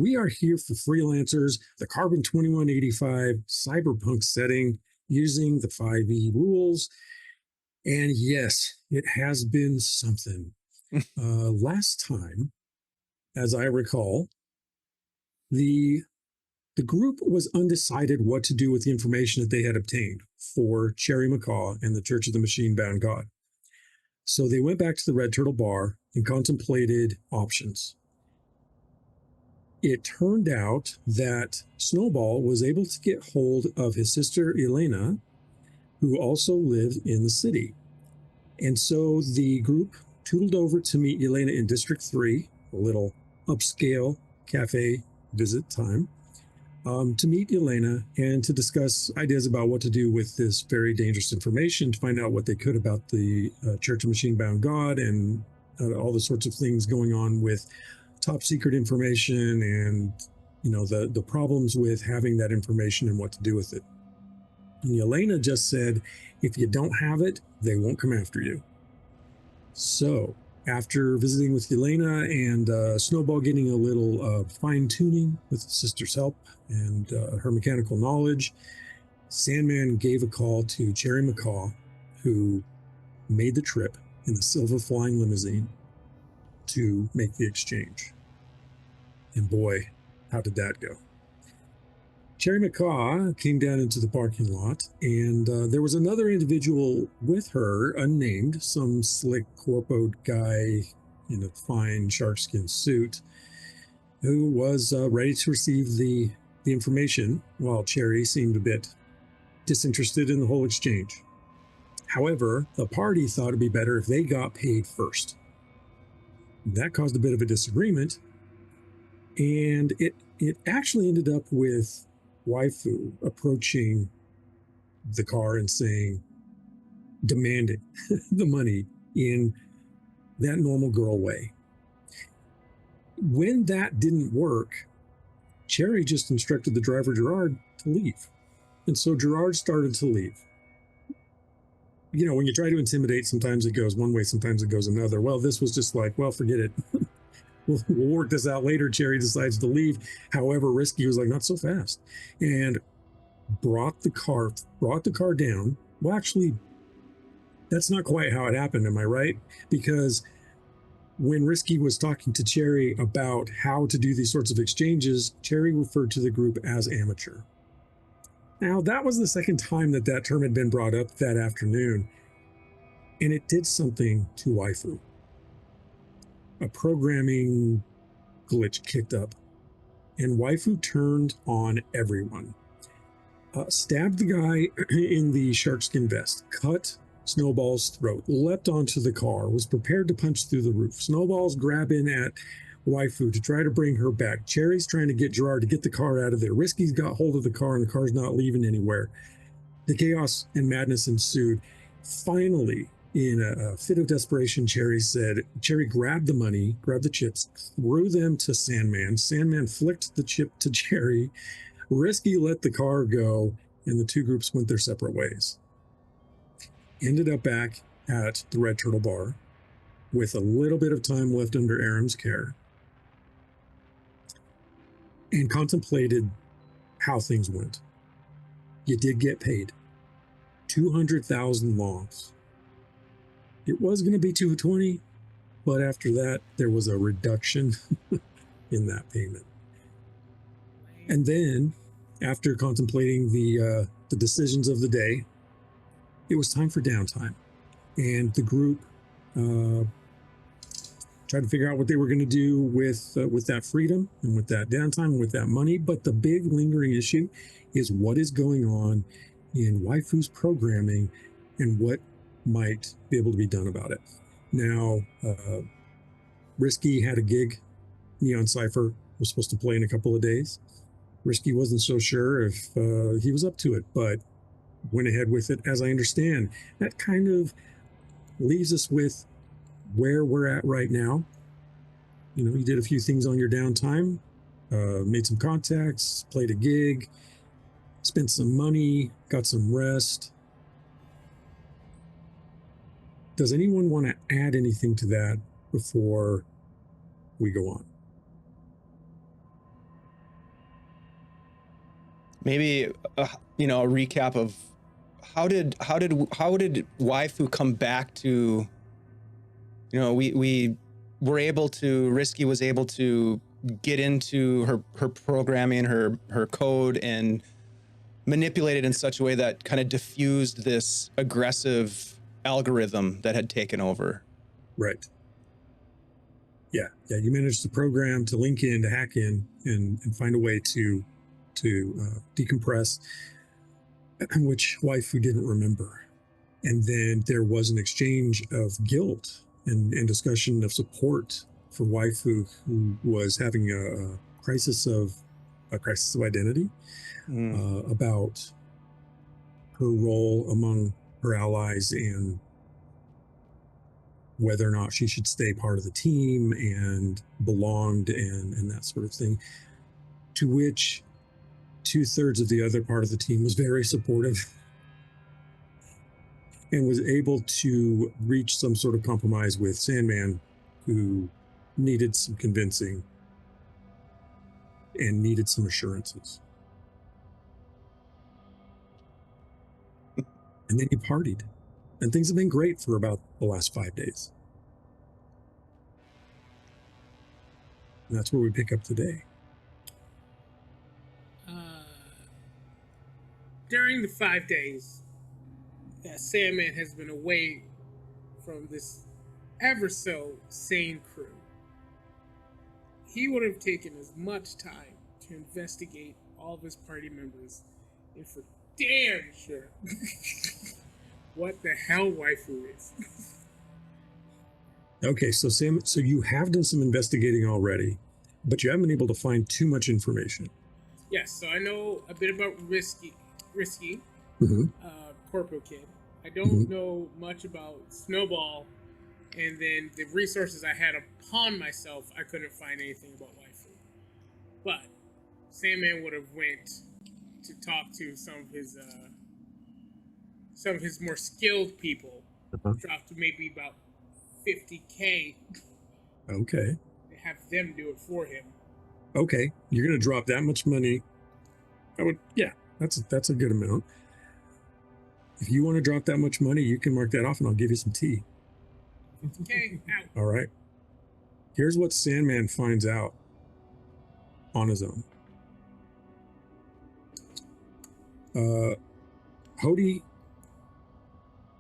We are here for Freelancers, the Carbon2185 Cyberpunk setting using the 5e rules. And yes, it has been something. Last time, as I recall, the group was undecided what to do with the information that they had obtained for Cherry Macaw and the Church of the Machine-Bound God. So they went back to the Red Turtle Bar and contemplated options. It turned out that Snowball was able to get hold of his sister Elena, who also lived in the city. And so the group tootled over to meet Elena in District 3, a little upscale cafe visit time, to meet Elena and to discuss ideas about what to do with this very dangerous information, to find out what they could about the Church of Machine-Bound God and all the sorts of things going on with top secret information and, you know, the problems with having that information and what to do with it. And Elena just said, if you don't have it, they won't come after you. So after visiting with Elena and Snowball getting a little fine-tuning with his sister's help and her mechanical knowledge, Sandman gave a call to Cherry Macaw, who made the trip in the silver flying limousine to make the exchange. And boy, how did that go? Cherry Macaw came down into the parking lot, and there was another individual with her, unnamed, some slick corpoed guy in a fine sharkskin suit, who was ready to receive the information, while Cherry seemed a bit disinterested in the whole exchange. However, the party thought it'd be better if they got paid first. That caused a bit of a disagreement, and it actually ended up with Waifu approaching the car and saying, demanding the money in that normal girl way. When that didn't work, Cherry just instructed the driver, Gerard, to leave. And so Gerard started to leave. You know, when you try to intimidate, sometimes it goes one way, sometimes it goes another. Well, this was just like, well, forget it. We'll work this out later. Cherry decides to leave. However, Risky was like, not so fast. And brought the car down. Well, actually, that's not quite how it happened. Am I right? Because when Risky was talking to Cherry about how to do these sorts of exchanges, Cherry referred to the group as amateur. Now, that was the second time that term had been brought up that afternoon, and it did something to Waifu. A programming glitch kicked up, and Waifu turned on everyone. Stabbed the guy in the sharkskin vest, cut Snowball's throat, leapt onto the car, was prepared to punch through the roof. Snowball's grabbing at Waifu to try to bring her back. Cherry's trying to get Gerard to get the car out of there. Risky's got hold of the car, and the car's not leaving anywhere. The chaos and madness ensued. Finally, in a fit of desperation, Cherry grabbed the money, grabbed the chips, threw them to Sandman. Sandman flicked the chip to Cherry. Risky let the car go, and the two groups went their separate ways. Ended up back at the Red Turtle Bar with a little bit of time left under Aram's care, and contemplated how things went. You did get paid 200,000 longs. It was going to be 220, but after that, there was a reduction in that payment. And then, after contemplating the decisions of the day, it was time for downtime. And the group tried to figure out what they were going to do with that freedom and with that downtime and with that money. But the big lingering issue is what is going on in Waifu's programming and what might be able to be done about it. Now, Risky had a gig. Neon Cypher was supposed to play in a couple of days. Risky wasn't so sure if he was up to it, but went ahead with it, as I understand. That kind of leaves us with where we're at right now. You know, you did a few things on your downtime, made some contacts, played a gig, spent some money, got some rest. Does anyone want to add anything to that before we go on? maybe you know, a recap of how did waifu come back to, you know, we were able to, Risky was able to get into her programming, her code, and manipulate it in such a way that kind of diffused this aggressive algorithm that had taken over. Right. Yeah. You managed to program, to link in, to hack in, and find a way to decompress, which waifu didn't remember. And then there was an exchange of guilt and discussion of support for waifu, who was having a crisis of identity, about her role among her allies and whether or not she should stay part of the team and belonged and that sort of thing, to which 2/3 of the other part of the team was very supportive and was able to reach some sort of compromise with Sandman, who needed some convincing and needed some assurances. And then you partied. And things have been great for about the last 5 days. And that's where we pick up today. During the 5 days that Sandman has been away from this ever so sane crew, he would have taken as much time to investigate all of his party members and for damn sure what the hell waifu is. Okay, so Sam, so you have done some investigating already, but you haven't been able to find too much information. Yes, so I know a bit about Risky, Corpo Kid. I don't know much about Snowball, and then the resources I had upon myself, I couldn't find anything about waifu. But Sandman would have went to talk to some of his more skilled people, dropped to maybe about 50K. Okay. And have them do it for him. Okay, you're going to drop that much money. That's a good amount. If you want to drop that much money, you can mark that off and I'll give you some tea. 50K, out. All right. Here's what Sandman finds out on his own. Hody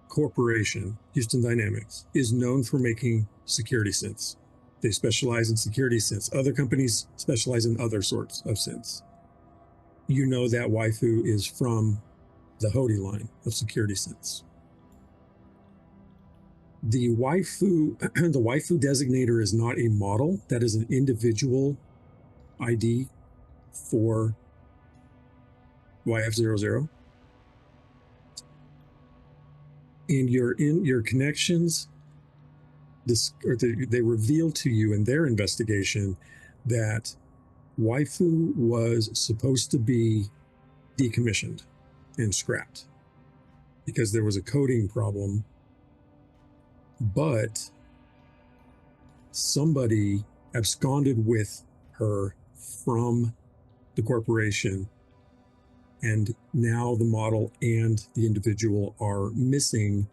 Corporation, Houston Dynamics, is known for making security synths. They specialize in security synths. Other companies specialize in other sorts of synths. You know that waifu is from the Hody line of security synths. The waifu designator is not a model. That is an individual ID for YF00. And your connections, they reveal to you in their investigation that waifu was supposed to be decommissioned and scrapped because there was a coding problem, but somebody absconded with her from the corporation, and now the model and the individual are missing,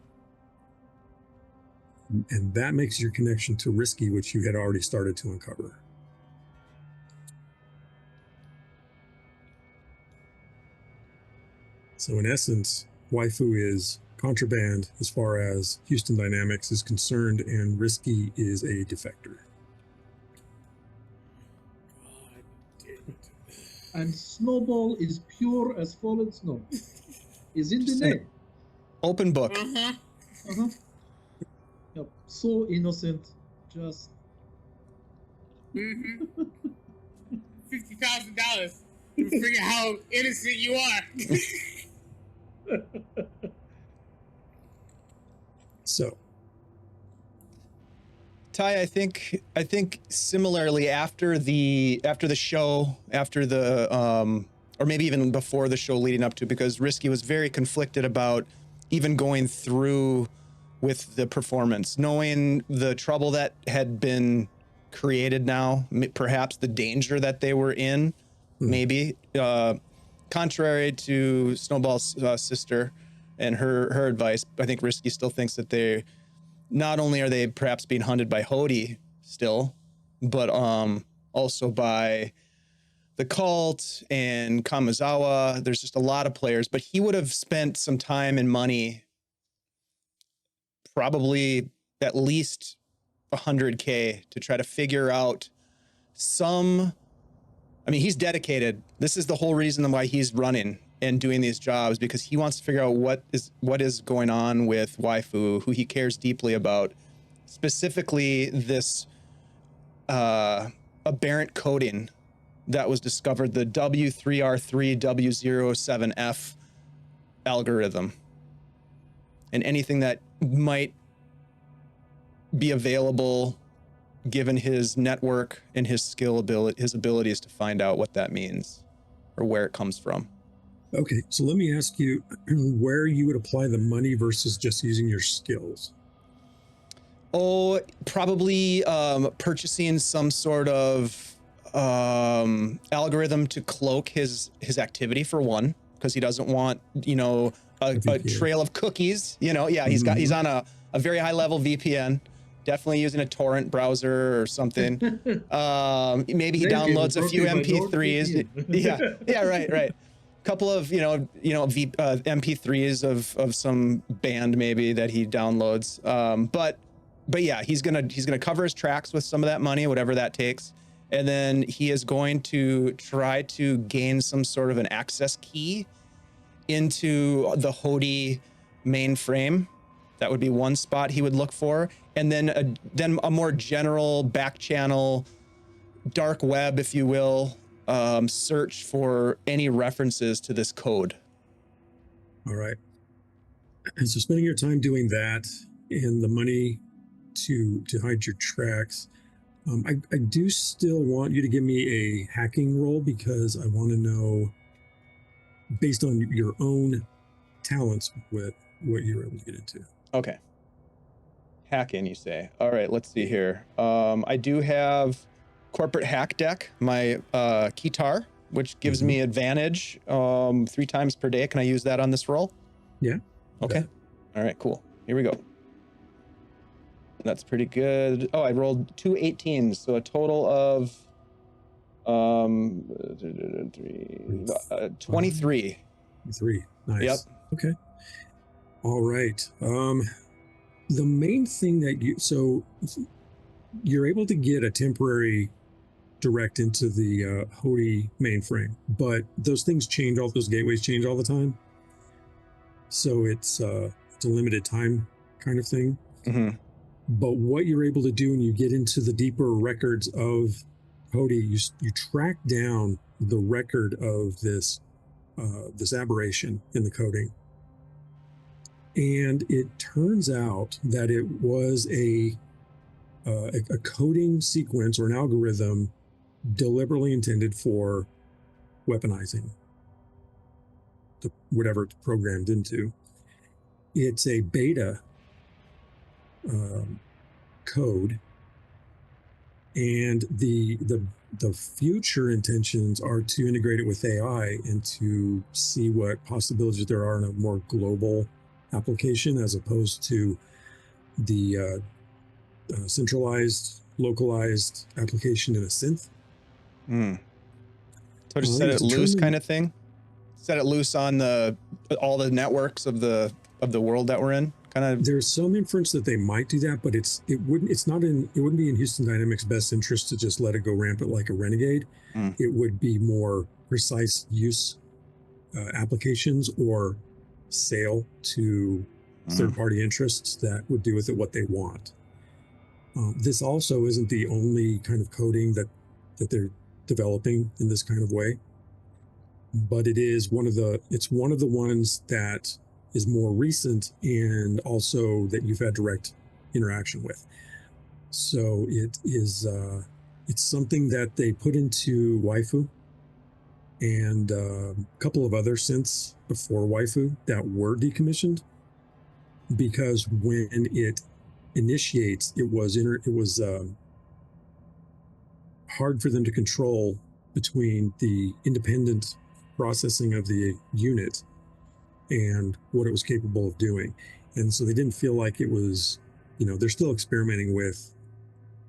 and that makes your connection to Risky, which you had already started to uncover. So in essence, waifu is contraband as far as Houston Dynamics is concerned, and Risky is a defector. God damn it. And Snowball is pure as fallen snow. Is in the name. Open book. Yep. So innocent. Just. $50,000 to figure how innocent you are. So, Ty, I think similarly after the show, or maybe even before the show leading up to, because Risky was very conflicted about even going through with the performance, knowing the trouble that had been created now, perhaps the danger that they were in, maybe. contrary to Snowball's sister and her advice, I think Risky still thinks that they not only are they perhaps being hunted by Hody still, but also by the cult and Kamizawa. There's just a lot of players, but he would have spent some time and money, probably at least 100K, to try to figure out some. I mean, he's dedicated. This is the whole reason why he's running and doing these jobs, because he wants to figure out what is going on with Waifu, who he cares deeply about, specifically this aberrant coding that was discovered, the W3R3W07F algorithm, and anything that might be available given his network and his his abilities to find out what that means or where it comes from. Okay, so let me ask you where you would apply the money versus just using your skills. Oh, probably purchasing some sort of algorithm to cloak his activity, for one, because he doesn't want, a trail of cookies. He's on a very high level VPN, definitely using a torrent browser or something. Maybe he downloads a few MP3s. Yeah, right. Couple of MP3s of some band maybe that he downloads. But yeah, he's gonna cover his tracks with some of that money, whatever that takes. And then he is going to try to gain some sort of an access key into the Hody mainframe. That would be one spot he would look for. And then a more general back channel, dark web, if you will, search for any references to this code. All right. And so spending your time doing that and the money to hide your tracks, I do still want you to give me a hacking roll, because I want to know, based on your own talents, what you're able to get into. Okay. Hacking, you say? All right, let's see here. I do have corporate hack deck, my Keytar, which gives me advantage 3 times per day. Can I use that on this roll? Yeah. Okay. All right, cool. Here we go. That's pretty good. Oh, I rolled 2 18s, so a total of 23. 3. Nice. Yep. Okay. All right. The main thing that you're able to get a temporary direct into the Hody mainframe, but those things change, all those gateways change all the time. So it's a limited time kind of thing. Mm-hmm. But what you're able to do when you get into the deeper records of Hody, you track down the record of this aberration in the coding. And it turns out that it was a coding sequence or an algorithm deliberately intended for weaponizing whatever it's programmed into. It's a beta code, and the future intentions are to integrate it with AI and to see what possibilities there are in a more global application, as opposed to the centralized, localized application in a synth. So just set it loose, kind of thing. Set it loose on all the networks of the world that we're in. Kind of. There's some inference that they might do that, but it wouldn't be in Houston Dynamics' best interest to just let it go rampant like a renegade. It would be more precise use applications or sale to third-party interests that would do with it what they want. This also isn't the only kind of coding that they're developing in this kind of way, but it's one of the ones that is more recent and also that you've had direct interaction with. So it's something that they put into Waifu and a couple of other synths before Waifu that were decommissioned, because when it initiates, it was hard for them to control between the independent processing of the unit and what it was capable of doing. And so they didn't feel like it was, they're still experimenting with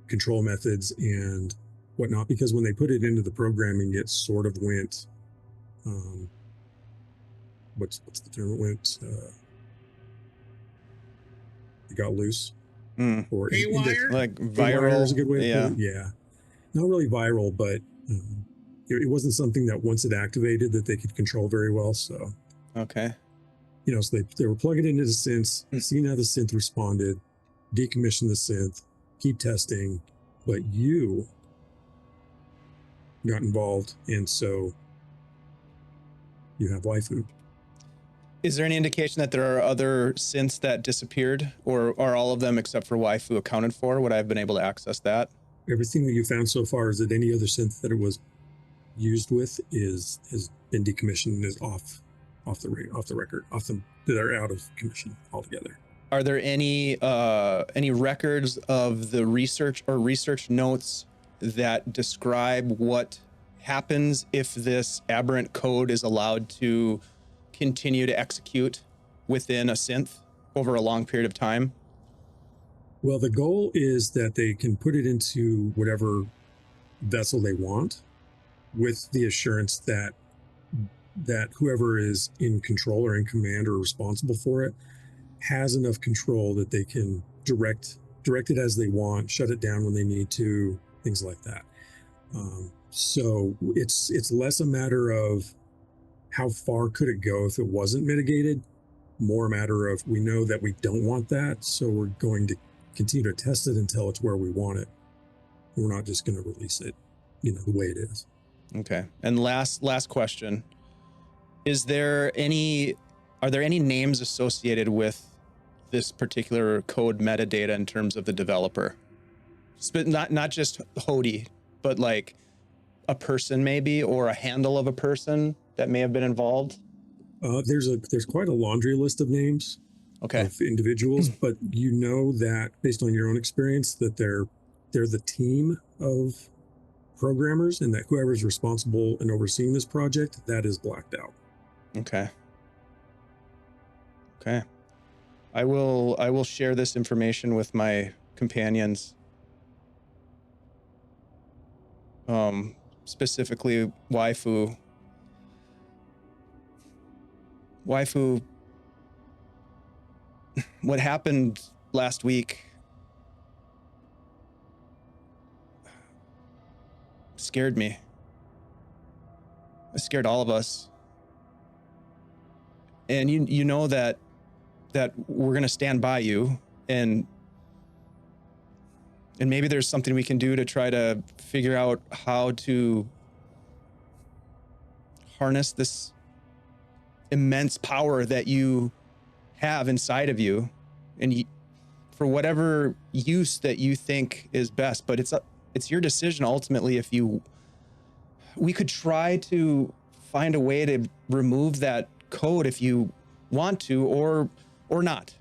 control methods and whatnot, because when they put it into the programming, it sort of went, what's the term? It went, it got loose. Or Haywire? Like haywire is a good viral. way to Yeah. put it. Yeah. Not really viral, but it wasn't something that once it activated that they could control very well. So, Okay. so they were plugging it into the synth, seeing how the synth responded, decommission the synth, keep testing, but you got involved, and so you have waifu. Is there any indication that there are other synths that disappeared, or are all of them except for waifu accounted for? Would I have been able to access that? Everything that you found so far is that any other synth that it was used with has been decommissioned and is off the record, they're out of commission altogether. Are there any records of the research or research notes that describe what happens if this aberrant code is allowed to continue to execute within a synth over a long period of time? Well, the goal is that they can put it into whatever vessel they want, with the assurance that whoever is in control or in command or responsible for it has enough control that they can direct it as they want, shut it down when they need to, things like that. So it's less a matter of how far could it go if it wasn't mitigated, more a matter of, we know that we don't want that, so we're going to continue to test it until it's where we want it. We're not just going to release it, the way it is. Okay. And last question. Are there any names associated with this particular code metadata in terms of the developer? Not just Hody, but like a person maybe, or a handle of a person that may have been involved? There's quite a laundry list of names. Okay. Of individuals, but that based on your own experience, that they're the team of programmers, and that whoever's responsible and overseeing this project, that is blacked out. Okay. I will share this information with my companions. Specifically waifu. What happened last week scared me. It scared all of us. And you know that we're going to stand by you, and maybe there's something we can do to try to figure out how to harness this immense power that you have inside of you, and for whatever use that you think is best. But it's your decision ultimately. We could try to find a way to remove that code if you want to, or not.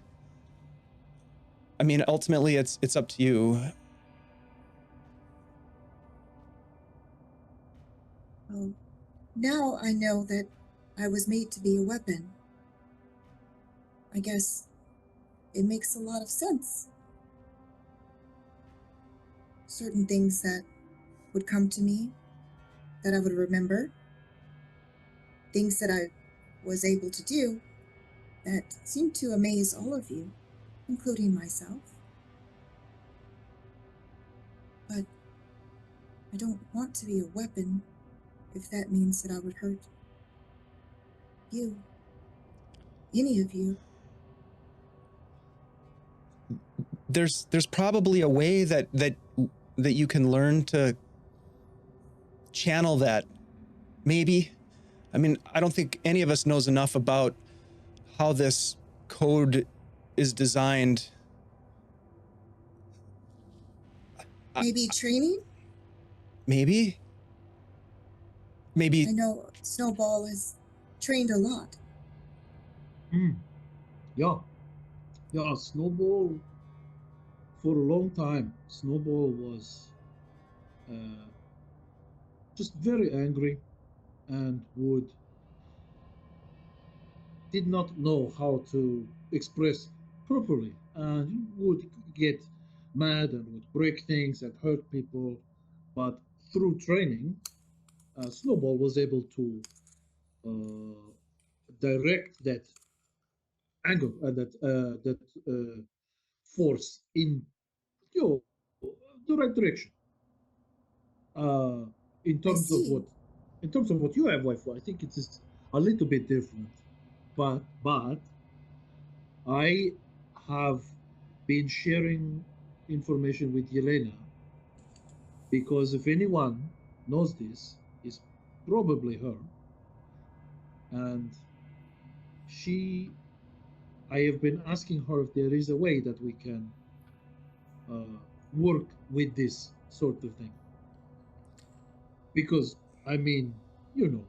I mean, ultimately it's up to you. Well, now I know that I was made to be a weapon. I guess it makes a lot of sense. Certain things that would come to me that I would remember, things that I was able to do that seemed to amaze all of you, including myself. But I don't want to be a weapon if that means that I would hurt you, any of you. There's probably a way that you can learn to channel that. Maybe. I mean, I don't think any of us knows enough about how this code is designed. Maybe training? Maybe. I know Snowball has trained a lot. Yeah, Snowball, for a long time, Snowball was just very angry and would did not know how to express properly and would get mad and would break things and hurt people. But through training, Snowball was able to direct that anger and that force in the right direction. Uh, in I terms of see. what you have, waifu, I think it is a little bit different. But I have been sharing information with Yelena because if anyone knows this, it's probably her. And I have been asking her if there is a way that we can work with this sort of thing. Because I mean, you know,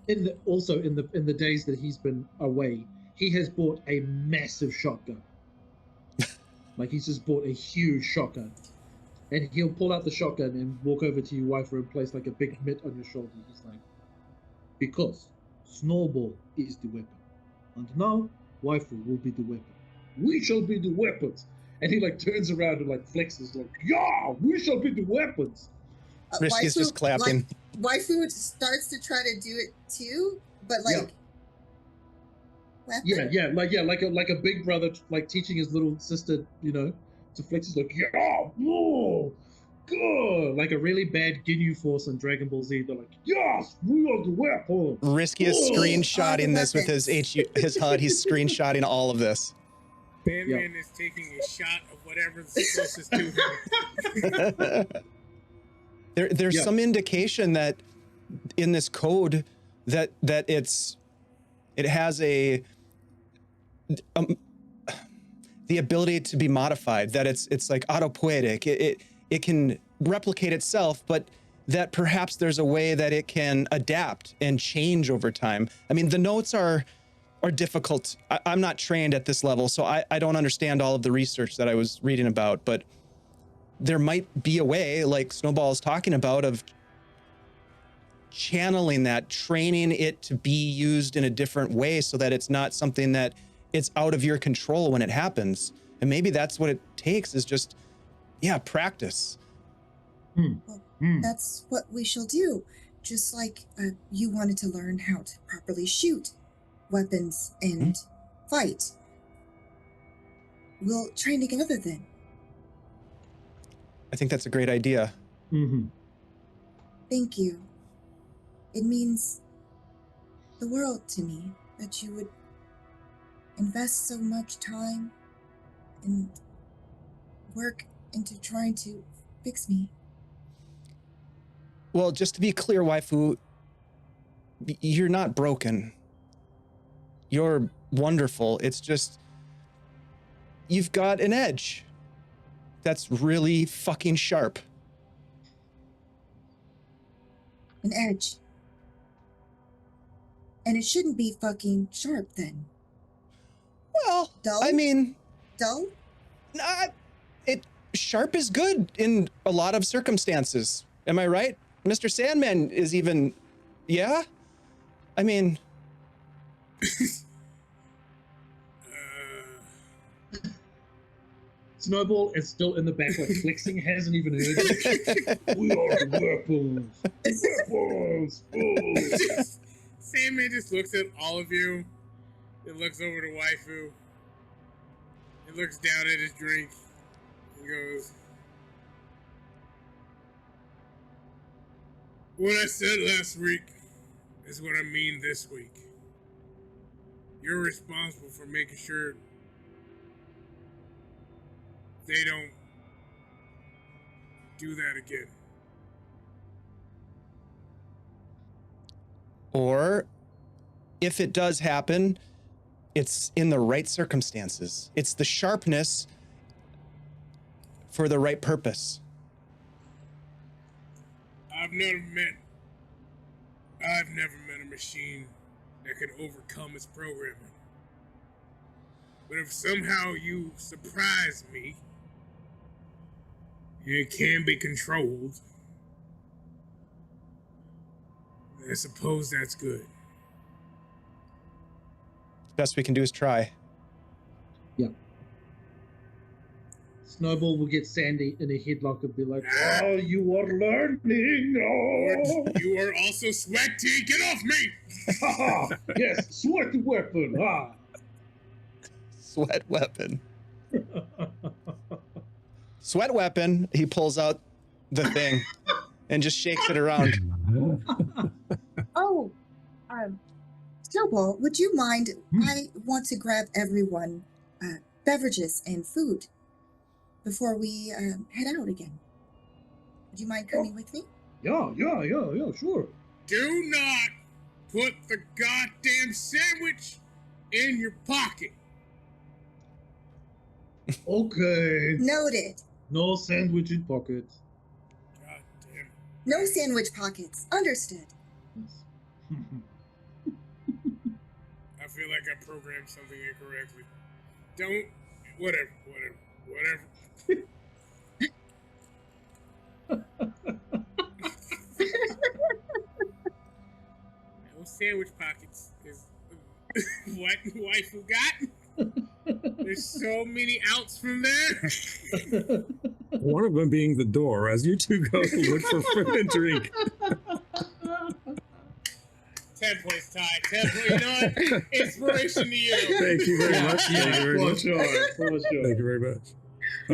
in the days that he's been away, he has bought a massive shotgun. Like he's just bought a huge shotgun. And he'll pull out the shotgun and walk over to your wife and place like a big mitt on your shoulder. He's like, because Snowball is the weapon. And now waifu will be the weapon. We shall be the weapons. And he like turns around and like flexes like, yeah, we shall be the weapons. Risky's just clapping. Waifu starts to try to do it too, but like weapon? Like a big brother like teaching his little sister, to flex. He's like, yeah, whoa, good. Like a really bad Ginyu Force on Dragon Ball Z. They're like, yes, we are the weapon. Risky is screenshotting this with his HUD. He's screenshotting all of this. Batman is taking a shot of whatever's closest to him. There's some indication that in this code that it has the ability to be modified, that it's like autopoietic. It can replicate itself, but that perhaps there's a way that it can adapt and change over time. I mean, the notes are difficult. I'm not trained at this level, so I don't understand all of the research that I was reading about, but there might be a way, like Snowball is talking about, of channeling that, training it to be used in a different way so that it's not something that it's out of your control when it happens. And maybe that's what it takes, is just, practice. Well, that's what we shall do. Just like you wanted to learn how to properly shoot weapons and fight. We'll train together then. I think that's a great idea. Mm-hmm. Thank you. It means the world to me that you would invest so much time and work into trying to fix me. Well, just to be clear, waifu, you're not broken. You're wonderful. It's just, you've got an edge that's really fucking sharp. An edge. And it shouldn't be fucking sharp then. Well, Dull? I mean, Dull? Sharp is good in a lot of circumstances. Am I right? Mr. Sandman is even, I mean, Snowball is still in the back, like flexing, hasn't even heard it. We are the weapons. Weapons. Oh. Sandman just looks at all of you. It looks over to waifu. It looks down at his drink and goes, "What I said last week is what I mean this week. You're responsible for making sure they don't do that again." or if it does happen, it's in the right circumstances. It's the sharpness for the right purpose. I've never met a machine that could overcome its programming. But if somehow you surprise me, and it can be controlled, I suppose that's good. Best we can do is try. Snowball will get Sandy in a headlock and be like, "Oh, you are learning. Oh, You are also sweaty. Get off me! yes, sweat weapon. Ah. Sweat weapon. Sweat weapon. He pulls out the thing and just shakes it around. Oh, Snowball, would you mind? Hmm. I want to grab everyone beverages and food before we head out again. Would you mind coming with me? Yeah, sure. Do not put the goddamn sandwich in your pocket. Okay. Noted. No sandwich in pocket. God damn it. No sandwich pockets. Understood. I feel like I programmed something incorrectly. Don't. Whatever. No sandwich pockets is what waifu got. There's so many outs from there. One of them being the door as you two go look for food and drink. 10 points, Ty. 10 points. You know what? Inspiration to you. Thank you very much. Thank you very For much. sure. Thank you very much. I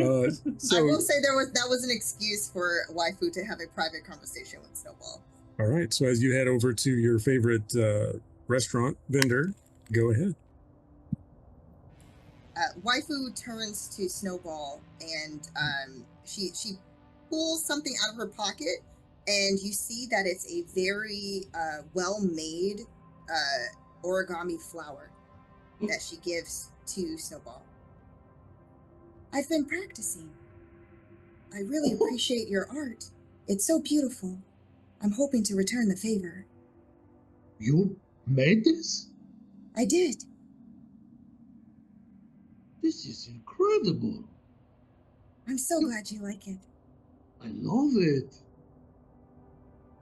will say that was an excuse for waifu to have a private conversation with Snowball. All right. So as you head over to your favorite restaurant vendor, go ahead. Waifu turns to Snowball and she pulls something out of her pocket, and you see that it's a very well-made origami flower that she gives to Snowball. I've been practicing. I really appreciate your art. It's so beautiful. I'm hoping to return the favor. You made this? I did. This is incredible. I'm so glad you like it. I love it.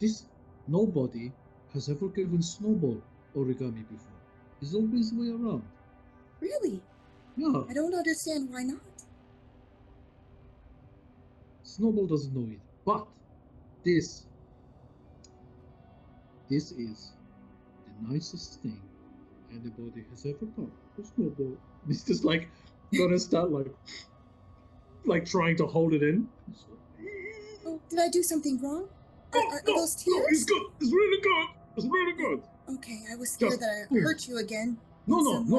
This nobody has ever given Snowball origami before. It's always the way around. Really? Yeah, I don't understand why not. Snowball doesn't know it, but this is the nicest thing anybody has ever done for Snowball. He's just like gonna start like trying to hold it in. Oh, did I do something wrong? Are those tears? No, it's good. It's really good. It's really good. Okay, I was scared that I hurt you again. No, in no, some no.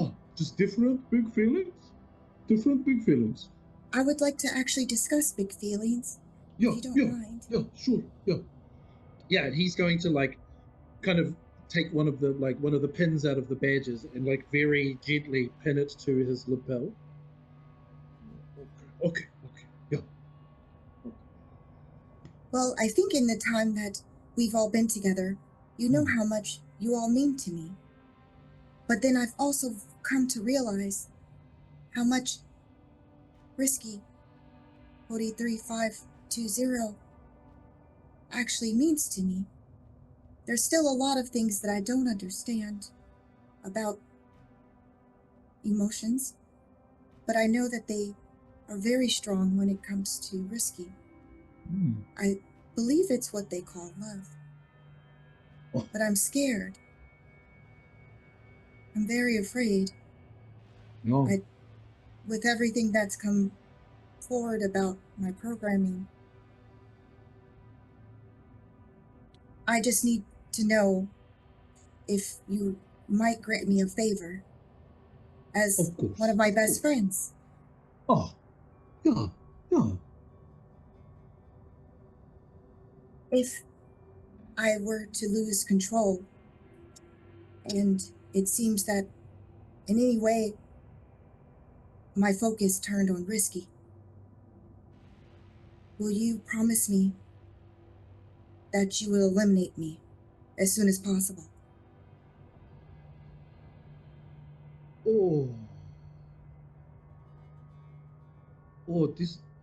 way. Just different big feelings. Different big feelings. I would like to actually discuss big feelings, Yeah, if you don't yeah, mind. yeah, sure, yeah. Yeah, and he's going to like kind of take one of the pins out of the badges and like very gently pin it to his lapel. Okay, yeah. Well, I think in the time that we've all been together, you know how much you all mean to me. But then I've also come to realize how much Risky 43520 actually means to me. There's still a lot of things that I don't understand about emotions, but I know that they are very strong when it comes to Risky. I believe it's what they call love. Oh. But I'm scared. I'm very afraid. No. With everything that's come forward about my programming, I just need to know if you might grant me a favor as Of course, one of my of best course. friends. Oh, yeah. If I were to lose control, and it seems that in any way my focus turned on Risky, will you promise me that you will eliminate me as soon as possible? Oh,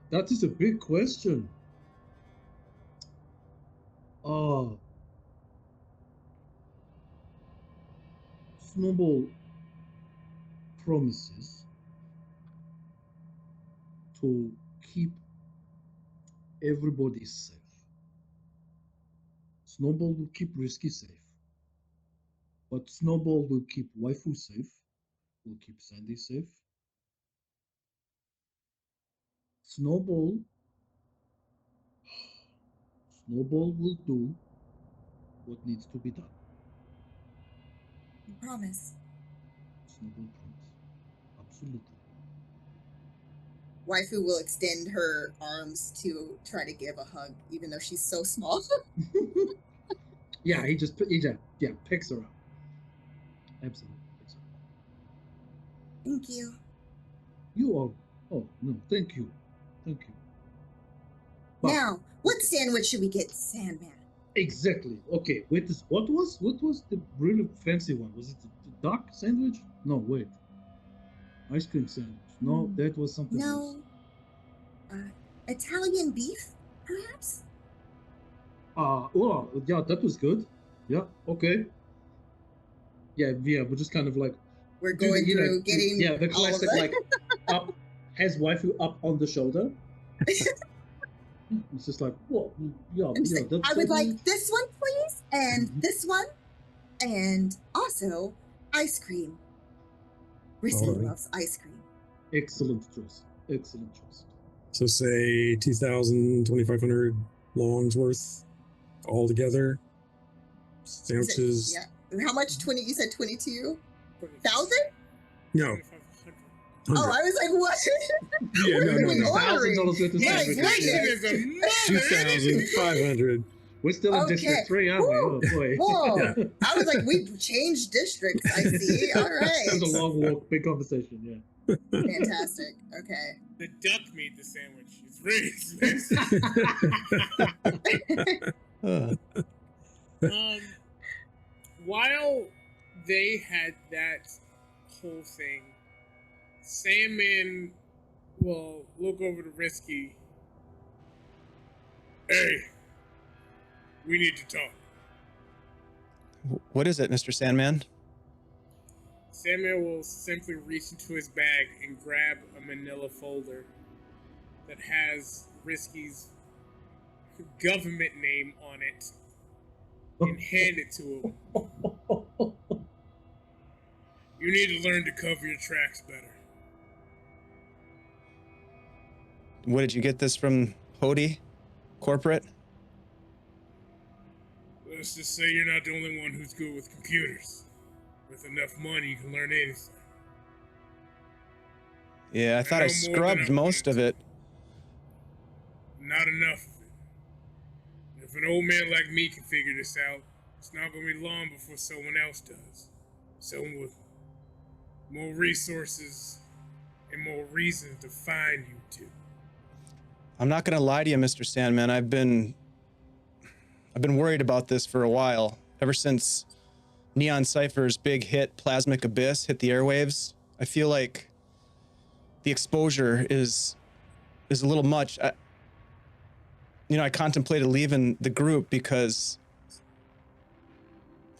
that is a big question. Snowball, promises to keep everybody safe. Snowball will keep Risky safe. But Snowball will keep Waifu safe, will keep Sandy safe. Snowball will do what needs to be done. You promise. Snowball promise. Absolutely. Waifu will extend her arms to try to give a hug, even though she's so small. Yeah, he picks her up. Absolutely picks her up. Thank you. You are. Oh no, thank you. But, Now, what sandwich should we get, Sandman? exactly. Okay. Wait. What was the really fancy one? Was it the duck sandwich? No, wait. Ice cream sandwich. No, that was something else. Italian beef, perhaps? Oh, yeah, that was good. Yeah. Okay. Yeah. We're just kind of like We're going through getting the all of classic that. like up has waifu up on the shoulder. It's just like, well, yeah. I would like this one, please, and this one, and also ice cream. Risky loves ice cream. Excellent choice. So say 2,000, 2,500 longs worth all together. Sandwiches. Yeah. How much? You said 22,000? No. 2,500. Oh, I was like, what? Yeah, no. $1,000 worth of My sandwiches. goodness. 2,500. We're still in District 3, aren't we? Oh boy. Whoa. Yeah. I was like, we've changed districts, I see. All right. It was a long walk, big conversation, yeah. Fantastic. Okay. The duck made the sandwich. It's really expensive. While they had that whole thing, Sandman will look over to Risky. Hey, we need to talk. What is it, Mr. Sandman? Sandman will simply reach into his bag and grab a manila folder that has Risky's government name on it and hand it to him. You need to learn to cover your tracks better. What did you get this from Hody Corporate? Let's just say you're not the only one who's good with computers. With enough money, you can learn anything. Yeah, I thought I scrubbed most of it. Not enough of it. If an old man like me can figure this out, it's not going to be long before someone else does. Someone with more resources and more reason to find you two. I'm not going to lie to you, Mr. Sandman. I've been worried about this for a while. Ever since Neon Cypher's big hit, Plasmic Abyss, hit the airwaves, I feel like the exposure is a little much. I contemplated leaving the group because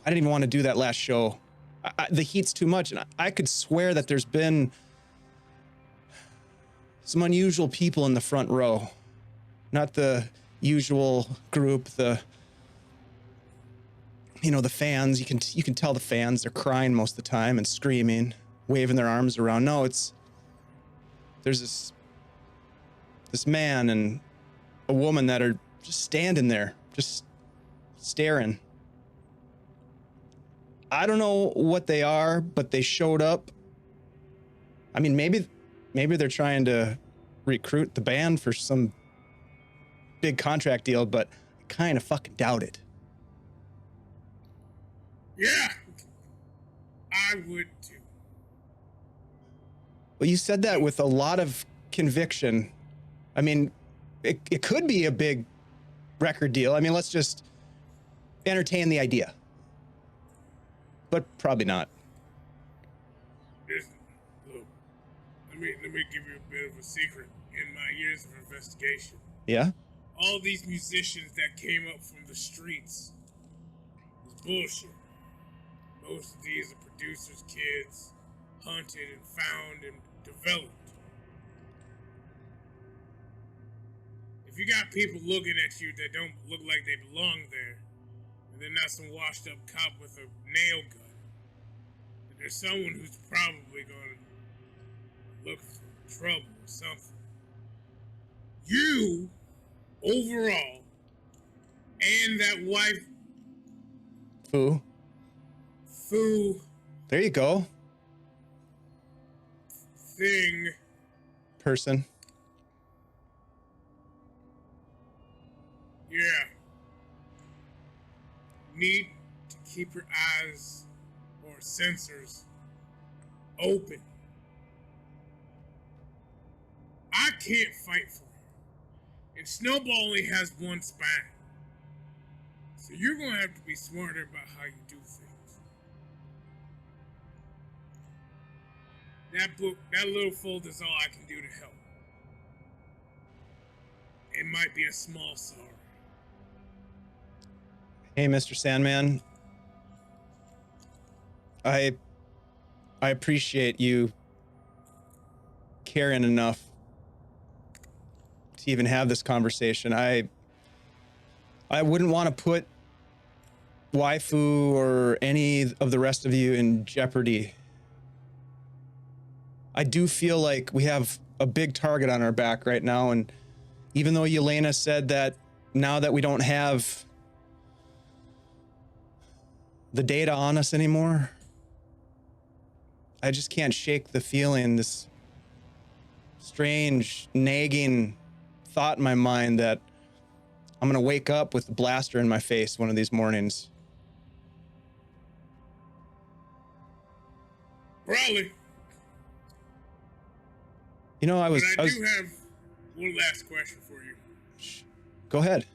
I didn't even want to do that last show. The heat's too much, and I could swear that there's been some unusual people in the front row. Not the usual group, the fans. You can tell the fans, they're crying most of the time and screaming, waving their arms around. No, there's this man and a woman that are just standing there, just staring. I don't know what they are, but they showed up. I mean, maybe they're trying to recruit the band for some big contract deal, but I kind of fucking doubt it. Yeah, I would too. Well, you said that with a lot of conviction. I mean, it could be a big record deal. I mean, let's just entertain the idea. But probably not. Look, let me give you a bit of a secret. In my years of investigation, Yeah? all these musicians that came up from the streets was bullshit. Most of these are producers' kids, hunted and found and developed. If you got people looking at you that don't look like they belong there, and they're not some washed up cop with a nail gun, and there's someone who's probably going to look for trouble or something. You, overall, and that wife, Fu, There you go. thing, Person. yeah, need to keep your eyes or sensors open. I can't fight for her, and Snowball only has one spine. So you're going to have to be smarter about how you do things. That book, that little folder is all I can do to help. It might be a small sorrow. Hey, Mr. Sandman. I appreciate you caring enough to even have this conversation. I wouldn't want to put Waifu or any of the rest of you in jeopardy. I do feel like we have a big target on our back right now, and even though Yelena said that now that we don't have the data on us anymore, I just can't shake the feeling, this strange, nagging thought in my mind that I'm gonna wake up with a blaster in my face one of these mornings. Probably. You know, I But was I do have one last question for you. Go ahead.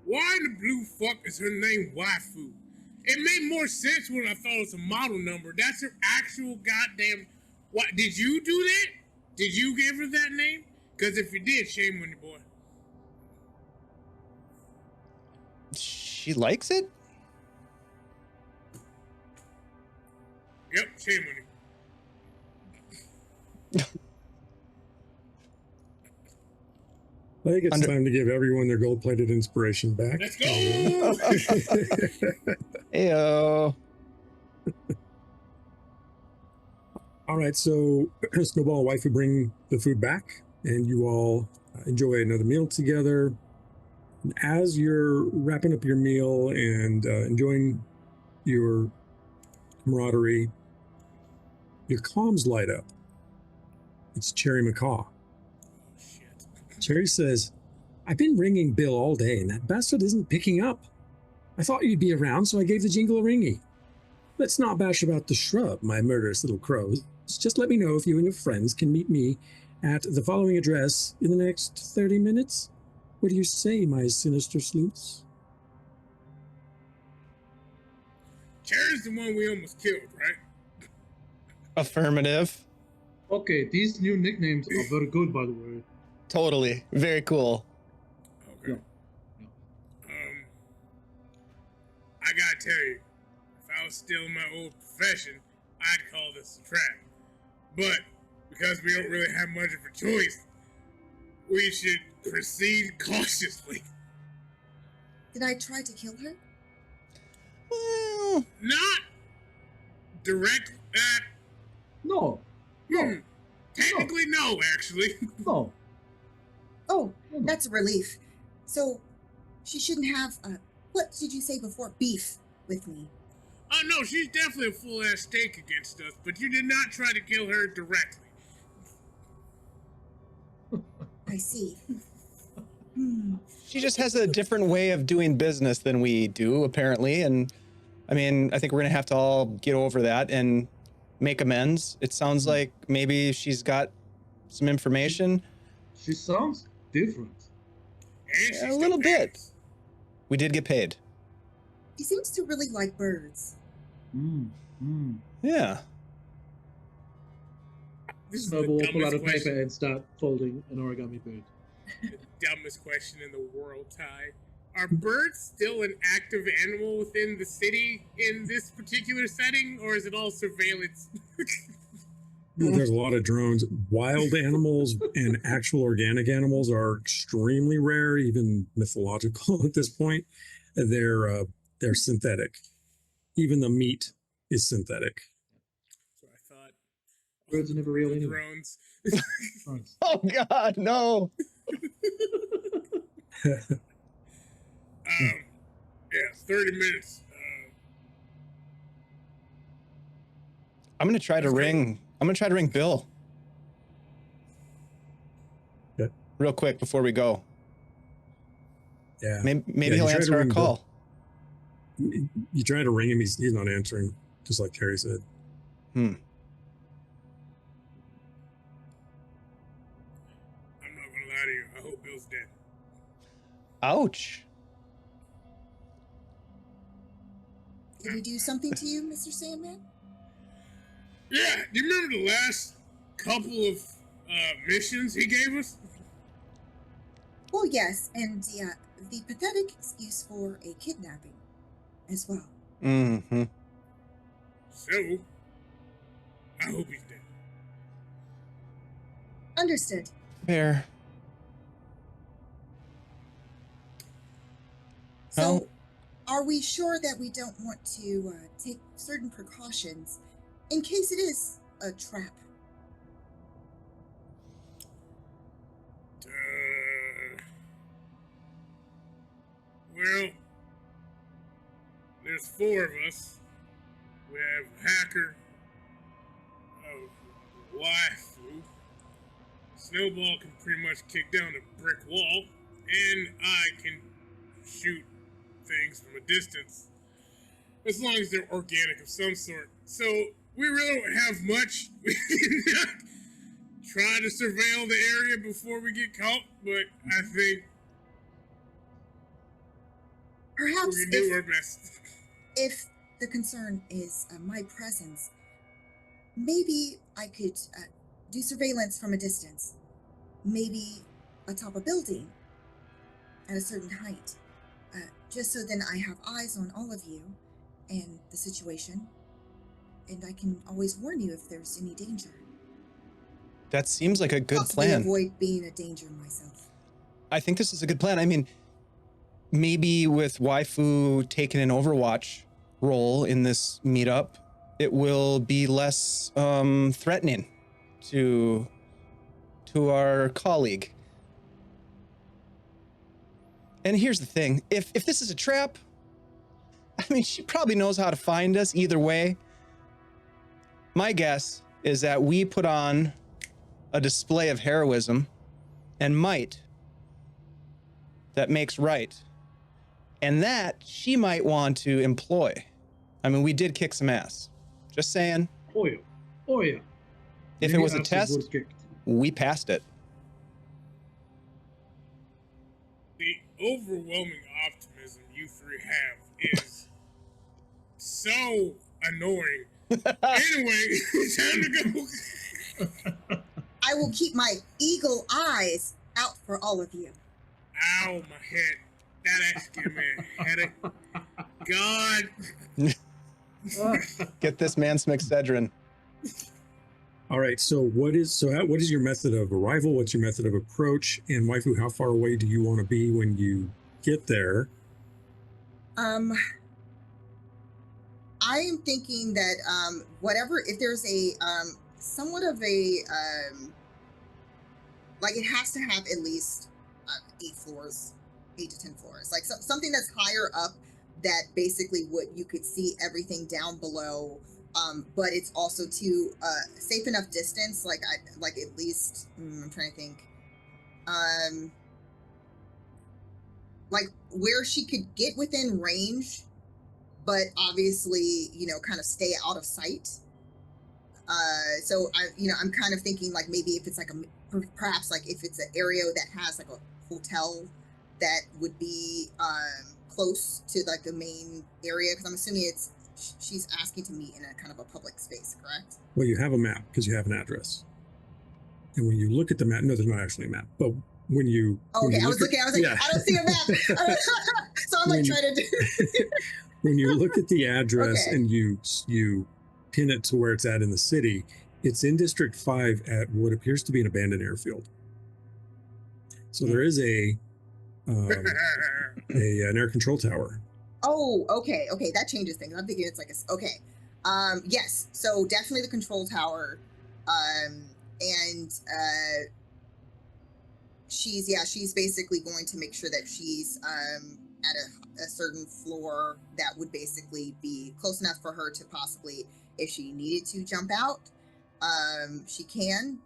Why in the blue fuck is her name Waifu? It made more sense when I thought it was a model number. That's her actual goddamn... What? Did you do that? Did you give her that name? Because if you did, shame on you, boy. She likes it? Yep, shame on you. I think it's time to give everyone their gold-plated inspiration back. Let's go! Heyo. All right, so Snowball and Waifu bring the food back, and you all enjoy another meal together. And as you're wrapping up your meal and enjoying your camaraderie, your comms light up. It's Cherry Macaw. Cherry says, I've been ringing Bill all day, and that bastard isn't picking up. I thought you'd be around, so I gave the jingle a ringy. Let's not bash about the shrub, my murderous little crows. Just let me know if you and your friends can meet me at the following address in the next 30 minutes. What do you say, my sinister sleuths? Cherry's the one we almost killed, right? Affirmative. Okay, these new nicknames are very good, by the way. Totally. Very cool. Okay. I gotta tell you, if I was still in my old profession, I'd call this a trap. But because we don't really have much of a choice, we should proceed cautiously. Did I try to kill her? Well, Not direct at. No, no, Technically, no, actually. no. Oh, No. that's a relief. So, she shouldn't have, what did you say before? Beef with me. Oh no, she's definitely a full-ass stake against us, but you did not try to kill her directly. I see. she just has a different way of doing business than we do, apparently. And I mean, I think we're going to have to all get over that and make amends. It sounds like maybe she's got some information. She sounds different. And A little bit. We did get paid. She seems to really like birds. Yeah. This is Snowball will the pull out a dumbest question. paper and start folding an origami bird. The dumbest question in the world, Ty. Are birds still an active animal within the city in this particular setting, or is it all surveillance? There's a lot of drones. Wild animals and actual organic animals are extremely rare, even mythological at this point. They're synthetic. Even the meat is synthetic. That's what I thought. Birds are never real anyway. Drones. Drones. Oh God, no! Yeah, 30 minutes. I'm gonna try to ring. I'm gonna try to ring Bill. Okay. Real quick before we go. Yeah. Maybe he'll answer our call. You try to ring him, he's not answering, just like Terry said. I'm not gonna lie to you. I hope Bill's dead. Ouch. Did he do something to you, Mr. Sandman? Yeah, do you remember the last couple of missions he gave us? Well, yes, and the pathetic excuse for a kidnapping as well. Mm-hmm. So, I hope he's dead. Understood. Fair. So, Well- are we sure that we don't want to take certain precautions in case it is a trap? Well, there's 4 of us. We have a hacker, a waifu, Snowball can pretty much kick down a brick wall, and I can shoot things from a distance, as long as they're organic of some sort. So we really don't have much. We can try to surveil the area before we get caught, but I think Perhaps we can do our best. if the concern is my presence, maybe I could do surveillance from a distance. Maybe atop a building at a certain height. Just so then I have eyes on all of you and the situation. And I can always warn you if there's any danger. That seems like a good Possibly plan. avoid being a danger myself. I think this is a good plan. I mean, maybe with Waifu taking an Overwatch role in this meetup, it will be less threatening to our colleague. And here's the thing, if this is a trap, I mean, she probably knows how to find us either way. My guess is that we put on a display of heroism and might that makes right. And that she might want to employ. I mean, we did kick some ass. Just saying. Oh yeah. Oh yeah. If it was a test, we passed it. The overwhelming optimism you 3 have is so annoying. Anyway, time to go. I will keep my eagle eyes out for all of you. Ow, my head. That actually gave me a headache. God. Get this man some Excedrin. All right. So what is your method of arrival? What's your method of approach? And Waifu, how far away do you want to be when you get there? I am thinking that whatever, if there's a somewhat of a like it has to have at least 8 floors, 8 to 10 floors, like something that's higher up that basically you could see everything down below, but it's also too safe enough distance, like at least I'm trying to think, like where she could get within range, but obviously, kind of stay out of sight. So I'm kind of thinking like maybe if it's like perhaps like if it's an area that has like a hotel that would be close to like the main area, because I'm assuming she's asking to meet in a kind of a public space, correct? Well, you have a map because you have an address. And when you look at the map, no, there's not actually a map, but when you... Oh, okay, I was like, yeah. I don't see a map. I'm like trying to do. when you look at the address Okay. and you pin it to where it's at in the city, it's in District 5 at what appears to be an abandoned airfield. So there is an air control tower. Oh, okay, that changes things. I'm thinking it's like okay. Yes, so definitely the control tower, and she's basically going to make sure that she's at a certain floor that would basically be close enough for her to possibly, if she needed to jump out, she can,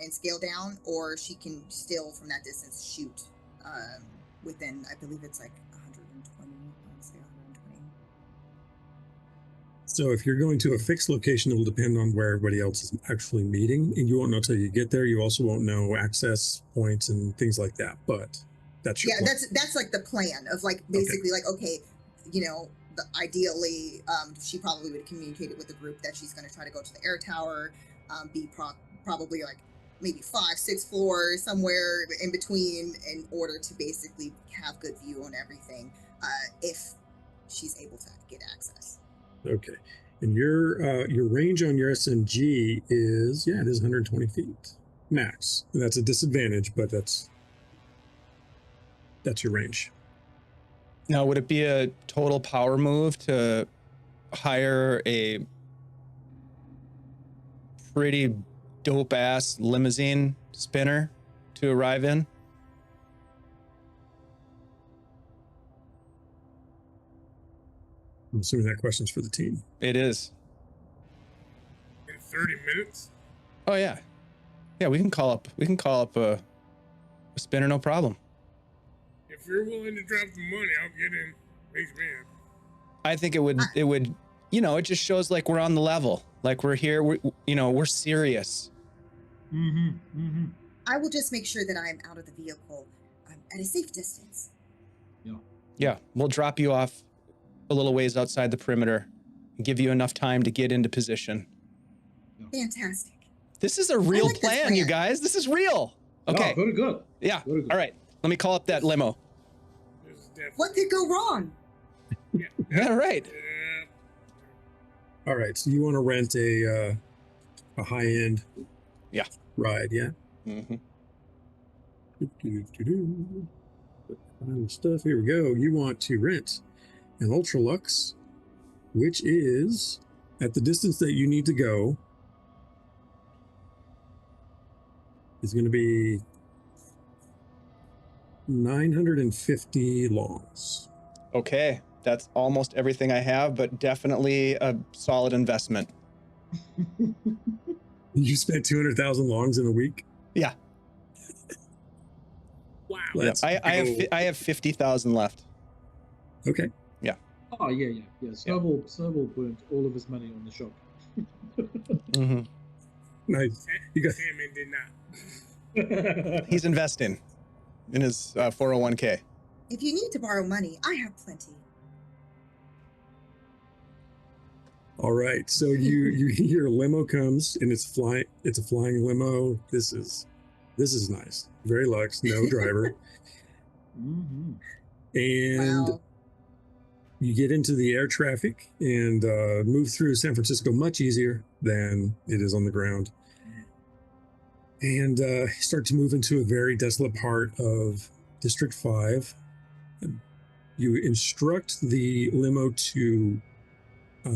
and scale down, or she can still from that distance shoot within, I believe it's like 120, I'll say 120. So if you're going to a fixed location, it will depend on where everybody else is actually meeting, and you won't know till you get there. You also won't know access points and things like that. But that's your plan. That's like the plan of like basically like, okay, you know, ideally, she probably would communicate it with the group that she's going to try to go to the air tower, be probably like maybe 5-6 floors somewhere in between, in order to basically have good view on everything, if she's able to get access. Okay. And your range on your SMG is, it is 120 feet max. And that's a disadvantage, but that's your range. Now, would it be a total power move to hire a pretty dope ass limousine spinner to arrive in? I'm assuming that question's for the team. It is. In 30 minutes? Oh yeah. Yeah, we can call up a spinner, no problem. If you're willing to drop the money, I'll get in. Base man. I think it would, you know, it just shows like we're on the level. Like we're here, we're serious. I will just make sure that I am out of the vehicle at a safe distance. Yeah, we'll drop you off a little ways outside the perimeter and give you enough time to get into position. Fantastic. This is a real like this plan, you plan. guys. This is real. Okay. Oh, very good. Yeah. Very good. All right. Let me call up that limo. This is definitely. What could go wrong? Yeah, right. Yeah. All right. So you want to rent a high-end ride, yeah? Mm-hmm. Stuff. Here we go. You want to rent an Ultralux, which is at the distance that you need to go, is going to be 950 longs. Okay. That's almost everything I have, but definitely a solid investment. You spent 200,000 longs in a week? Yeah. Wow. Let's I have 50,000 left. Okay. Oh yeah. Snowball burnt all of his money on the shop. Mm-hmm. Nice. You got Salmon did not. He's investing in his 401k. If you need to borrow money, I have plenty. all right. So your limo comes and it's a flying limo. This is nice. Very luxe, no driver. Mm-hmm. And Wow. you get into the air traffic and move through San Francisco much easier than it is on the ground. And start to move into a very desolate part of District 5. You instruct the limo to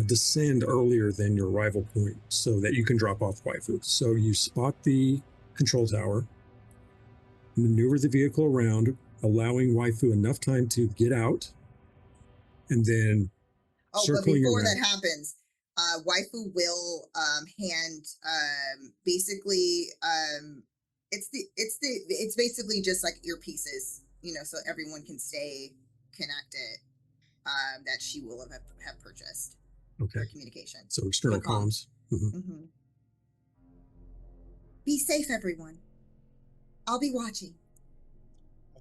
descend earlier than your arrival point so that you can drop off waifu. So you spot the control tower, maneuver the vehicle around, allowing waifu enough time to get out, and then Oh, but circling before around. that happens, waifu will hand basically it's basically just like earpieces, so everyone can stay connected. That she will have purchased Okay. for communication. So external For comms. comms. Mhm. Mm-hmm. Be safe, everyone. I'll be watching.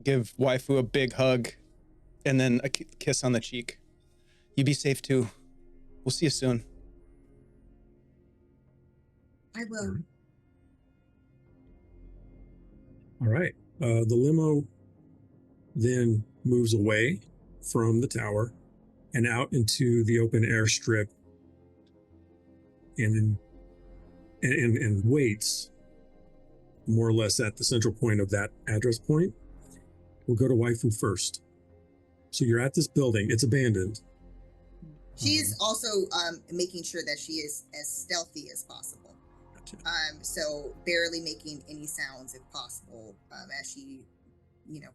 Give waifu a big hug and then a kiss on the cheek. You be safe too. We'll see you soon. I will. All right. The limo then moves away from the tower and out into the open airstrip and waits more or less at the central point of that address point. We'll go to waifu first. So you're at this building. It's abandoned. She's also making sure that she is as stealthy as possible. Gotcha. So barely making any sounds if possible, as she,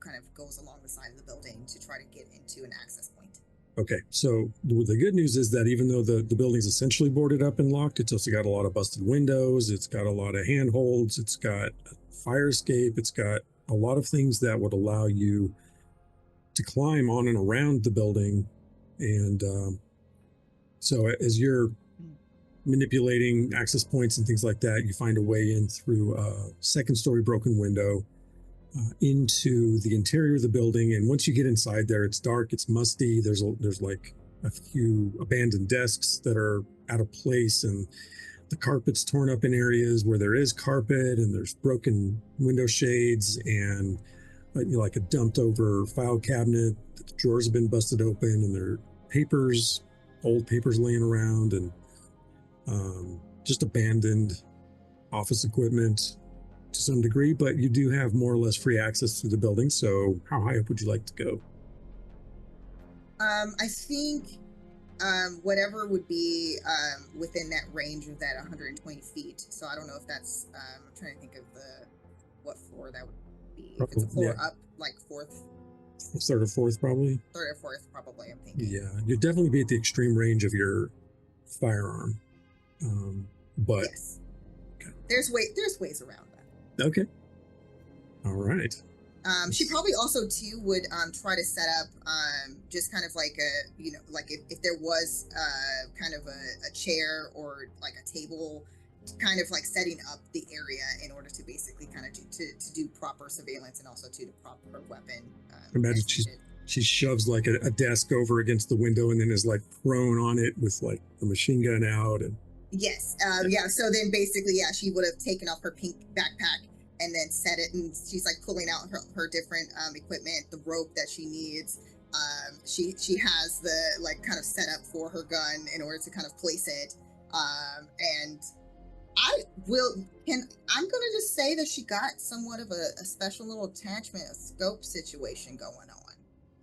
kind of goes along the side of the building to try to get into an access point. Okay, so the good news is that even though the building's essentially boarded up and locked, it's also got a lot of busted windows, it's got a lot of handholds, it's got a fire escape, it's got a lot of things that would allow you to climb on and around the building. And so as you're manipulating access points and things like that, you find a way in through a second-story broken window into the interior of the building. And once you get inside there, it's dark, it's musty. There's like a few abandoned desks that are out of place, and the carpet's torn up in areas where there is carpet, and there's broken window shades, and like a dumped over file cabinet. The drawers have been busted open, and there are papers, old papers laying around, and just abandoned office equipment to some degree, but you do have more or less free access through the building. So how high up would you like to go? I think whatever would be within that range of that 120 feet. So I don't know if that's, I'm trying to think of what floor that would be. If it's a floor up, like fourth. Third or fourth, probably. Third or fourth, probably, I'm thinking. Yeah, you'd definitely be at the extreme range of your firearm. But yes. Okay. There's ways around that. Okay. All right. She probably also too would try to set up just kind of like like if there was kind of a chair or like a table, kind of like setting up the area in order to basically kind of to do proper surveillance and also to prop her weapon. Imagine she shoves like a desk over against the window and then is like prone on it with like a machine gun out. And yes, yeah. So then basically, yeah, she would have taken off her pink backpack and then set it, and she's like pulling out her different equipment, the rope that she needs. She has the like kind of set up for her gun in order to kind of place it. And I'm gonna just say that she got somewhat of a special little attachment, a scope situation going on,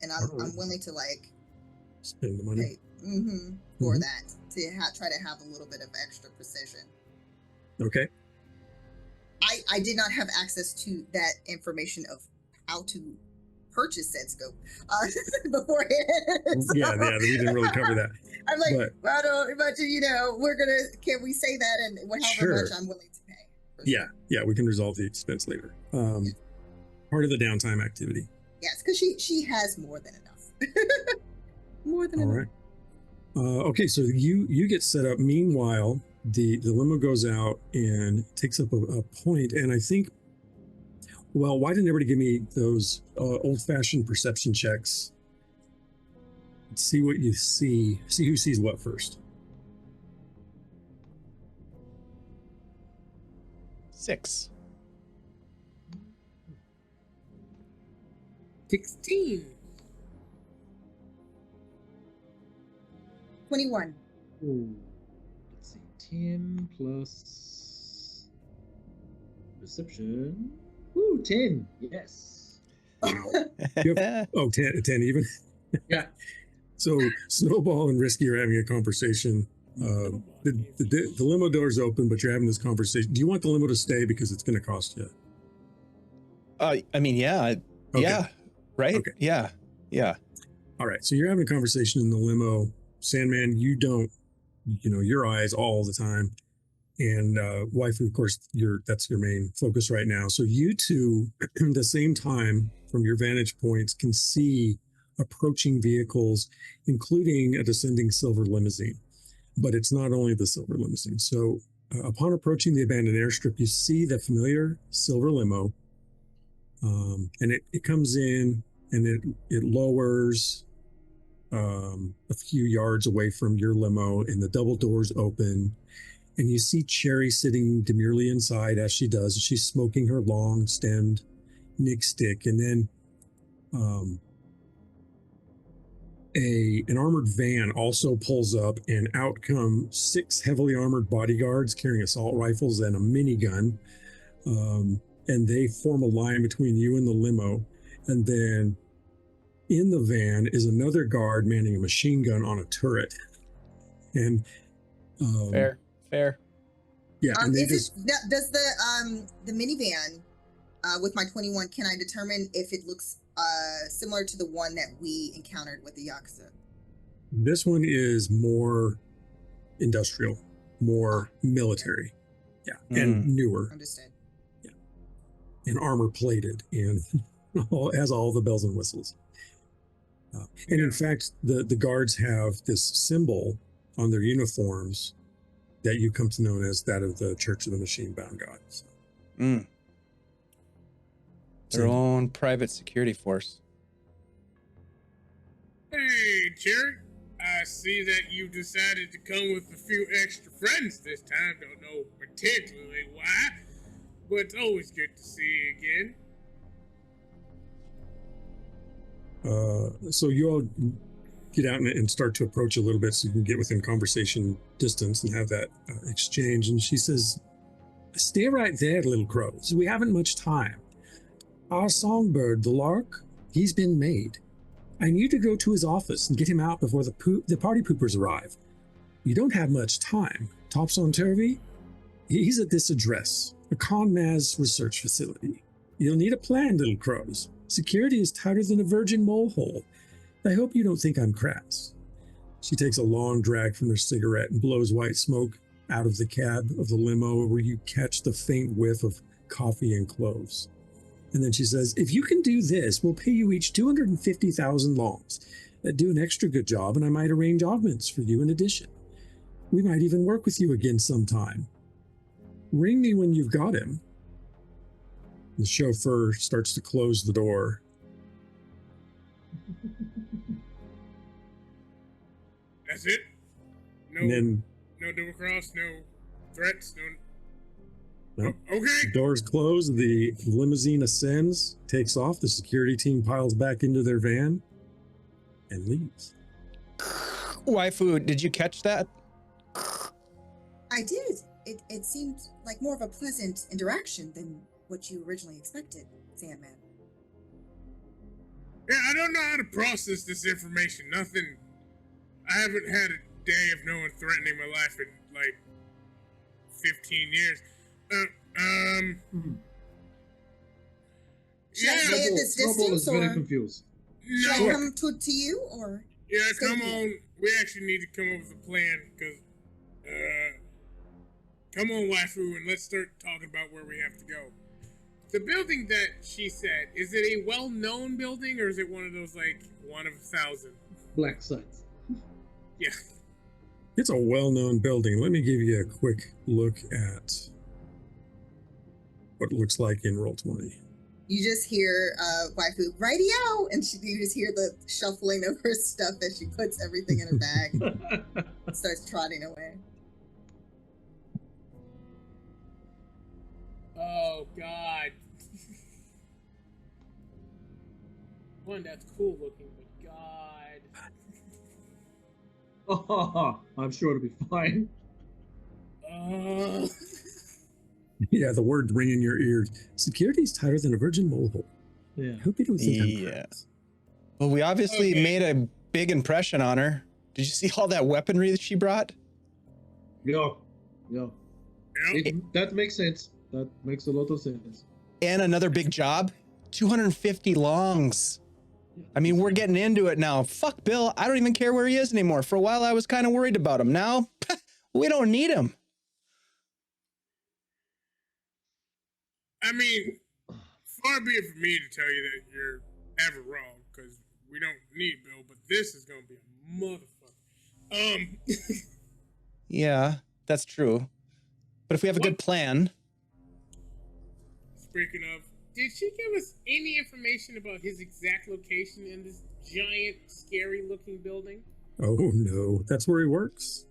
and I'm willing to like spend the money for that to try to have a little bit of extra precision. Okay. I did not have access to that information of how to purchase said scope beforehand. So, yeah, we didn't really cover that. I'm like, but can we say that and however much I'm willing to pay? Yeah, we can resolve the expense later. Part of the downtime activity. Yes, because she has more than enough. More than enough. All right. Okay, so you get set up. Meanwhile, the limo goes out and takes up a point, and I think, well, why didn't everybody give me those old-fashioned perception checks? Let's see what you see. See who sees what first. 6. 16. 21. Ooh. Let's see. 10 plus perception. Ooh, 10. Yes. You have, 10 even? Yeah. So Snowball and Risky are having a conversation. The limo door's open, but you're having this conversation. Do you want the limo to stay because it's going to cost you? I mean, yeah. Okay. Yeah. Right? Okay. Yeah. Yeah. All right. So you're having a conversation in the limo. Sandman, you don't, your eyes all the time. And waifu, of course, that's your main focus right now. So you two, at the same time, from your vantage points, can see approaching vehicles, including a descending silver limousine. But it's not only the silver limousine. So upon approaching the abandoned airstrip, you see the familiar silver limo. And it comes in and it lowers a few yards away from your limo, and the double doors open, and you see Cherry sitting demurely inside as she does. She's smoking her long-stemmed nig stick, and then an armored van also pulls up, and out come 6 heavily armored bodyguards carrying assault rifles and a minigun. And they form a line between you and the limo. And then in the van is another guard manning a machine gun on a turret. And Fair. yeah, and they does the minivan with my 21? Can I determine if it looks similar to the one that we encountered with the Yakuza? This one is more industrial, more military, and newer. Understood. Yeah, and armor plated, and has all the bells and whistles. And in fact, the guards have this symbol on their uniforms that you come to know as that of the Church of the Machine-Bound God. So. Their own private security force. Hey, Jared. I see that you decided to come with a few extra friends this time. Don't know particularly why, but it's always good to see you again. So you all get out and start to approach a little bit so you can get within conversation distance and have that exchange. And she says, "Stay right there, little crows. We haven't much time. Our songbird, the lark, he's been made. I need to go to his office and get him out before the party poopers arrive. You don't have much time. Topson Turvy, he's at this address, a ConMaz research facility. You'll need a plan, little crows. Security is tighter than a virgin molehole. I hope you don't think I'm crass." She takes a long drag from her cigarette and blows white smoke out of the cab of the limo where you catch the faint whiff of coffee and cloves. And then she says, "If you can do this, we'll pay you each 250,000 longs. Do an extra good job, and I might arrange augments for you in addition. We might even work with you again sometime. Ring me when you've got him." The chauffeur starts to close the door. That's it? And then No double cross, no threats, no... Nope. Okay. The doors close, the limousine ascends, takes off, the security team piles back into their van, and leaves. Waifu, did you catch that? I did. It seemed like more of a pleasant interaction than what you originally expected, Sandman. Yeah, I don't know how to process this information. Nothing. I haven't had a day of no one threatening my life in like 15 years. Should I stay at this Snowball distance, is very or confused. should I No. come to you, or? Yeah, stay come here? on. We actually need to come up with a plan, because, come on, waifu, and let's start talking about where we have to go. The building that she said, is it a well-known building, or is it one of those, like, one of 1,000? Black sites. Yeah. It's a well-known building. Let me give you a quick look at what it looks like in Roll20. You just hear waifu, "Radio," and you just hear the shuffling of her stuff as she puts everything in her bag and starts trotting away. Oh, God. One, that's cool looking, but God. I'm sure it'll be fine. Yeah, the word ring in your ears. Security's tighter than a virgin molehole. Yeah. I hope you don't think I'm Yeah. crass. Well, we obviously Okay. made a big impression on her. Did you see all that weaponry that she brought? Yeah. Yep. That makes sense. That makes a lot of sense. And another big job? 250 longs. I mean, we're getting into it now. Fuck Bill. I don't even care where he is anymore. For a while, I was kind of worried about him. Now, we don't need him. I mean, far be it for me to tell you that you're ever wrong, because we don't need Bill, but this is going to be a motherfucker. Yeah, that's true. But if we have a good plan, Speaking of, did she give us any information about his exact location in this giant, scary-looking building? Oh, no. That's where he works.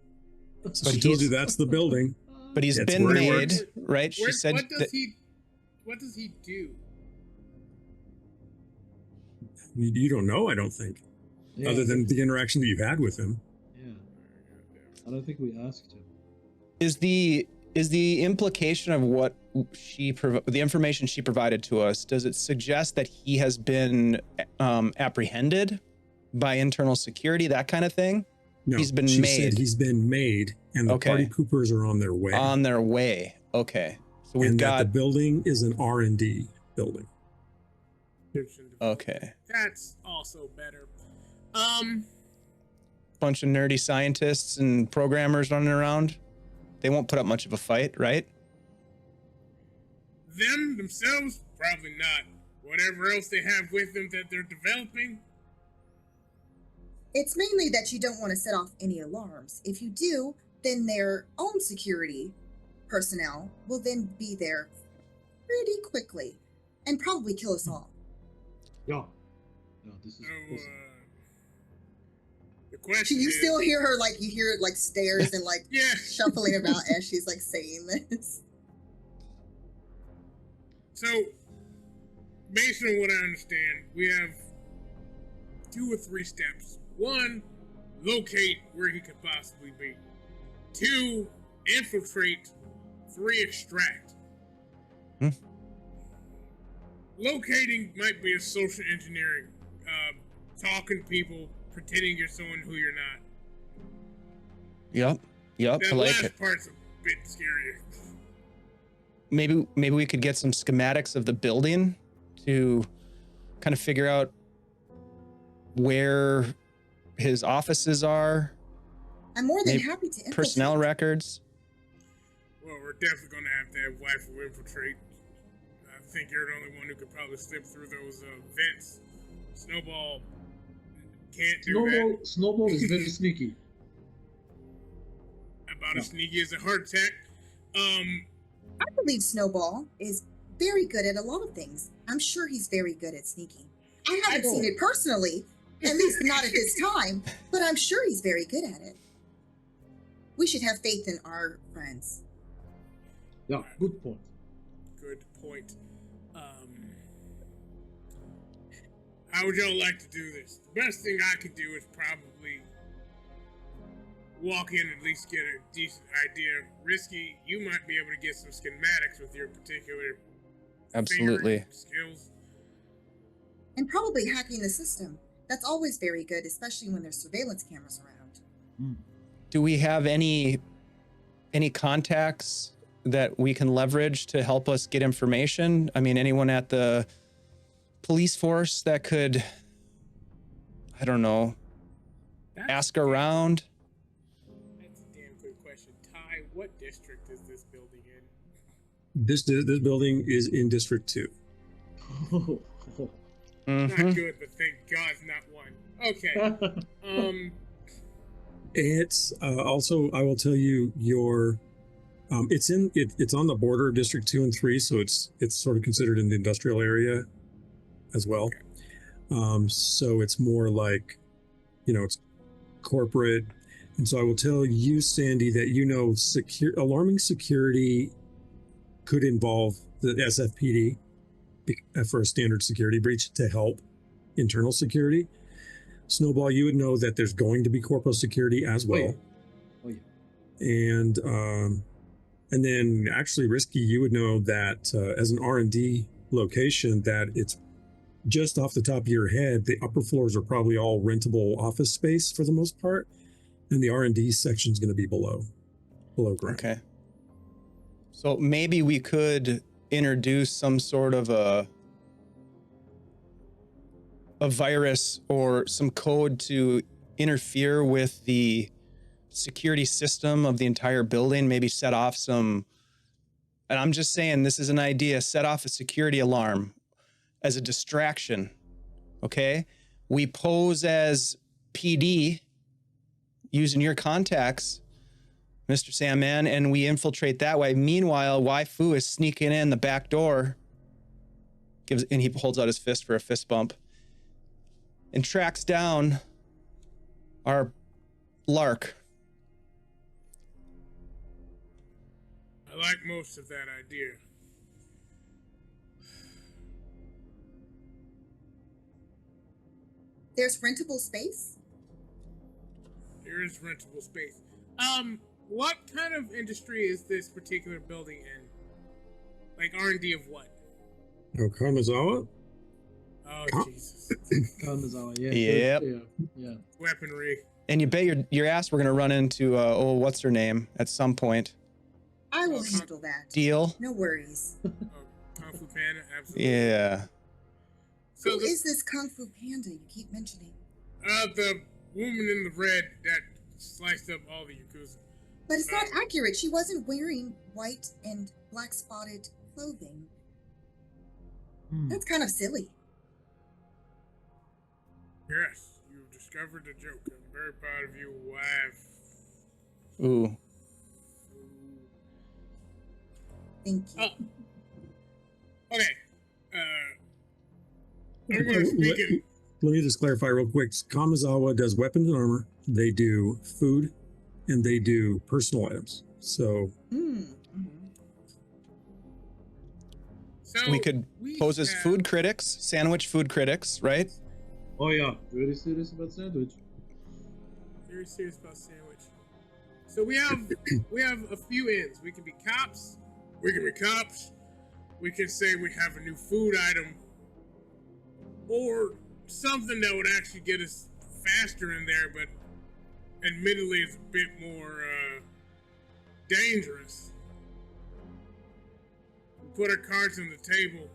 But She told he's- you that's the building. but he's That's been where he made, works. right? She said What does he do? You don't know, I don't think. Yeah, other than the interaction that you've had with him. Yeah. I don't think we asked him. Is the implication of what the information she provided to us, does it suggest that he has been apprehended by internal security, that kind of thing? No, He's been she made. said he's been made, and the Okay. party poopers are on their way. On their way. Okay. So we've and got that the building is an R&D building. Okay. That's also better. Bunch of nerdy scientists and programmers running around. They won't put up much of a fight, right? Them themselves, probably not. Whatever else they have with them that they're developing. It's mainly that you don't want to set off any alarms. If you do, then their own security personnel will then be there pretty quickly and probably kill us all. Yeah. No, this is So, awesome. the question You is, still hear her, like, you hear it, like, stairs and, like, yeah. shuffling about as she's, like, saying this. So, based on what I understand, we have 2 or 3 steps. 1, locate where he could possibly be. 2, infiltrate. 3, extract. Locating might be a social engineering. Talking to people, pretending you're someone who you're not. Yep. That I like last it. part's a bit scarier. Maybe we could get some schematics of the building to kind of figure out where his offices are, I'm more than Maybe happy to infiltrate. personnel records. Well, we're definitely going to have waifu infiltrate. I think you're the only one who could probably slip through those vents. Snowball can't do that. Snowball is very sneaky. About as sneaky as a heart attack. I believe Snowball is very good at a lot of things. I'm sure he's very good at sneaking. I haven't seen it personally, at least not at this time, but I'm sure he's very good at it. We should have faith in our friends. Yeah, good point. Good point. How would y'all like to do this? The best thing I could do is probably walk in and at least get a decent idea. Risky, you might be able to get some schematics with your particular Absolutely. skills. And probably hacking the system. That's always very good, especially when there's surveillance cameras around. Do we have any contacts that we can leverage to help us get information? I mean, anyone at the police force that could, I don't know, ask around? That's a damn good question. Ty, what district is this building in? This building is in District 2. Mhm. Not good, but thank God it's not one. Okay. It's also, I will tell you, it's on the border of District 2 and 3, so it's sort of considered in the industrial area as well. So it's more like, it's corporate. And so I will tell you, Sandy, that alarming security could involve the SFPD for a standard security breach to help internal security. Snowball, you would know that there's going to be corpo security as well. Oh yeah. And then actually, Risky, you would know that as an R&D location, that it's just off the top of your head, the upper floors are probably all rentable office space for the most part, and the R&D section is going to be below ground. Okay. So maybe we could introduce some sort of a virus or some code to interfere with the security system of the entire building, maybe set off some, and I'm just saying, this is an idea, set off a security alarm as a distraction, okay? We pose as PD using your contacts, Mr. Sandman, and we infiltrate that way. Meanwhile, Waifu is sneaking in the back door, and he holds out his fist for a fist bump, and tracks down our Lark. I like most of that idea. There's rentable space? There is rentable space. What kind of industry is this particular building in? Like R&D of what? Oh, Kamizawa? Oh, Huh? Jesus. Kanazawa, yeah. Yep. Yeah. Weaponry. And you bet your ass we're gonna run into what's her name at some point. I will Okay. handle that. Deal. No worries. Kung Fu Panda, absolutely. Yeah. So Who is this Kung Fu Panda you keep mentioning? the woman in the red that sliced up all the Yakuza. But it's not accurate. She wasn't wearing white and black spotted clothing. Hmm. That's kind of silly. Yes, you've discovered the joke. I'm very proud of you, wife. Ooh. Thank you. Okay. I'm going to speak in... Let me just clarify real quick. Kamizawa does weapons and armor. They do food, and they do personal items. So So We could pose as have- food critics, sandwich food critics, right? Oh yeah, very serious about sandwich. Very serious about sandwich. So we have a few ends. We can be cops. We can be cops. We can say we have a new food item, or something that would actually get us faster in there, but admittedly it's a bit more dangerous. We put our cards on the table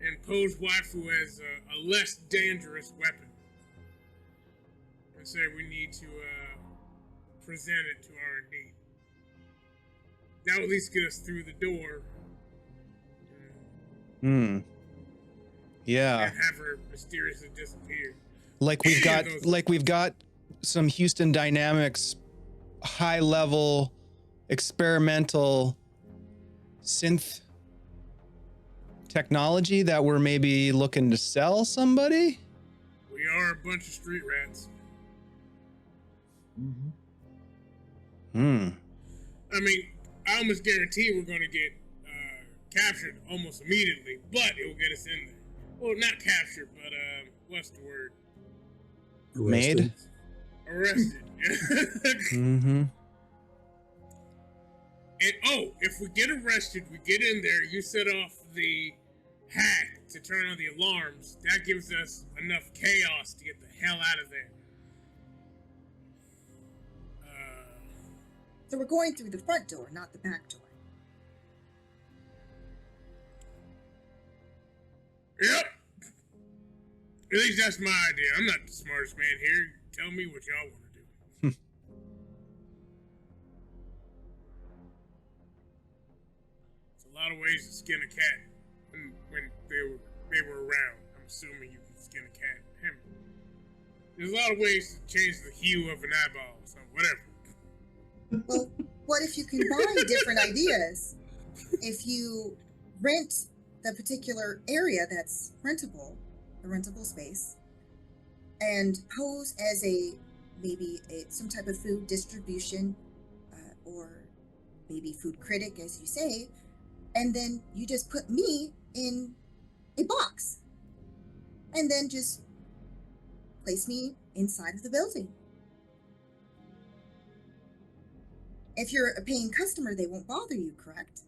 and pose waifu as a less dangerous weapon, and say we need to present it to R&D. That will at least get us through the door. Hmm. Yeah. And have her mysteriously disappear. Like we've got some Houston Dynamics high level experimental synth technology that we're maybe looking to sell somebody. We are a bunch of street rats. Mm-hmm. Hmm. I mean, I almost guarantee we're going to get captured almost immediately, but it will get us in there. Well, not captured, but what's the word? Made? Arrested. Mm-hmm. And if we get arrested, we get in there, you set off the hack to turn on the alarms. That gives us enough chaos to get the hell out of there. So we're going through the front door, not the back door. Yep. At least that's my idea. I'm not the smartest man here. Tell me what y'all want to do. It's a lot of ways to skin a cat. When they were around, I'm assuming you can skin a cat. There's a lot of ways to change the hue of an eyeball, so whatever. Well, what if you combine different ideas? If you rent the particular area that's rentable, the rentable space, and pose as some type of food distribution or maybe food critic, as you say, and then you just put me in a box and then just place me inside of the building. If you're a paying customer, they won't bother you, correct?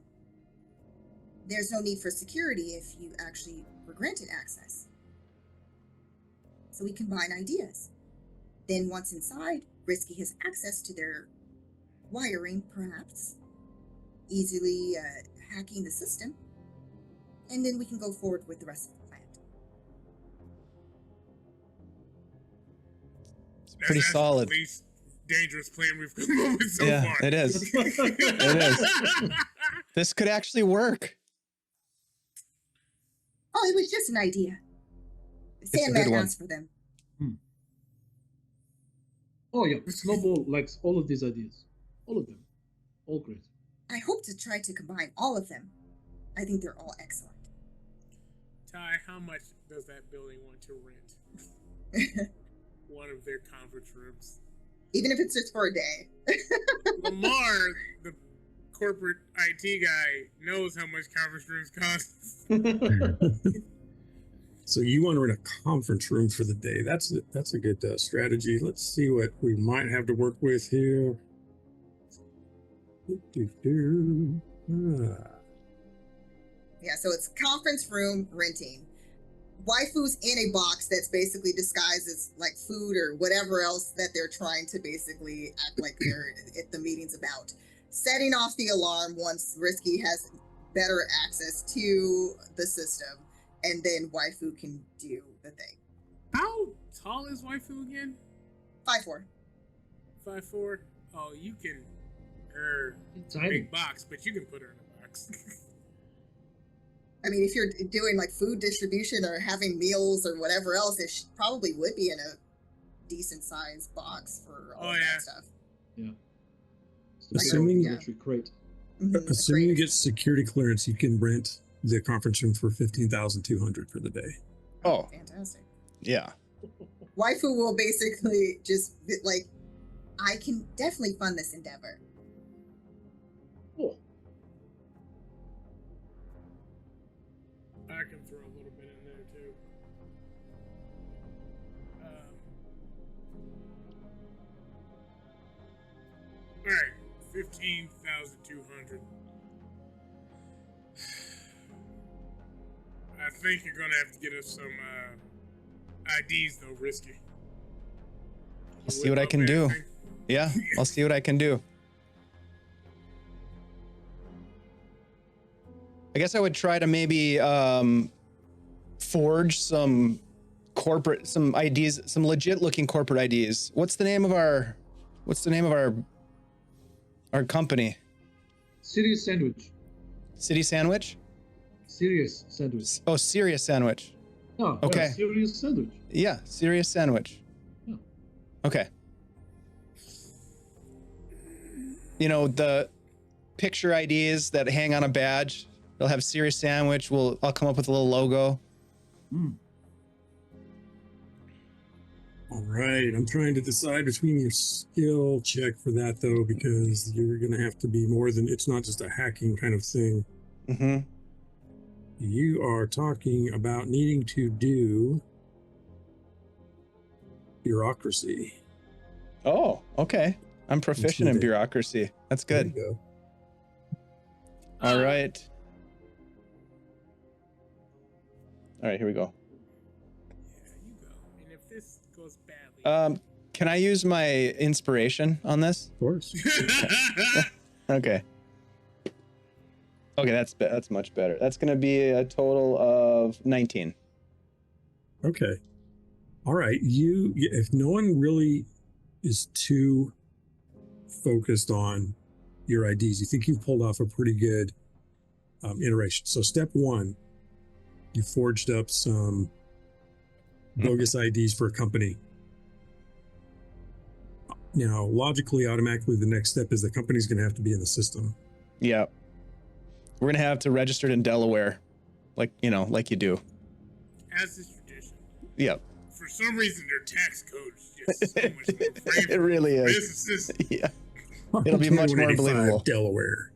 There's no need for security if you actually were granted access. So we combine ideas. Then once inside, Risky has access to their wiring, perhaps, easily hacking the system, and then we can go forward with the rest of the plan. It's pretty That's solid. the least dangerous plan we've come up with so Yeah, far. it is. It is. This could actually work. Oh, it was just an idea. a Sandman good one. asked for them. Oh yeah, Snowball likes all of these ideas. All of them. All great. I hope to try to combine all of them. I think they're all excellent. Ty, how much does that building want to rent? One of their conference rooms. Even if it's just for a day. Lamar, the corporate IT guy, knows how much conference rooms cost. So you want to rent a conference room for the day. That's a good strategy. Let's see what we might have to work with here. Yeah, so it's conference room renting. Waifu's in a box that's basically disguised as like food or whatever else that they're trying to basically act like they're at the meeting's about. Setting off the alarm once Risky has better access to the system, and then Waifu can do the thing. How tall is Waifu again? 5'4". 5'4". Oh, you can. Tiny. Big box, but you can put her in a box. I mean, if you're doing like food distribution or having meals or whatever else, it probably would be in a decent sized box for all of that stuff. Yeah. Assuming- military crate. Assuming you get security clearance, you can rent the conference room for $15,200 for the day. Oh, Fantastic. yeah. Waifu will basically just be like, I can definitely fund this endeavor. Oh, I can throw a little bit in there too. All right, 15,200. I think you're gonna have to get us some IDs though, Risky. I'll see what I can do. Yeah, I'll see what I can do. I guess I would try to maybe forge some IDs, some legit looking corporate IDs. What's the name of our company? Serious Sandwich. City Sandwich? Serious Sandwich. Oh, Serious Sandwich. No, Okay. yeah, Serious Sandwich. Yeah, Serious Sandwich. Yeah. Okay. You know, the picture IDs that hang on a badge, they'll have Serious Sandwich. I'll come up with a little logo. All right, I'm trying to decide between your skill check for that though, because you're going to have to be more than, it's not just a hacking kind of thing. Mm-hmm. You are talking about needing to do bureaucracy. Oh, okay. I'm proficient in needed. bureaucracy. That's good. There you All right. All right, here we go. Yeah, you go. And if this goes badly, Can I use my inspiration on this? Of course. Okay. Okay, that's much better. That's going to be a total of 19. Okay. All right. If no one really is too focused on your IDs, you think you've pulled off a pretty good iteration. So step one, you forged up some bogus IDs for a company. Now, logically, automatically, the next step is the company's going to have to be in the system. Yeah. We're going to have to register in Delaware, like you do. as is tradition. Yep. For some reason, their tax code is just so much more favorable. It really is. Businesses. Yeah. It'll be much more 2185 believable. Delaware.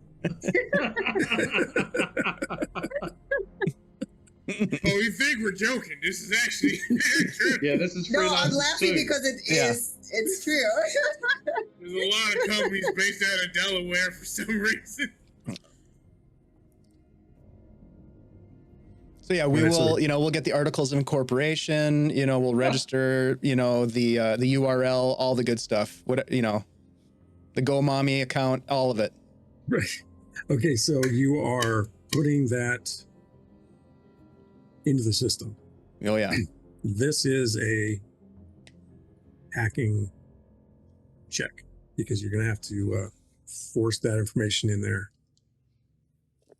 Oh, you think we're joking? This is actually very true. Yeah, this is No, I'm Freelancers laughing too. because it's true. There's a lot of companies based out of Delaware for some reason. So yeah, we Right, will, so- we'll get the articles of incorporation, we'll register, the URL, all the good stuff. The Go Mommy account, all of it. Right. Okay, so you are putting that into the system. Oh yeah. This is a hacking check because you're going to have to force that information in there.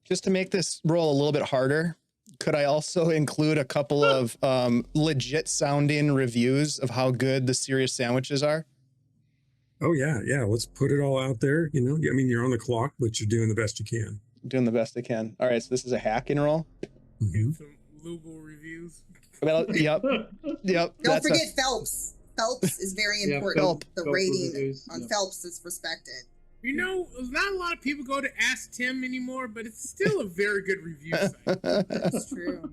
Just to make this roll a little bit harder, could I also include a couple of legit sounding reviews of how good the Serious Sandwiches are? Oh, yeah. Let's put it all out there. You're on the clock, but you're doing the best you can. Doing the best I can. All right, so this is a hacking roll. Mhm. Some Lugal reviews. Well, yep. Don't that's forget Phelps. Phelps is very Yeah, important. Phelps. The Phelps rating reviews, on yeah. Phelps is respected. Not a lot of people go to Ask Tim anymore, but it's still a very good review site. That's true.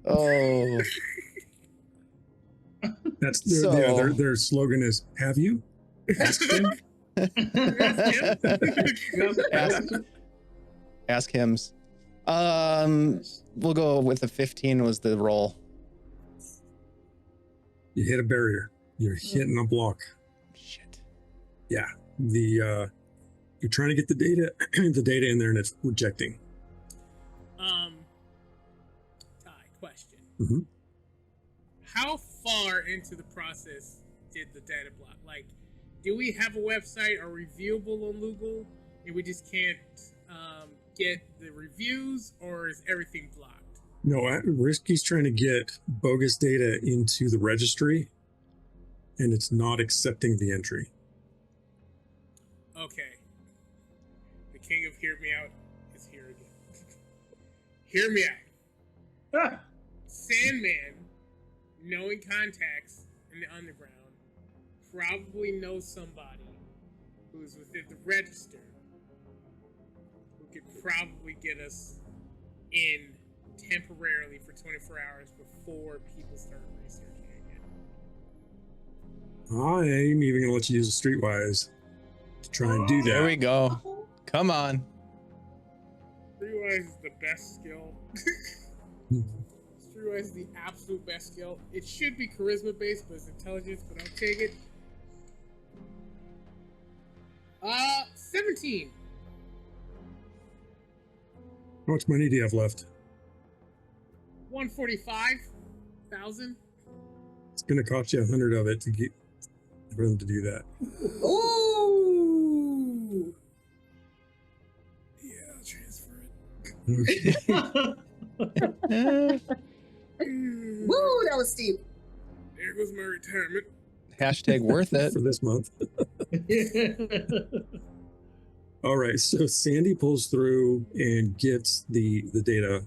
Oh, That's So- their slogan is "Have you?" Ask him. ask hymns. We'll go with the 15 was the roll. You hit a barrier. You're hitting a block. Shit. Yeah. You're trying to get the data in there and it's rejecting. Ty, question. Mhm. How far into the process did the data block? Like, do we have a website or reviewable on Google and we just can't get the reviews, or is everything blocked? No, Risky's trying to get bogus data into the registry and it's not accepting the entry. Okay. The king of Hear Me Out is here again. Hear me out. Sandman, knowing contacts in the underground, probably knows somebody who's within the register who could probably get us in temporarily for 24 hours before people start researching again. I ain't even gonna let you use the Streetwise to try and do There that. we go. Come on. Streetwise is the best skill. Streetwise is the absolute best skill. It should be charisma based, but it's intelligence, but I'll take it. 17. How much money do you have left? 145,000. It's gonna cost you 100 of it to get for them to do that. Ooh. Yeah, I'll transfer it. Woo, that was steep. There goes my retirement. Hashtag worth it. For this month. All right, so Sandy pulls through and gets the data.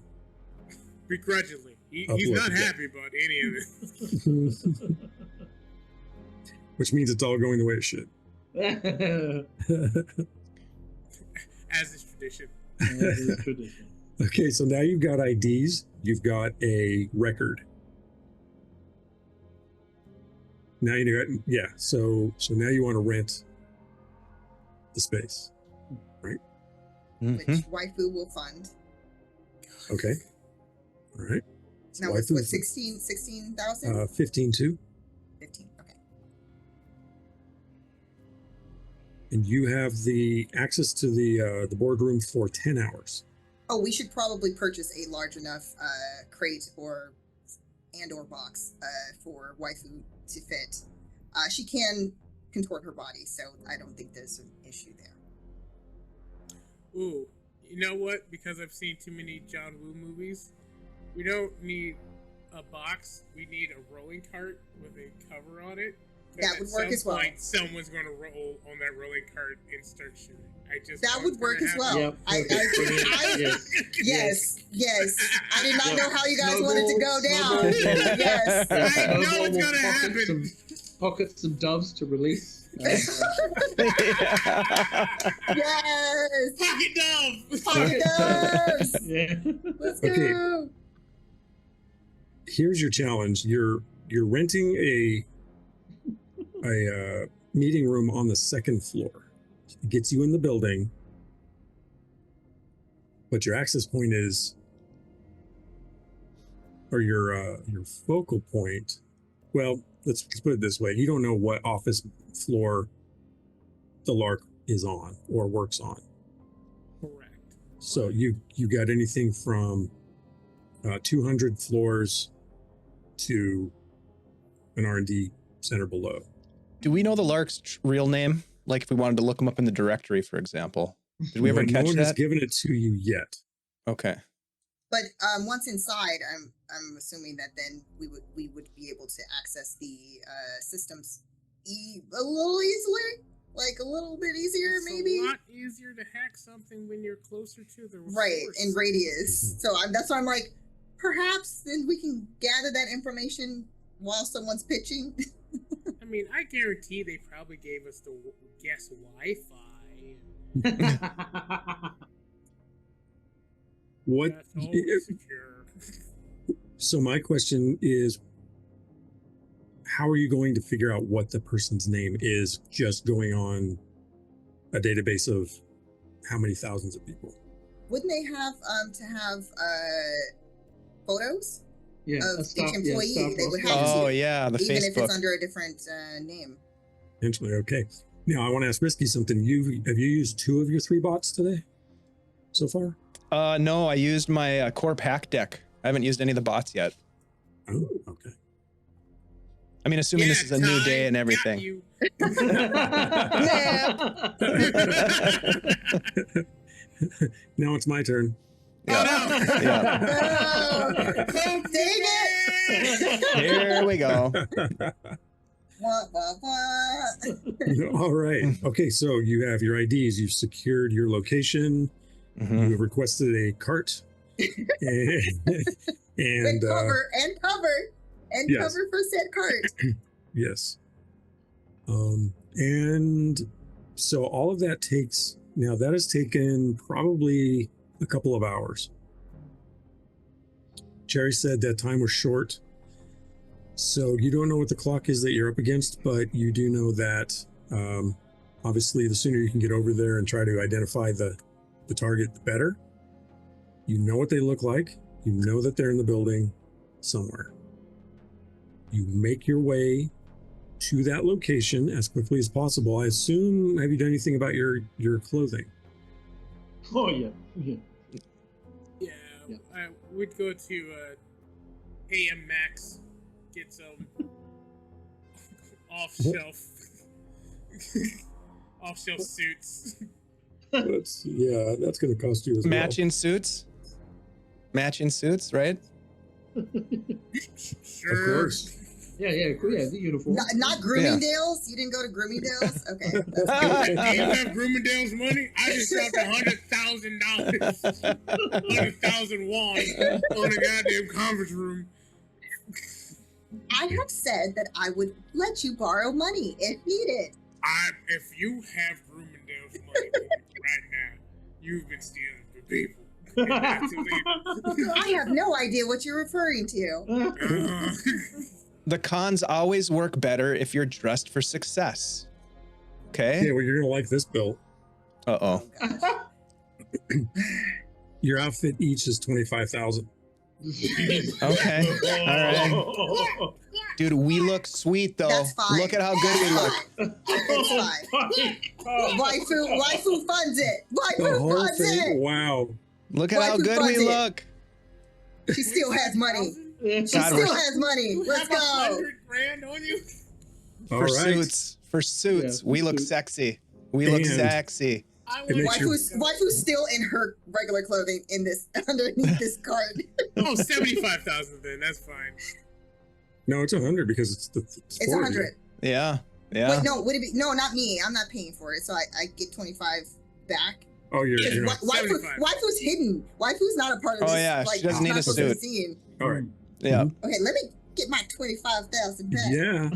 Begrudgingly. He's Upload not it. happy about any of it. Which means it's all going the way it should. As is tradition. Okay, so now you've got IDs, you've got a record. Now you got, yeah, so now you want to rent the space, right? Which Mhm. waifu will fund. Okay. All right. So Now, waifu- what, 16,000? 15 15, okay. and you have the access to the boardroom for 10 hours. Oh, we should probably purchase a large enough crate or box for waifu to fit. She can contort her body, so I don't think there's an issue there. Ooh, you know what? Because I've seen too many John Woo movies, we don't need a box. We need a rolling cart with a cover on it. 'Cause That would at work some as well. point, someone's going to roll on that rolling cart and start shooting. That know would it's work gonna as well. Yep, I perfect. yes. I did not know how you guys wanted to go down. Snowball. Yes. I know Snowball it's will gonna happen. Pocket some doves to release. Yes. Pocket dove! Pocket doves. Yeah. Let's Okay. go. Here's your challenge. You're renting a meeting room on the second floor. It gets you in the building, but your access point is, or your focal point. Well, let's put it this way: you don't know what office floor the Lark is on or works on. Correct. So you got anything from 200 floors to an R&D center below. Do we know the Lark's real name? Like if we wanted to look him up in the directory, for example. Did we ever No catch one has that? given it to you yet. Okay. But once inside, I'm assuming that then we would be able to access the systems a little easily, like a little bit easier, It's maybe. a lot easier to hack something when you're closer to the Right, source. in radius. So that's why I'm like, perhaps then we can gather that information while someone's pitching. I mean, I guarantee they probably gave us the guess Wi-Fi. What? That's always secure. So my question is, how are you going to figure out what the person's name is just going on a database of how many thousands of people? Wouldn't they have to have photos Yeah, of a each staff, employee? yeah, staff They would roster. have Oh to, yeah, the even if Facebook. it's under a different name. Potentially, okay. Now I want to ask Risky something. Have you used 2 of your 3 bots today so far? No, I used my core pack deck. I haven't used any of the bots yet. Oh, okay. I mean, assuming this is a new day and Got everything. you. Now it's my turn. Yeah. Oh, dang it! Here we go. Wah, wah, wah. All right. Okay, so you have your IDs. You've secured your location. Mhm. You have requested a cart. and And cover yes. cover for said cart. Yes. And so all of that takes, now that has taken probably a couple of hours. Cherry said that time was short. So you don't know what the clock is that you're up against, but you do know that obviously the sooner you can get over there and try to identify the target, the better. You know what they look like. You know that they're in the building somewhere. You make your way to that location as quickly as possible. I assume, have you done anything about your clothing? Oh yeah, yeah. Yeah, Yeah. I would go to AM Max, get some off-shelf suits. That's going to cost you as Matching suits, right? Sure. Of course. Yeah, cool. Yeah, the uniform. Not grooming Dales? You didn't go to grooming Dales? Okay. Do you have Groomingdale's money? I just dropped $100,000, 100,000 won on a goddamn conference room. I have said that I would let you borrow money if needed. If you have Groomingdale's money right now, you've been stealing from people. I have no idea what you're referring to. The cons always work better if you're dressed for success. Okay. Yeah, well, you're going to like this, Bill. Uh-oh. Your outfit each is 25,000. Okay. All right. Dude, we look sweet though. That's fine. Look at how good we look. It's fine. Waifu funds it. The Waifu whole funds thing. it. Wow. Look at how Waifu good we funds it. look. She still has money. She God, still we're- has money. You Let's have go. $100,000 on you? All For right. suits, Yeah, we look suits. sexy. We look And- sexy. I It want makes you- Waifu's still in her regular clothing in this underneath this cart. Oh, 75,000 then. That's fine. No, it's 100 because it's It's 40. 100. Yeah. Yeah. Wait, no, would it be? No, not me. I'm not paying for it, so I get 25 back. Oh, you're Because not. Waifu's hidden. Waifu's not a part of Oh, this. yeah, she Like, doesn't need a not supposed to be suit. seen. All right. Yeah. Okay, let me get my 25,000 back. Yeah.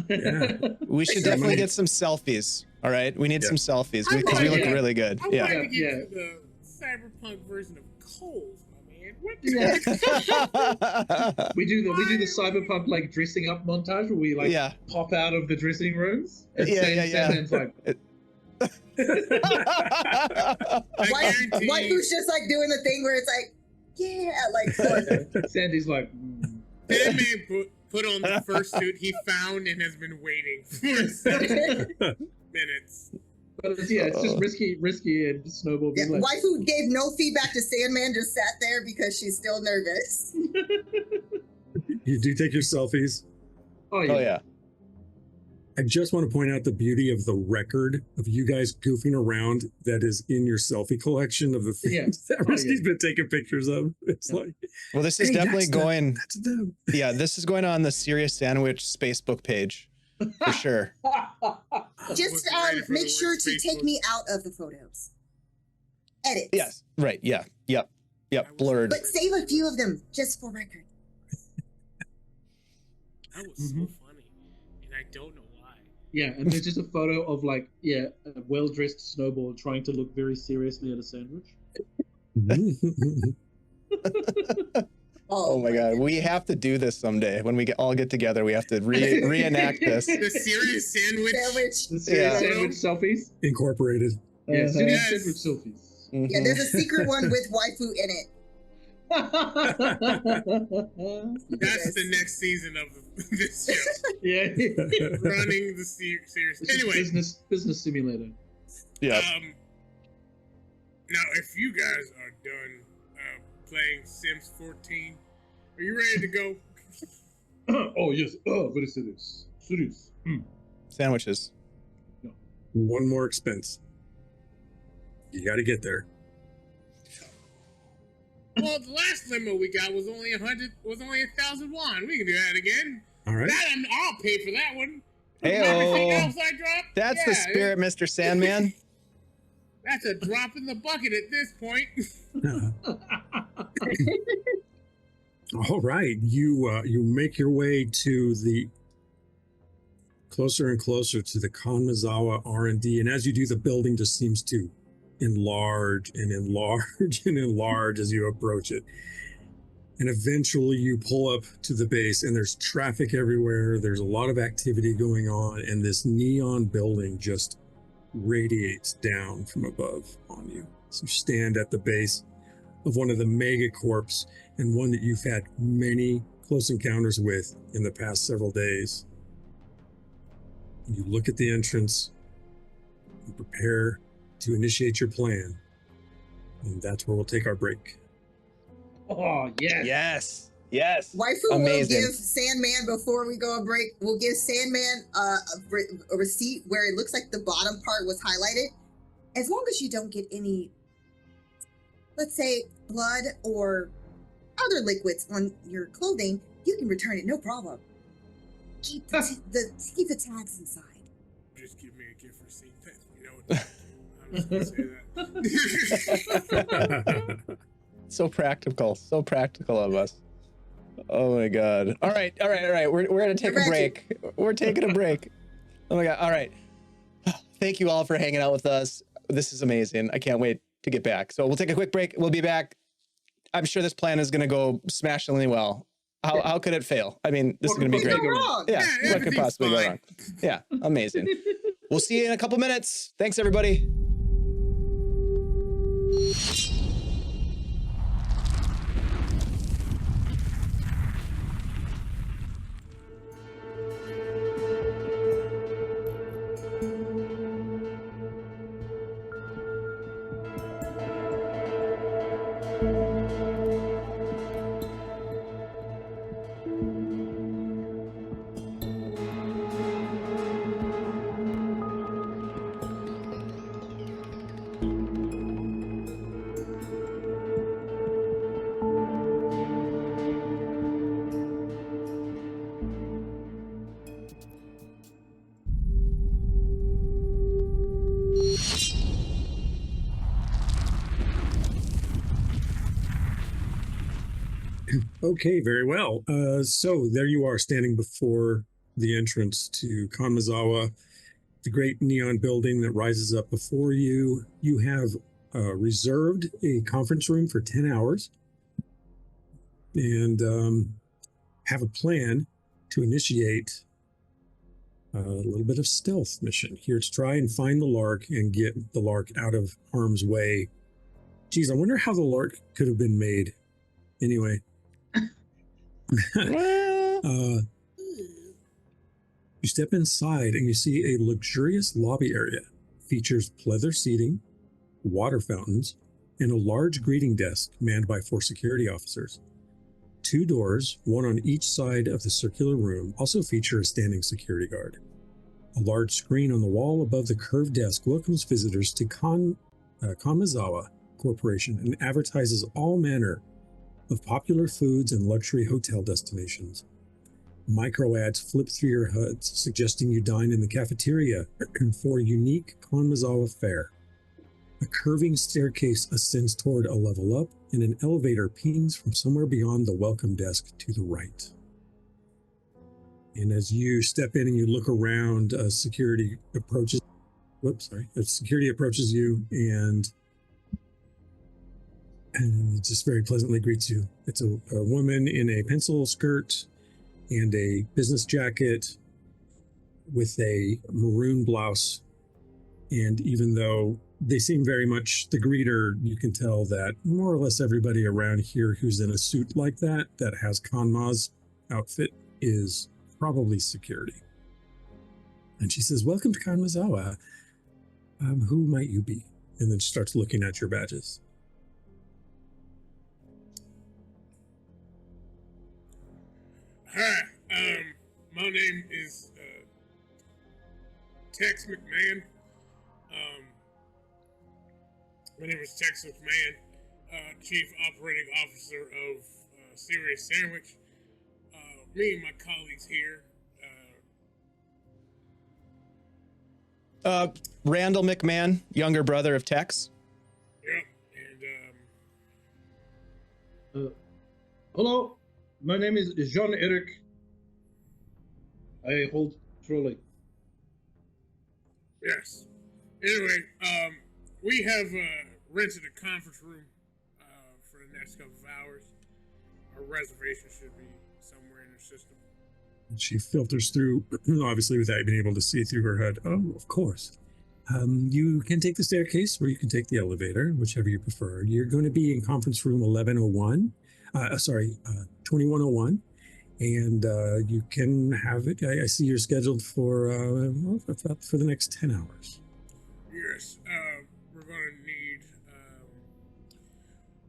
We should Yeah, definitely money. get some selfies. All right. We need Yeah. some selfies I because we like look it. really good. I Yeah. wanted to get Yeah. to the cyberpunk version of Coles, my man. What Yeah. the we do the cyberpunk like dressing up montage where we like Yeah. pop out of the dressing rooms. And Yeah. Sandman's like, I guarantee Waifu's just like doing the thing where it's like, yeah, like Sandy's like, that man put on the first suit he found and has been waiting for 7 minutes. but it's just risky and Snowball yeah, being like, Waifu gave no feedback to Sandman, just sat there because she's still nervous. You do take your selfies. oh yeah, Oh yeah. I just want to point out the beauty of the record of you guys goofing around that is in your selfie collection of the things that Risky's been taking pictures of. It's Yeah. like, Well, this is hey, definitely that's going. that's them. Yeah, this is going on the Serious Sandwich Spacebook page for sure. Just Wasn't ready for the make sure word to take Facebook. me out of the photos. Edit. Yes. Right. Yeah. Yep. Yep. Blurred. But save a few of them just for record. That was so funny, and I don't know why. yeah, and there's just a photo of like a well-dressed Snowball trying to look very seriously at a sandwich. Oh my God, we have to do this someday. When we all get together, we have to reenact this. The serious sandwich. The serious sandwich selfies. Incorporated. Yeah, serious Yes. sandwich selfies. Yeah, there's a secret one with waifu in it. That's the next season of this show. Yeah. Running the series. Anyway, business simulator. Yeah. Now, if you guys are done playing Sims 14, are you ready to go? Oh yes. Oh, very serious. Serious. Sandwiches. One more expense. You got to get there. Well, the last limo we got was only 1,000 won. We can do that again. All right. I'll pay for that one. Hey-o. Everything else I dropped. That's the spirit, Mr. Sandman. That's a drop in the bucket at this point. All right. You make your way to the closer and closer to the Kanmazawa R&D, and as you do, the building just seems to enlarge and enlarge and enlarge as you approach it. And eventually you pull up to the base, and there's traffic everywhere. There's a lot of activity going on, and this neon building just radiates down from above on you. So you stand at the base of one of the megacorps, and one that you've had many close encounters with in the past several days. You look at the entrance and prepare to initiate your plan. And that's where we'll take our break. Oh yes. Yes. Yes. Waifu Amazing. will give Sandman, before we go on break, we'll give Sandman a receipt where it looks like the bottom part was highlighted. As long as you don't get any, let's say, blood or other liquids on your clothing, you can return it, no problem. Keep keep the tags inside. Just give me a gift receipt. You know what? I'm just gonna say that. So practical of us. Oh my God. All right. We're gonna take a break. We're taking a break. Oh my God. All right. Thank you all for hanging out with us. This is amazing. I can't wait to get back. So we'll take a quick break. We'll be back. I'm sure this plan is gonna go smashingly well. How could it fail? I mean, this is gonna be great. Yeah, what could possibly go wrong? Yeah, amazing. We'll see you in a couple minutes. Thanks, everybody. Okay, very well. So there you are, standing before the entrance to Kanmazawa, the great neon building that rises up before you. You have reserved a conference room for 10 hours and have a plan to initiate a little bit of stealth mission here to try and find the Lark and get the Lark out of harm's way. Geez, I wonder how the Lark could have been made. Anyway. You step inside and you see a luxurious lobby area. Features pleather seating, water fountains, and a large greeting desk manned by 4 security officers. 2 doors, one on each side of the circular room, also feature a standing security guard. A large screen on the wall above the curved desk welcomes visitors to Kanmazawa Corporation and advertises all manner of popular foods and luxury hotel destinations. Micro ads flip through your HUDs, suggesting you dine in the cafeteria for unique Kanmazawa fare. A curving staircase ascends toward a level up, and an elevator pings from somewhere beyond the welcome desk to the right. And as you step in and you look around, security approaches you and and just very pleasantly greets you. It's a woman in a pencil skirt and a business jacket with a maroon blouse. And even though they seem very much the greeter, you can tell that more or less everybody around here who's in a suit like that has Kanma's outfit, is probably security. And she says, "Welcome to Kanmazawa. Who might you be?" And then she starts looking at your badges. Hi, my name is Tex McMahon. My name is Tex McMahon, Chief Operating Officer of Serious Sandwich. Me and my colleagues here. Randall McMahon, younger brother of Tex. Yep, and Hello, my name is Jean-Eric. I hold trolley. yes. Anyway, we have rented a conference room for the next couple of hours. Our reservation should be somewhere in the system. And she filters through, obviously without being able to see through her head. "Oh, of course. You can take the staircase or you can take the elevator, whichever you prefer. You're going to be in conference room 1101. 2101. And you can have it. I see you're scheduled for the next 10 hours. Yes, we're going to need.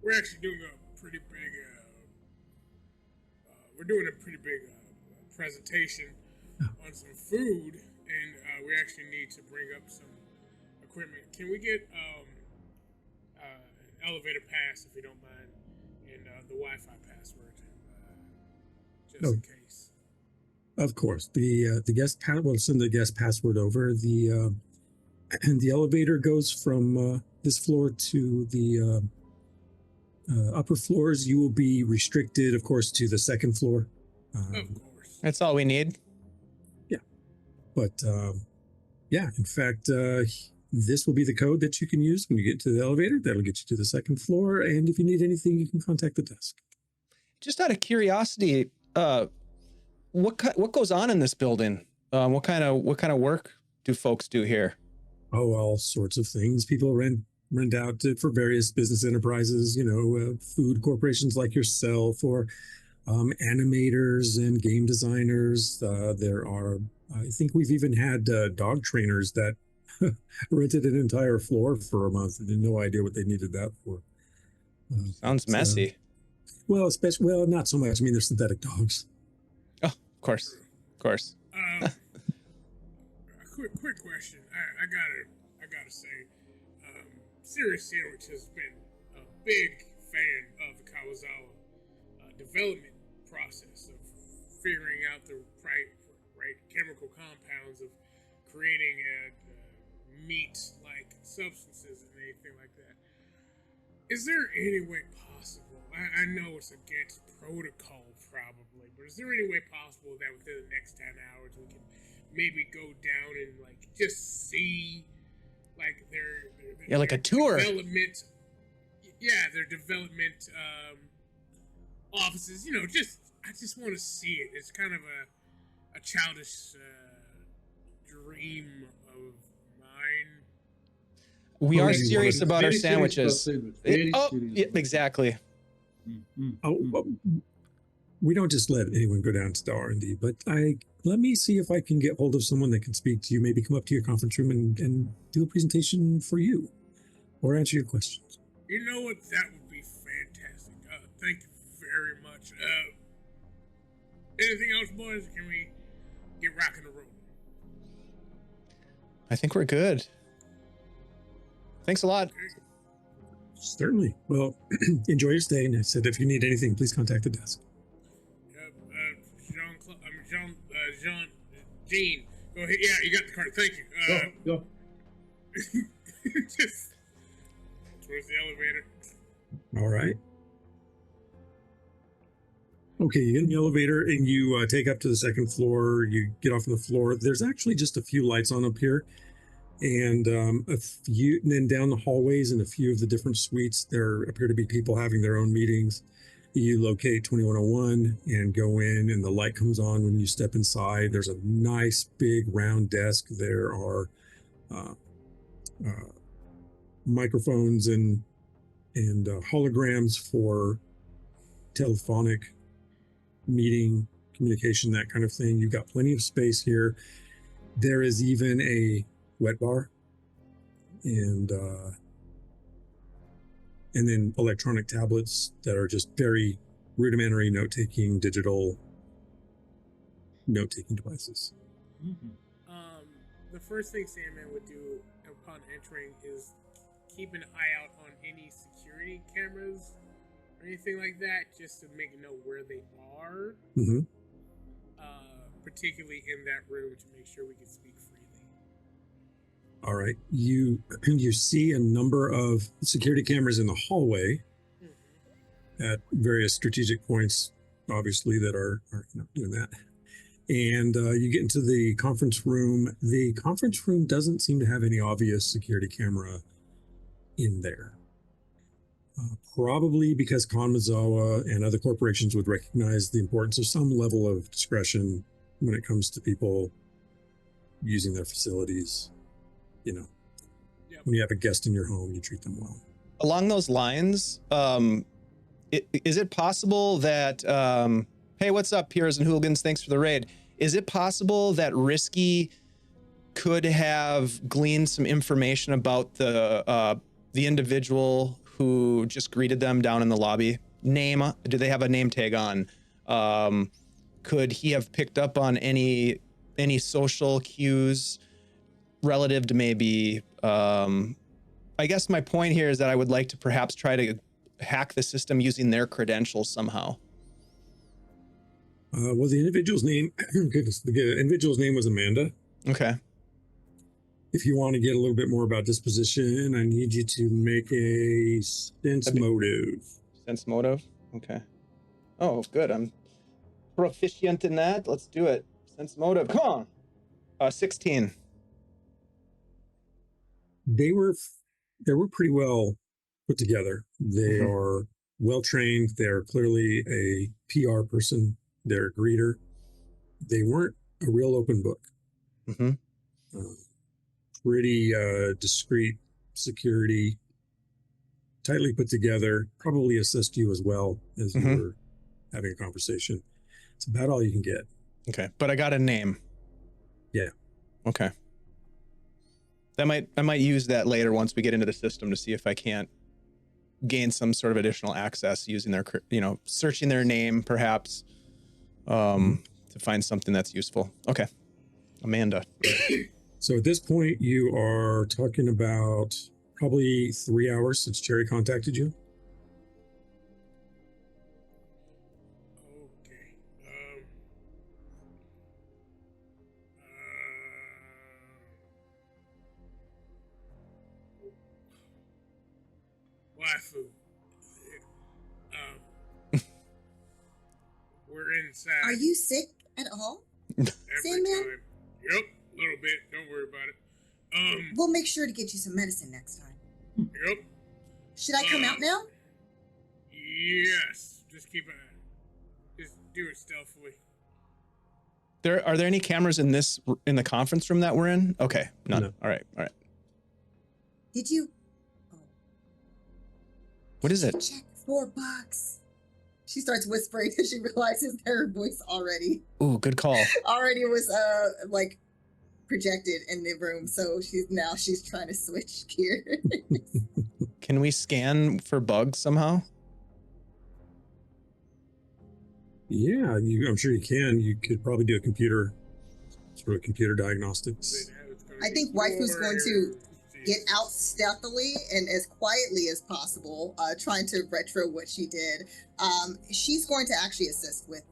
We're actually doing a pretty big. We're doing a pretty big presentation on some food, and we actually need to bring up some equipment. Can we get an elevator pass, if you don't mind, and the Wi-Fi password, just in case? Of course, the guest we'll send the guest password over. And the elevator goes from this floor to the upper floors. You will be restricted, of course, to the second floor. Of course. That's all we need. Yeah, but yeah, in fact, this will be the code that you can use when you get to the elevator. That'll get you to the second floor, and if you need anything, you can contact the desk. Just out of curiosity, what goes on in this building? What kind of work do folks do here? Oh, all sorts of things. People rent out for various business enterprises, food corporations like yourself, or animators and game designers. There are, I think we've even had dog trainers that rented an entire floor for a month and had no idea what they needed that for. Sounds messy. Well, not so much. I mean, they're synthetic dogs. Oh, of course. Quick question. I gotta say, Serious Sandwich has been a big fan of the Kawazawa development process of figuring out the right chemical compounds of creating meat-like substances and anything like that. Is there any way possible? I know it's against protocol probably, but is there any way possible that within the next 10 hours we can maybe go down and just see their like a tour development? Yeah, their development offices. I just want to see it. It's kind of a childish dream of mine. We are serious about our Very serious sandwiches. about sandwich. Very serious. Yeah, exactly. We don't just let anyone go down to the R&D, but let me see if I can get hold of someone that can speak to you, maybe come up to your conference room and do a presentation for you or answer your questions. You know what? That would be fantastic. Thank you very much. Anything else, boys? Can we get rocking and rolling? I think we're good. Thanks a lot. Okay. Certainly. Well, enjoy your stay. And I said, if you need anything, please contact the desk. Jean, go ahead. Yeah, you got the card. Thank you. Go. Just towards the elevator. All right. Okay, you get in the elevator and you take up to the second floor. You get off on the floor. There's actually just a few lights on up here. And and then down the hallways in a few of the different suites, there appear to be people having their own meetings. You locate 2101 and go in, and the light comes on when you step inside. There's a nice big round desk. There are microphones and holograms for telephonic meeting communication, that kind of thing. You've got plenty of space here. There is even a wet bar and then electronic tablets that are just very rudimentary note-taking, digital note-taking devices. Mm-hmm. The first thing Sandman would do upon entering is keep an eye out on any security cameras or anything like that, just to make note where they are. Mm-hmm. Particularly in that room, to make sure we can speak freely. All right. You see a number of security cameras in the hallway at various strategic points, obviously, that are doing that. And you get into the conference room. The conference room doesn't seem to have any obvious security camera in there. Probably because Kanmazawa and other corporations would recognize the importance of some level of discretion when it comes to people using their facilities. Yep. When you have a guest in your home, you treat them well. Along those lines, is it possible that, hey, what's up, peers and hooligans? Thanks for the raid. Is it possible that Risky could have gleaned some information about the individual who just greeted them down in the lobby? Name? Do they have a name tag on? Could he have picked up on any social cues relative to maybe? I guess my point here is that I would like to perhaps try to hack the system using their credentials somehow. Well, the individual's name, the individual's name was Amanda. Okay. If you want to get a little bit more about disposition, I need you to make a sense motive. Sense motive? Okay. Oh, good. I'm proficient in that. Let's do it. Sense motive. Come on. 16. They were pretty well put together. They are well trained. They're clearly a PR person. They're a greeter. They weren't a real open book. Pretty discreet security, tightly put together, probably assist you as well as you were having a conversation. It's about all you can get. Okay, but I got a name. Yeah. Okay. I might use that later once we get into the system to see if I can't gain some sort of additional access using their, searching their name perhaps to find something that's useful. Okay. Amanda. So at this point, you are talking about probably 3 hours since Cherry contacted you. Okay. Waifu. We're inside. Are you sick at all? every Sandman? time. Yep, a little bit. Don't worry about it. We'll make sure to get you some medicine next time. Yep. Should I come out now? Yes. Just keep it. Just do it stealthily. Are there any cameras in the conference room that we're in? Okay, none. No. All right. Did you? Oh. What is it? Check $4. She starts whispering because she realizes her voice already Ooh, good call. was projected in the room, so she's trying to switch gears. Can we scan for bugs somehow? Yeah, I'm sure you can. You could probably do a computer diagnostics. I think Waifu's going to get out stealthily and as quietly as possible, trying to retro what she did. She's going to actually assist with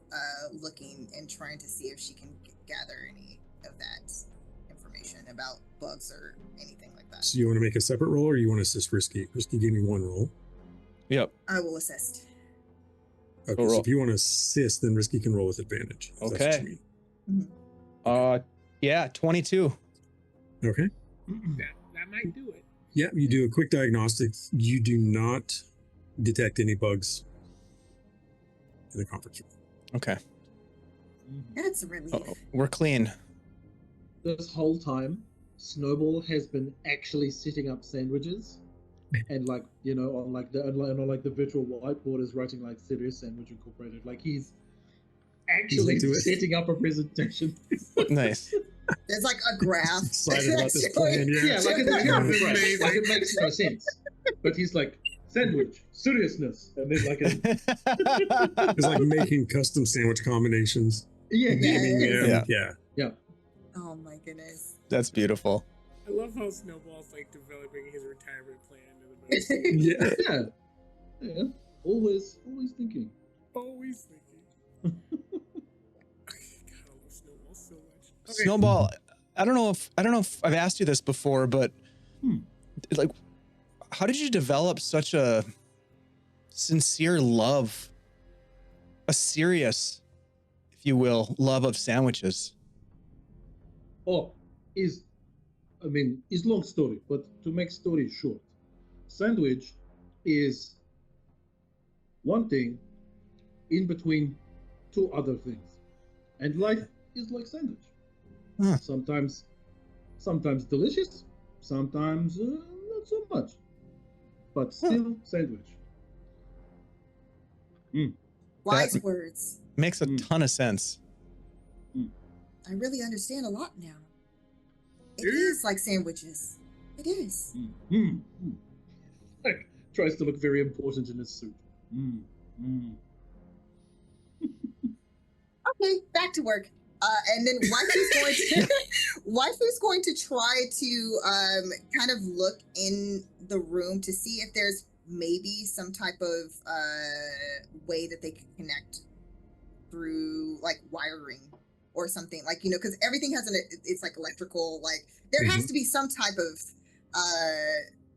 looking and trying to see if she can gather any of that information about bugs or anything like that. So you want to make a separate roll, or you want to assist Risky? Risky gave me one roll. Yep. I will assist. Okay, roll. so if you want to assist, then Risky can roll with advantage. If that's what Okay. you mean. Yeah, 22. Okay. That might do it. Yeah, you do a quick diagnostic. You do not detect any bugs in the conference room. Okay. That's a relief. Uh-oh. We're clean. This whole time, Snowball has been actually setting up sandwiches, and like on like the virtual whiteboard is writing like Serious Sandwich Incorporated. Like he's actually into it. setting up a presentation. Nice. There's like a graph. Excited about this That's plan, Yeah, like it's That's right. amazing. Like it makes no sense. But he's like sandwich, seriousness, and there's like a It's like making custom sandwich combinations. yeah. Naming them. Yeah. Oh my goodness. That's beautiful. I love how Snowball's like developing his retirement plan in the Yeah. Yeah. Always thinking. Always thinking. God, I love Snowball so much. Okay. Snowball, I don't know if I've asked you this before, but like, how did you develop such a sincere love, a serious, if you will, love of sandwiches? Is long story, but to make story short, sandwich is one thing in between two other things, and life is like sandwich. Huh. Sometimes delicious, sometimes not so much, but still sandwich. Wise words. Makes a ton of sense. I really understand a lot now. It is like sandwiches. It is. Like, tries to look very important in his suit. Okay, back to work. And then waifu's going to try to kind of look in the room to see if there's maybe some type of way that they can connect through like wiring or something, like, because everything has it's like electrical, like there has to be some type of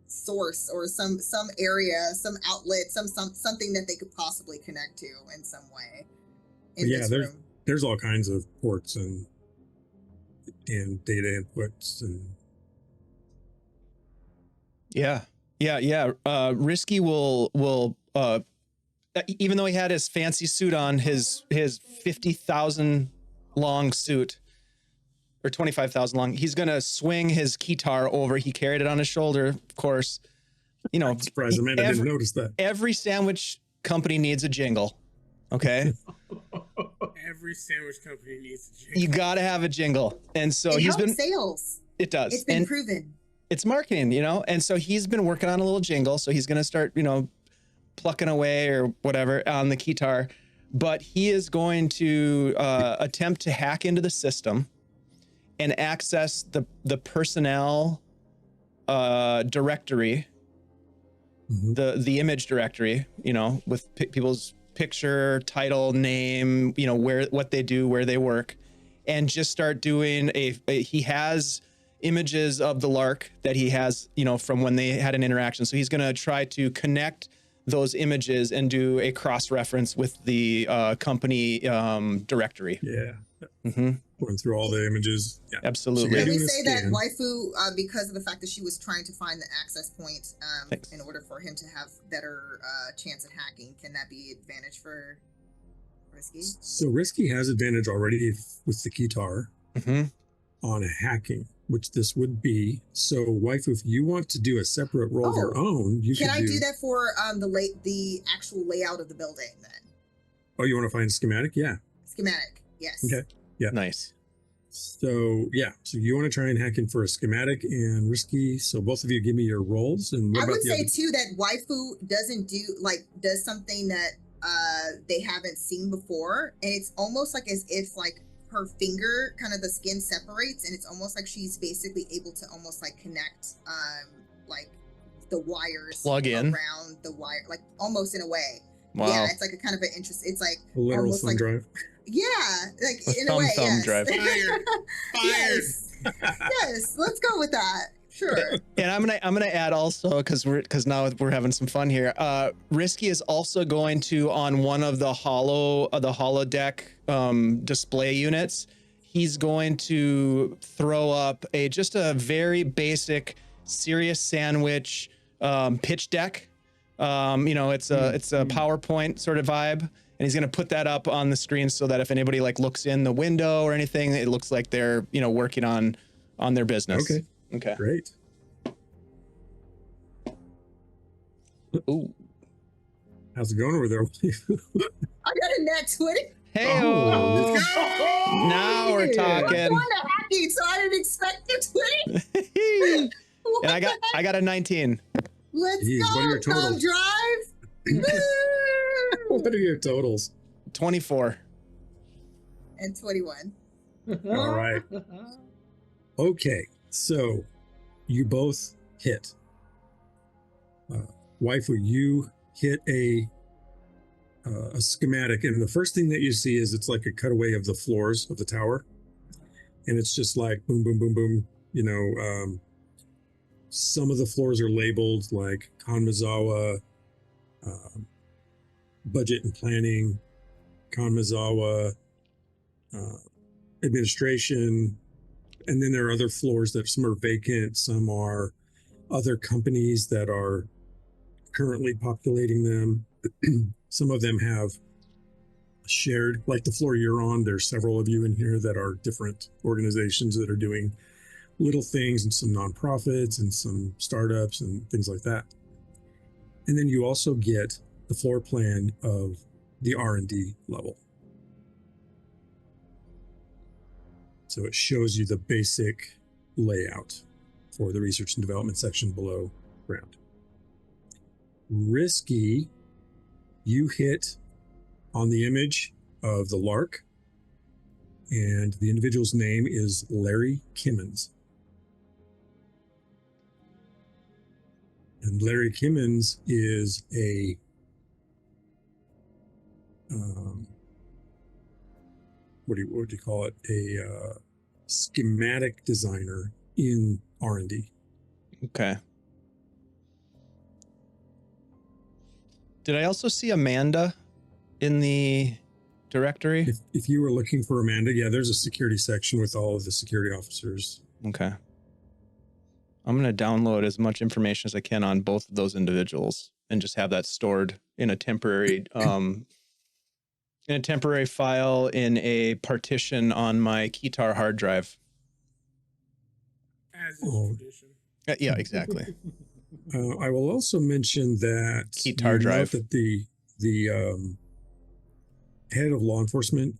source or some area, some outlet, something that they could possibly connect to in some way in this room. There's all kinds of ports and data inputs and Yeah. Risky will even though he had his fancy suit on, his 50,000 long suit or 25,000 long, he's gonna swing his guitar over. He carried it on his shoulder, of course. I'm surprised Amanda didn't notice that. Every sandwich company needs a jingle. Okay. Every sandwich company needs a jingle. You gotta have a jingle. And so It he's helps been sales. It does. It's been and proven. it's marketing, and so he's been working on a little jingle. So he's going to start, plucking away or whatever on the guitar, but he is going to attempt to hack into the system and access the personnel directory, the image directory, with people's picture, title, name, what they do, where they work, and just start doing he has images of the Lark that he has, from when they had an interaction. So he's going to try to connect those images and do a cross-reference with the company directory. Yeah. Mm-hmm. Going through all the images. Yeah. Absolutely. Can we doing a say that scan. waifu, because of the fact that she was trying to find the access point Thanks. in order for him to have better chance at hacking, can that be advantage for Risky? So Risky has advantage already with the guitar Mm-hmm. on hacking, which this would be. So waifu, if you want to do a separate roll of your own, you Can could I do that for the actual layout of the building then? Oh, you want to find a schematic? Yeah. Schematic, yes. Okay. Yeah. Nice. So you want to try and hack in for a schematic and Risky. So both of you give me your rolls. And what I about would the say other? too that waifu does something that they haven't seen before, and it's almost like as if like her finger, kind of the skin separates, and it's almost like she's basically able to almost like connect like the wires Plug in around the wire, like almost in a way. Wow. Yeah, it's like a kind of an interest. It's like A literal almost thumb like drive. yeah, like A in a way. thumb Yes. drive. Fired. Yes. Yes. Let's go with that. Sure. And I'm gonna add also, because now we're having some fun here. Risky is also going to, on one of the holodeck display units, he's going to throw up just a very basic serious sandwich pitch deck. It's a PowerPoint sort of vibe, and he's going to put that up on the screen so that if anybody like looks in the window or anything, it looks like they're working on their business. Okay. Great. Ooh. How's it going over there? I got a nat 20. Hey, Oh, now we're I'm talking. kind of happy, so I didn't expect a 20. And I got a 19. Let's Jeez, what are go. your Come totals? drive. What are your totals? 24. And 21. All right. Okay, so you both hit. Waifu, you hit a schematic, and the first thing that you see is it's like a cutaway of the floors of the tower, and it's just like boom, boom, boom, boom. Some of the floors are labeled like Kanmazawa, budget and planning, Kanmazawa, administration, and then there are other floors that some are vacant, some are other companies that are currently populating them. Some of them have shared, like the floor you're on, there's several of you in here that are different organizations that are doing little things, and some nonprofits and some startups and things like that. And then you also get the floor plan of the R&D level. So it shows you the basic layout for the research and development section below ground. Risky, you hit on the image of the Lark, and the individual's name is Larry Kimmons. And Larry Kimmons is a what do you call it? A schematic designer in R&D. Okay. Did I also see Amanda in the directory? If you were looking for Amanda, yeah, there's a security section with all of the security officers. Okay. I'm going to download as much information as I can on both of those individuals and just have that stored in a temporary file in a partition on my Keytar hard drive. As is tradition. Yeah, exactly. I will also mention that Keytar you drive. note that the head of law enforcement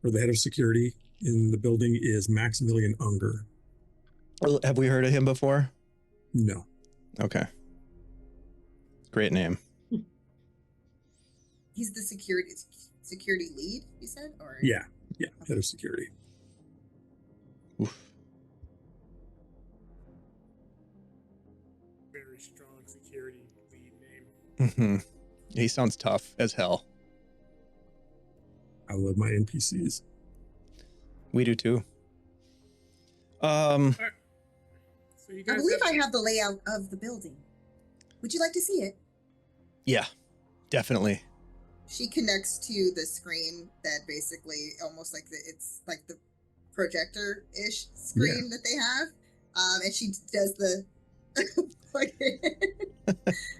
or the head of security in the building is Maximilian Unger. Have we heard of him before? No. Okay. Great name. He's the security lead, you said? Or Yeah, head of security. Oof. Very strong security lead name. Mm-hmm. He sounds tough as hell. I love my NPCs. We do too. So you I guys believe I have the layout of the building. Would you like to see it? Yeah, definitely. She connects to the screen that basically almost like it's like the projector-ish screen that they have. And she does the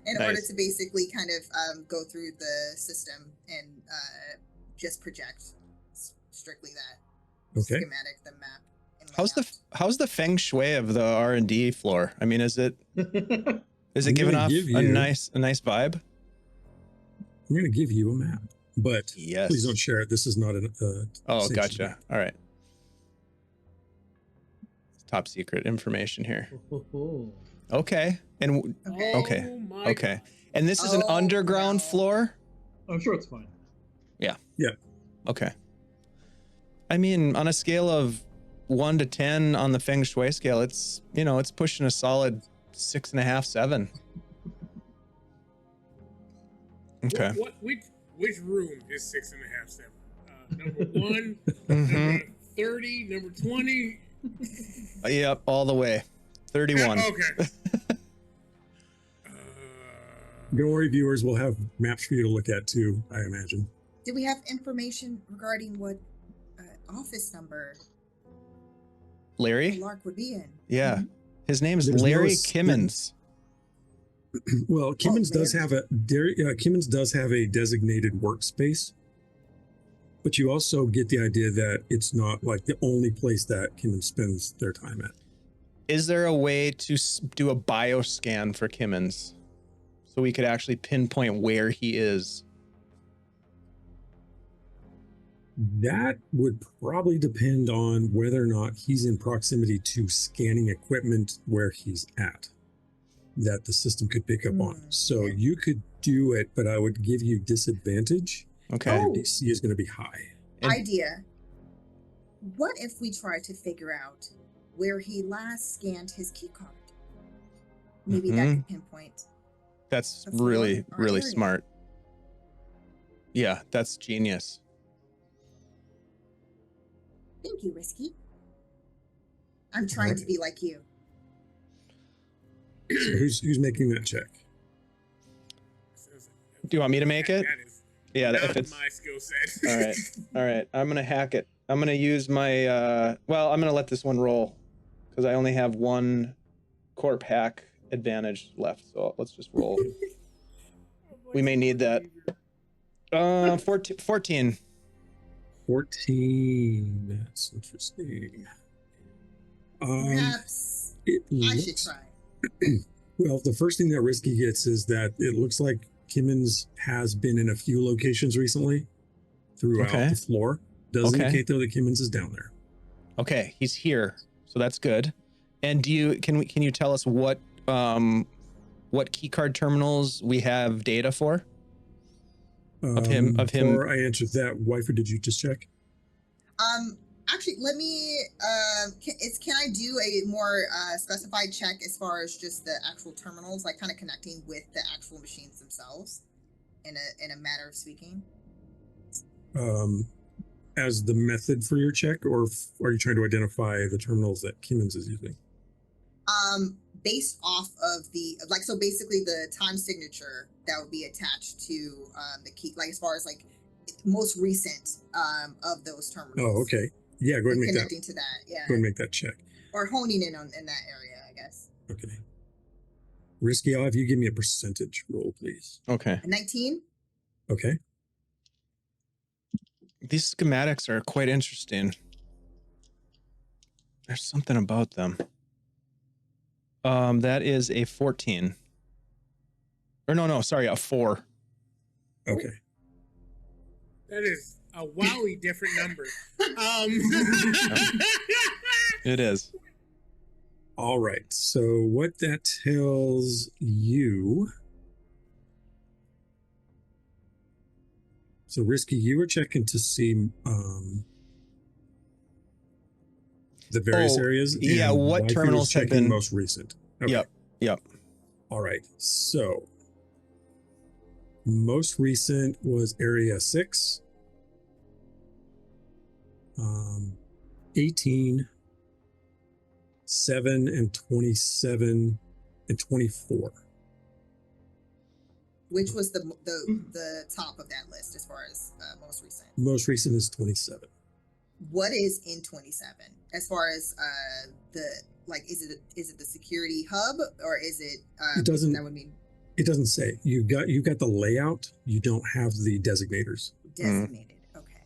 in order to basically kind of go through the system and just project strictly that schematic, the map. How's the feng shui of the R&D floor? I mean, is it giving off a nice vibe? I'm going to give you a map, but yes, please don't share it. This is not oh, gotcha. Map. All right. Top secret information here. Okay. And okay. God. And this is an underground floor? I'm sure it's fine. Yeah. Yeah. Okay. I mean, on a scale of 1 to 10 on the feng shui scale, it's pushing a solid 6.5, 7. Okay. Which room is 6.5, 7? Number 1, Mm-hmm. number 30, number 20. Yep, all the way. 31. Okay. Don't worry, viewers. We'll have maps for you to look at too, I imagine. Do we have information regarding what office number Larry? Lark would be in. Yeah. His name's There's no Larry s- Kimmons. Well, Kimmons does Larry. have Kimmons does have a designated workspace, but you also get the idea that it's not like the only place that Kimmons spends their time at. Is there a way to do a bioscan for Kimmons so we could actually pinpoint where he is? That would probably depend on whether or not he's in proximity to scanning equipment where he's at that the system could pick up on. So you could do it, but I would give you disadvantage. Okay. Your DC is going to be high. And- Idea. What if we try to figure out where he last scanned his key card? Maybe that could pinpoint. That's the floor really, or really area. smart. Yeah, that's genius. Thank you, Risky. I'm trying to be like you. So who's making that check? Do you want me to make it? That is Yeah, not if it's my skill set. all right. All right. I'm gonna hack it. I'm gonna use my well, I'm gonna let this one roll because I only have one corp hack advantage left. So let's just roll. We may need that. 14. 14. That's interesting. Perhaps It I should looks, try. well, the first thing that Risky gets is that it looks like Kimmons has been in a few locations recently throughout Okay. the floor. Does Okay. indicate though that Kimmons is down there. Okay, he's here, so that's good. And can you tell us what keycard terminals we have data for? Of him- Before I answer that, wife, or did you just check? Actually, let me. Can I do a more specified check as far as just the actual terminals, like kind of connecting with the actual machines themselves, in a matter of speaking? As the method for your check, or are you trying to identify the terminals that Kimmons is using? Based off of so basically the time signature that would be attached to the key, like as far as like most recent of those terminals. Oh, okay. Yeah, go ahead and make that. Connecting to that, yeah, Go ahead and make that check. or honing in in that area, I guess. Okay. Risky, I'll have you give me a percentage roll, please. Okay. A 19. Okay. These schematics are quite interesting. There's something about them. That is a 14. Or no, sorry, a 4. Okay. That is a wildly different number. It is. All right. So what that tells you. So Risky, you were checking to see the various areas. yeah, and what Wifey was terminals have checking been- most recent. Okay. Yep. All right. So most recent was Area 6, 18, 7, and 27, and 24. Which was the top of that list as far as most recent. Most recent is 27. What is in 27 as far as is it the security hub, or is it It doesn't- that would mean It doesn't say. You've got the layout. You don't have the designators. designated? Okay.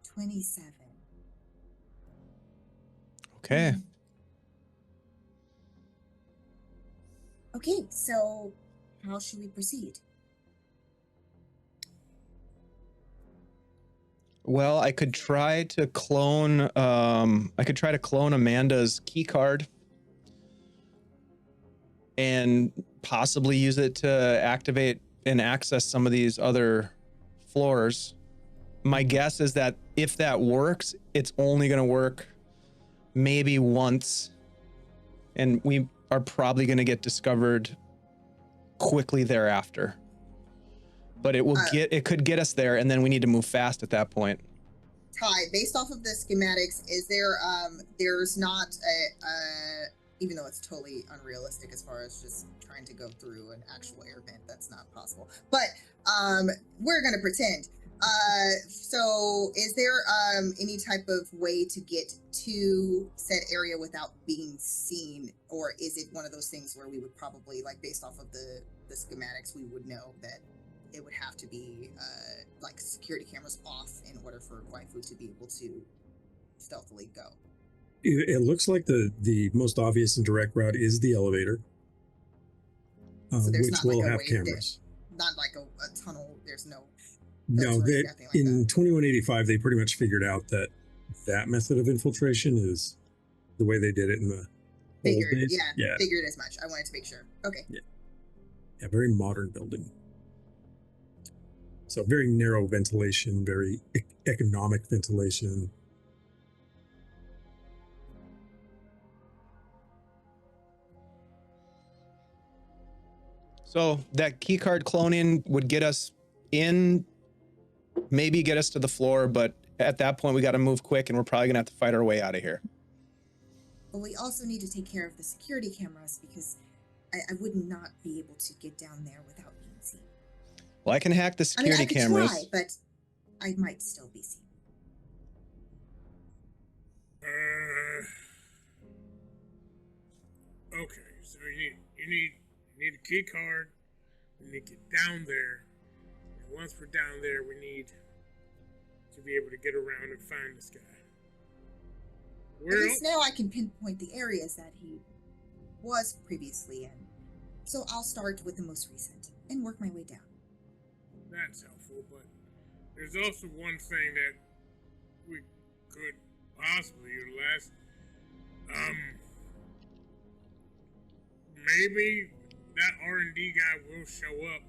27. Okay. Okay, so how should we proceed? Well, I could try to clone Amanda's key card and possibly use it to activate and access some of these other floors. My guess is that if that works, it's only going to work maybe once, and we are probably going to get discovered quickly thereafter. But it could get us there, and then we need to move fast at that point. Ty, based off of the schematics, is there there's not a even though it's totally unrealistic as far as just trying to go through an actual air vent. That's not possible. But we're gonna pretend. So is there any type of way to get to said area without being seen, or is it one of those things where we would probably, like, based off of the schematics, we would know that it would have to be like security cameras off in order for waifu to be able to stealthily go? It looks like the most obvious and direct route is the elevator, So there's which not will like a have way cameras. Not like a tunnel. There's no. No, filtering, that nothing like in that. 2185 they pretty much figured out that that method of infiltration is the way they did it in the old Figured, days. yeah, figured as much. I wanted to make sure. Okay. Yeah, very modern building. So very narrow ventilation, very economic ventilation. So that keycard cloning would get us in, maybe get us to the floor, but at that point we got to move quick, and we're probably gonna have to fight our way out of here. But we also need to take care of the security cameras because I would not be able to get down there without being seen. Well, I can hack the I mean, security I could cameras. try, but I might still be seen. Okay, so you need a key card. We need to get down there. And once we're down there, we need to be able to get around and find this guy. At Where least now I can pinpoint the areas that he was previously in. So I'll start with the most recent and work my way down. That's helpful, but there's also one thing that we could possibly utilize. Maybe that R&D guy will show up.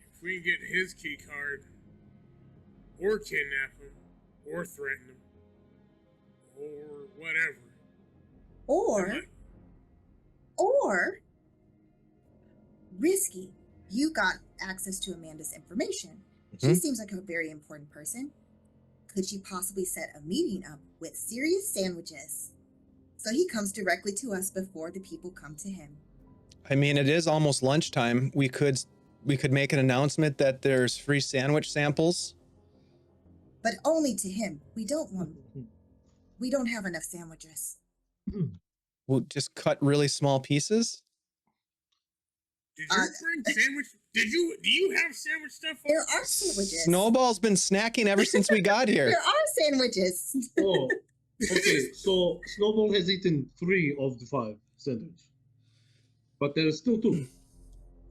If we can get his key card, or kidnap him, or threaten him, or whatever. Or Risky, you got access to Amanda's information. She seems like a very important person. Could she possibly set a meeting up with Serious Sandwiches so he comes directly to us before the people come to him? I mean, it is almost lunchtime. We could make an announcement that there's free sandwich samples. But only to him. We don't have enough sandwiches. We'll just cut really small pieces. Did you bring sandwich? Do you have sandwich stuff? There are sandwiches. Snowball's been snacking ever since we got here. There are sandwiches. Oh, okay. So Snowball has eaten 3 of the 5 sandwiches, but there are still 2.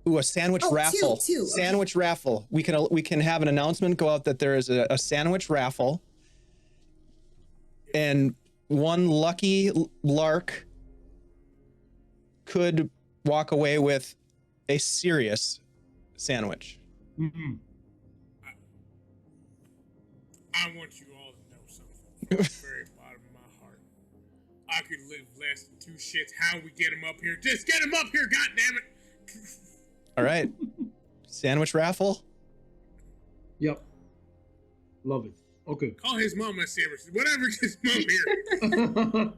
Ooh, a sandwich Oh, raffle. two. Sandwich raffle. We can have an announcement go out that there is a sandwich raffle, and one lucky lark could walk away with a serious sandwich. Mm-hmm. I want you all to know something from the very bottom of my heart. I could live less than 2 shits. How we get him up here? Just get him up here, goddammit! All right. Sandwich raffle. Yep. Love it. Okay. Call his mom a sandwich. Whatever gets mom here.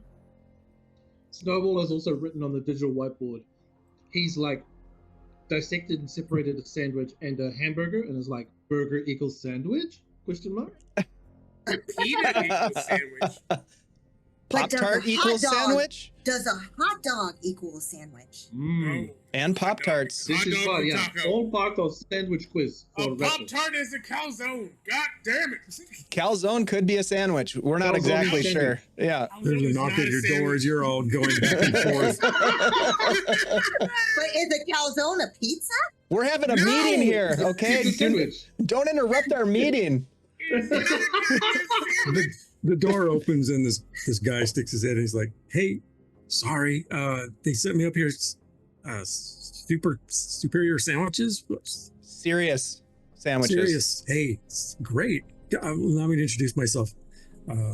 Snowball has also written on the digital whiteboard. He's like dissected and separated a sandwich and a hamburger, and is like, burger equals sandwich? Question mark. Pita equals sandwich. Pop-Tart equals sandwich? Does a hot dog equal a sandwich? Mm. Oh, And Pop-Tarts. This Hot is dog fun, or yeah. taco? All part of sandwich quiz A for Raffle. Pop-Tart is a calzone. God damn it. Calzone could be a sandwich. We're not Calzone exactly is sure. Yeah. There's a knock at your doors. You're all going back and forth. But is a calzone a pizza? We're having a No! meeting here, okay? It's a sandwich. Don't interrupt our meeting. The door opens and this guy sticks his head in. He's like, "Hey, sorry, they sent me up here. Superior sandwiches. Serious sandwiches. Serious. Hey, great. Allow me to introduce myself.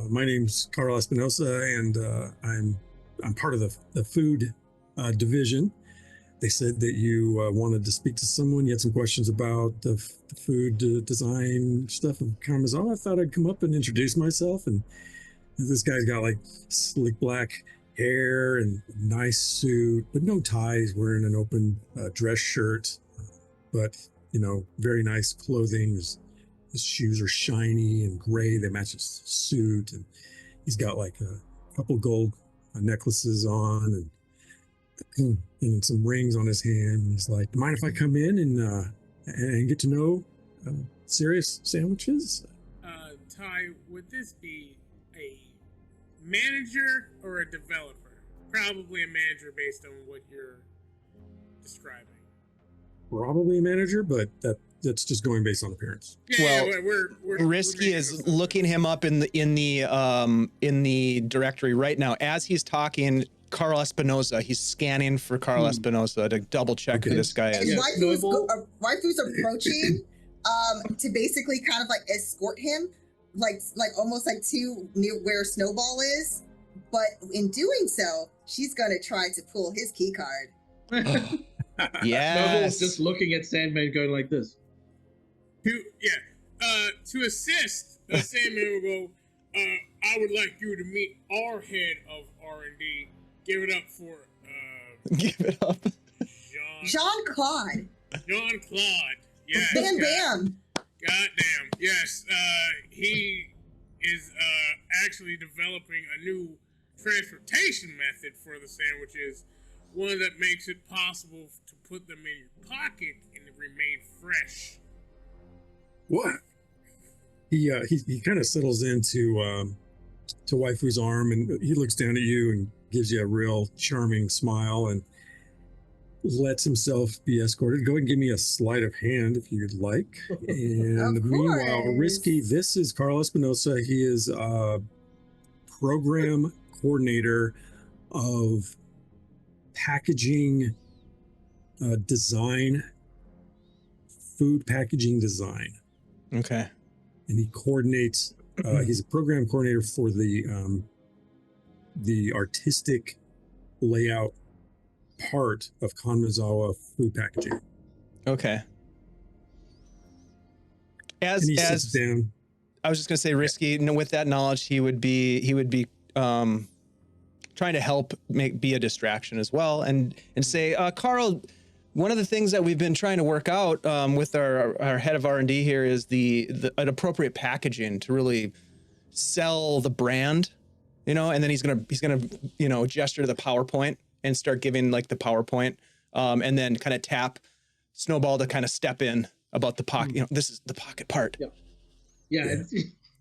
My name's Carl Espinosa, and I'm part of the food division. They said that you wanted to speak to someone. You had some questions about the food design stuff of Karamazov. I thought I'd come up and introduce myself. And this guy's got like slick black hair and nice suit, but no ties, wearing an open dress shirt, but very nice clothing. His shoes are shiny and gray. They match his suit, and he's got like a couple gold necklaces on and some rings on his hand. And he's like, "Mind if I come in and get to know Serious Sandwiches?" Ty, would this be a manager or a developer? Probably a manager based on what you're describing. Probably a manager, but that's just going based on appearance. Yeah, Well, we're Risky is looking him up in the directory right now as he's talking. Carl Espinosa. He's scanning for Carl Espinosa to double check who this guy And is. Waifu's approaching to basically kind of like escort him, like almost like to near where Snowball is. But in doing so, she's gonna try to pull his key card. Snowball's just looking at Sandman going like this. To assist, Sandman will go, I would like you to meet our head of R&D. Give it up for Give it up. Jean-Claude. Jean-Claude. Yes. Bam Bam. Goddamn. Yes. He is actually developing a new transportation method for the sandwiches. One that makes it possible to put them in your pocket and remain fresh. What? He kind of settles into to Waifu's arm, and he looks down at you and gives you a real charming smile and lets himself be escorted. Go ahead and give me a sleight of hand if you'd like. And meanwhile, Risky, this is Carl Espinosa. He is program coordinator of packaging design, food packaging design. Okay. And he coordinates. He's a program coordinator for the artistic layout part of Kanmazawa food packaging. Okay. And he sits down. I was just gonna say, Risky. With that knowledge, he would be trying to help be a distraction as well, and say, Carl, one of the things that we've been trying to work out with our head of R&D here is an appropriate packaging to really sell the brand, and then he's gonna gesture to the PowerPoint and start giving like the PowerPoint, and then kind of tap Snowball to kind of step in about the pocket. This is the pocket part. Yeah.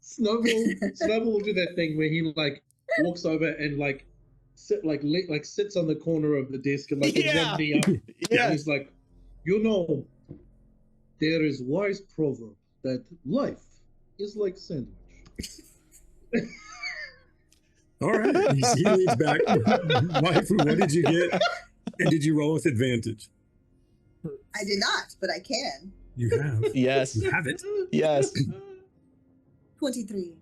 Snowball will do that thing where he like walks over and like sits on the corner of the desk and like with one knee up. And he's like, there is wise proverb that life is like sandwich. All right. He leans back. Waifu, what did you get? And did you roll with advantage? I did not, but I can. You have. Yes. You have it. Yes. 23.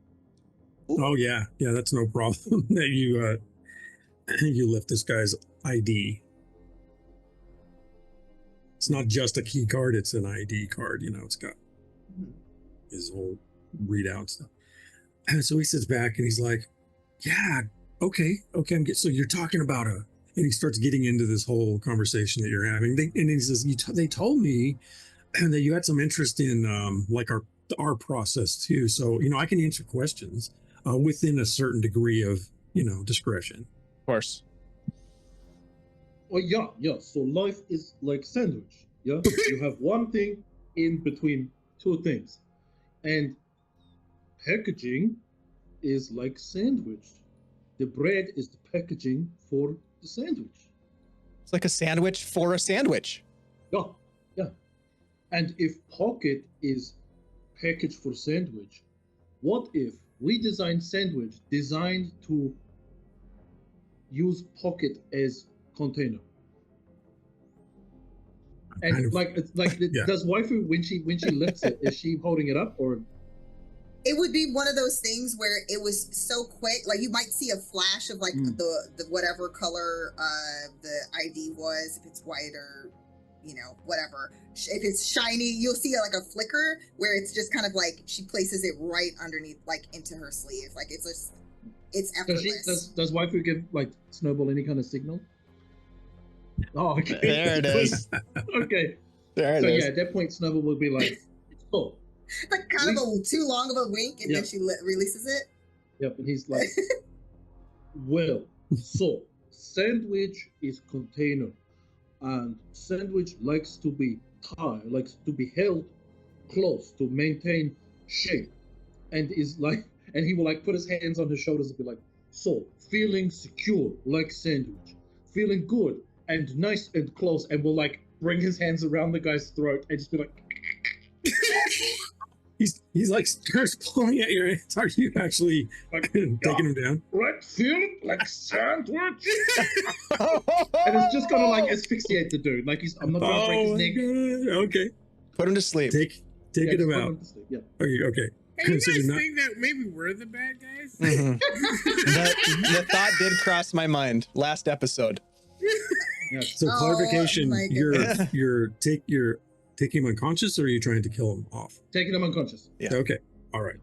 Oh yeah. Yeah, that's no problem. That you lift this guy's ID. It's not just a key card, it's an ID card, it's got his whole readout stuff. And so he sits back and he's like, yeah, okay, so you're talking about and he starts getting into this whole conversation that you're having. And he says, they told me that you had some interest in like our process too. So, I can answer questions within a certain degree of, discretion. Of course. Oh yeah. So life is like sandwich. Yeah, you have one thing in between two things, and packaging is like sandwich. The bread is the packaging for the sandwich. It's like a sandwich for a sandwich. Yeah. And if pocket is package for sandwich, what if we design sandwich designed to use pocket as container? And does Waifu when she lifts it, is she holding it up or? It would be one of those things where it was so quick, like you might see a flash of like the whatever color the ID was, if it's white or whatever. If it's shiny, you'll see like a flicker where it's just kind of like she places it right underneath, like into her sleeve. Like it's just It's Does she effortless. does waifu give like Snowball any kind of signal? Oh, okay. There it is. Okay. There it So is. yeah, at that point, Snowball will be like, "It's full." Like kind of too long of a wink, and Yeah. then she releases it. Yep, and he's like, "Well, so sandwich is container, and sandwich likes to be tied, likes to be held close to maintain shape, and is like, and he will like put his hands on his shoulders and be like, so feeling secure like sandwich, feeling good and nice and close, and will like bring his hands around the guy's throat and just be like." He's like starts pulling at your hands. Are you actually Like, taking him down? right, feeling like sandwich. And it's just gonna like asphyxiate the dude. Like I'm not gonna break his my neck. God. Okay. Put him to sleep. Taking Yeah, him just put out. him to sleep. Yeah. Okay. Hey, you So guys you're not- think that maybe we're the bad guys? Mhm. The thought did cross my mind last episode. Yeah. So Oh, clarification, my you're taking him unconscious, or are you trying to kill him off? Taking him unconscious. Yeah. Okay. All right.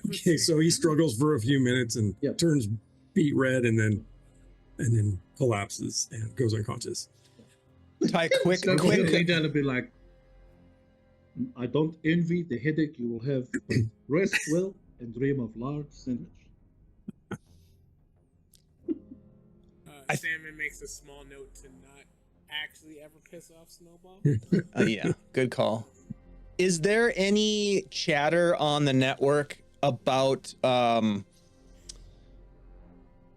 Okay, so he struggles for a few minutes and Yep. turns beet red and then collapses and goes unconscious. Ty, quick, Snowball will lay quick. down and be like, I don't envy the headache you will have, but rest well and dream of large sandwich. Salmon makes a small note to not actually ever piss off Snowball. Yeah, good call. Is there any chatter on the network about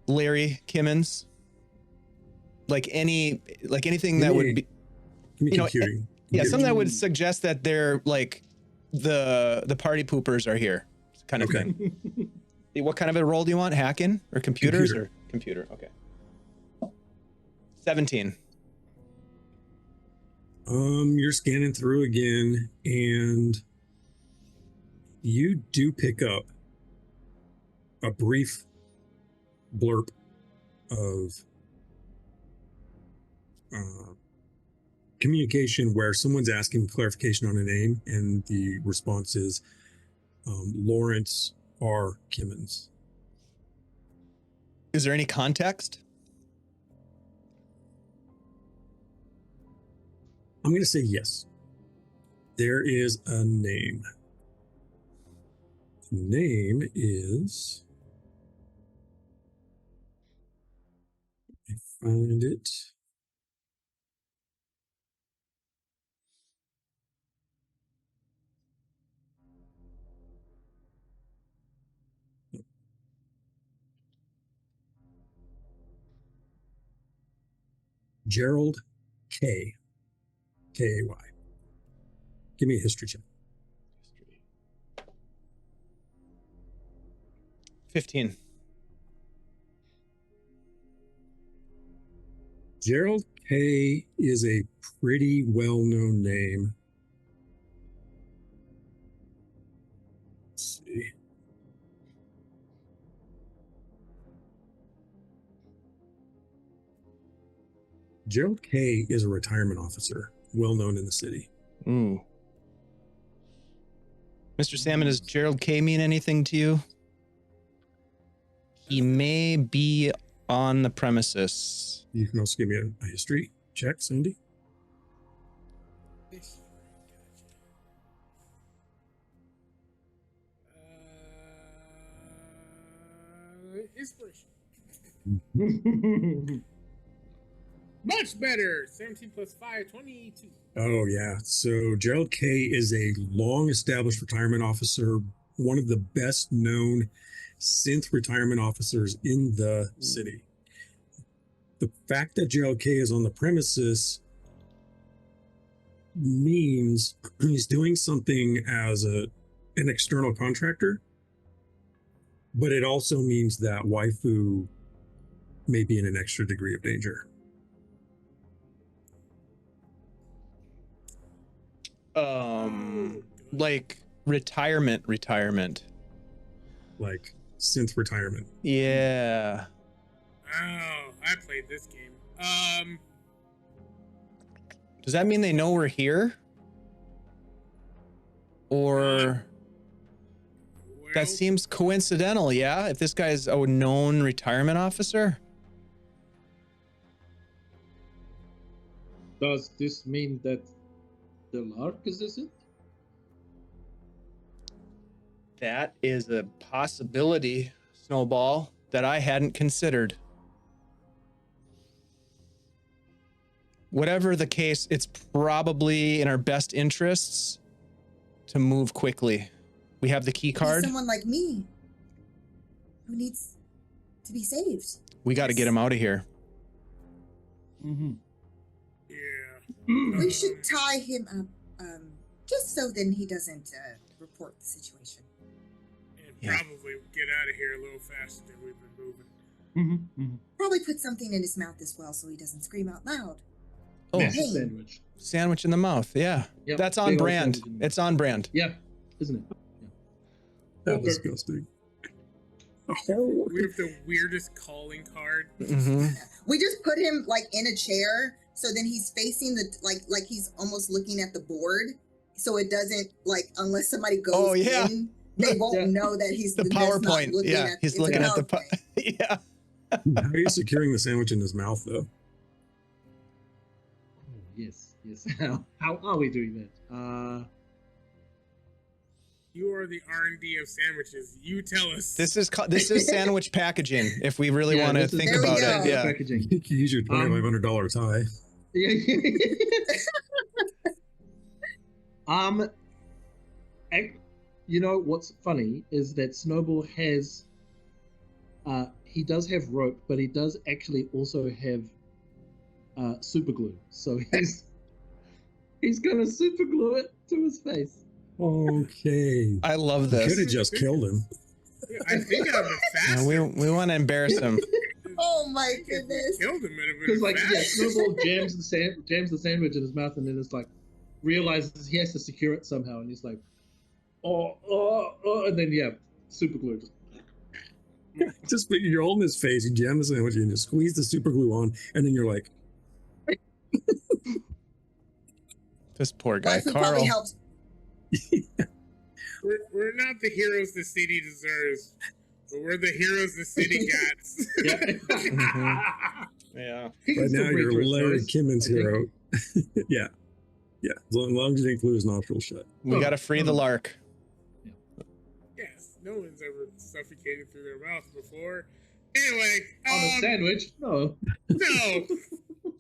Larry Kimmons? Like anything that would be, Give me you know, computing. yeah, something that would Computing. suggest that they're like the party poopers are here, kind of Okay. thing. What kind of a role do you want? Hacking or computers Computer. or computer? Okay. 17. You're scanning through again, and you do pick up a brief blurb of communication where someone's asking clarification on a name, and the response is Lawrence R. Kimmons. Is there any context? I'm going to say yes. There is a name. The name is. Let me find it. Gerald K. K-A-Y. Give me a history check. 15. Gerald K. is a pretty well-known name. Let's see. Gerald K. is a retirement officer, well-known in the city. Ooh. Mr. Salmon, does Gerald K mean anything to you? He may be on the premises. You can also give me a history check, Sandy. Inspiration. Much better. 17 plus 5, 22. Oh, yeah. So Gerald K. is a long-established retirement officer, one of the best-known synth retirement officers in the city. The fact that Gerald K. is on the premises means he's doing something as an external contractor, but it also means that waifu may be in an extra degree of danger. Like retirement. Like synth retirement. Yeah. Oh, I played this game. Does that mean they know we're here? Or Well, That seems coincidental, yeah? If this guy's a known retirement officer? Does this mean that the Lark is it? That is a possibility, Snowball, that I hadn't considered. Whatever the case, it's probably in our best interests to move quickly. We have the key He's card. someone like me who needs to be saved. We got to get him out of here. Mm-hmm. yeah. We should tie him up, just so then he doesn't report the situation. And Yeah. probably get out of here a little faster than we've been moving. Mm-hmm. Mm-hmm. Probably put something in his mouth as well so he doesn't scream out loud. Oh, Massive Pain. sandwich. sandwich in the mouth. Yeah. Yep. That's on Big old brand. sandwich in the It's on brand. Yeah, isn't it? That was disgusting. We have the weirdest calling card. Mm-hmm. We just put him like in a chair, so then he's facing the like he's almost looking at the board, so it doesn't like unless somebody goes Oh, yeah. in, they won't Yeah. know that he's The that's not PowerPoint. looking Yeah. at- He's it's a looking at the PowerPoint. yeah. How are you securing the sandwich in his mouth, though? Oh, yes, yes. How are we doing that? You are the R&D of sandwiches. You tell us. This is sandwich packaging. If we really Yeah, want to this is- think There we about go. it, yeah. Packaging. You can use your $2,500 tie. You know what's funny is that Snowball has, he does have rope, but he does actually also have super glue. So he's gonna super glue it to his face. Okay. I love Could have this. just killed him. I think I've been No, faster. we want to embarrass him. Oh my If we goodness! killed him, it'd have Because been like yeah, faster. Snowball jams the sandwich in his mouth, and then it's like realizes he has to secure it somehow, and he's like, oh, and then yeah, super glue. Just you're holding his face, you jam the sandwich, and you squeeze the super glue on, and then you're like, This poor guy, Waifu Carl. probably helped. We're not the heroes the city deserves, but we're the heroes the city got. Yeah. Yeah. He can right still now breathe you're through his Larry nose, Kimmon's I think. hero. Yeah. Yeah. As long as you didn't glue his nostrils shut. We got to free the lark. Yes, no one's ever suffocated through their mouth before. Anyway, On a sandwich? No. no,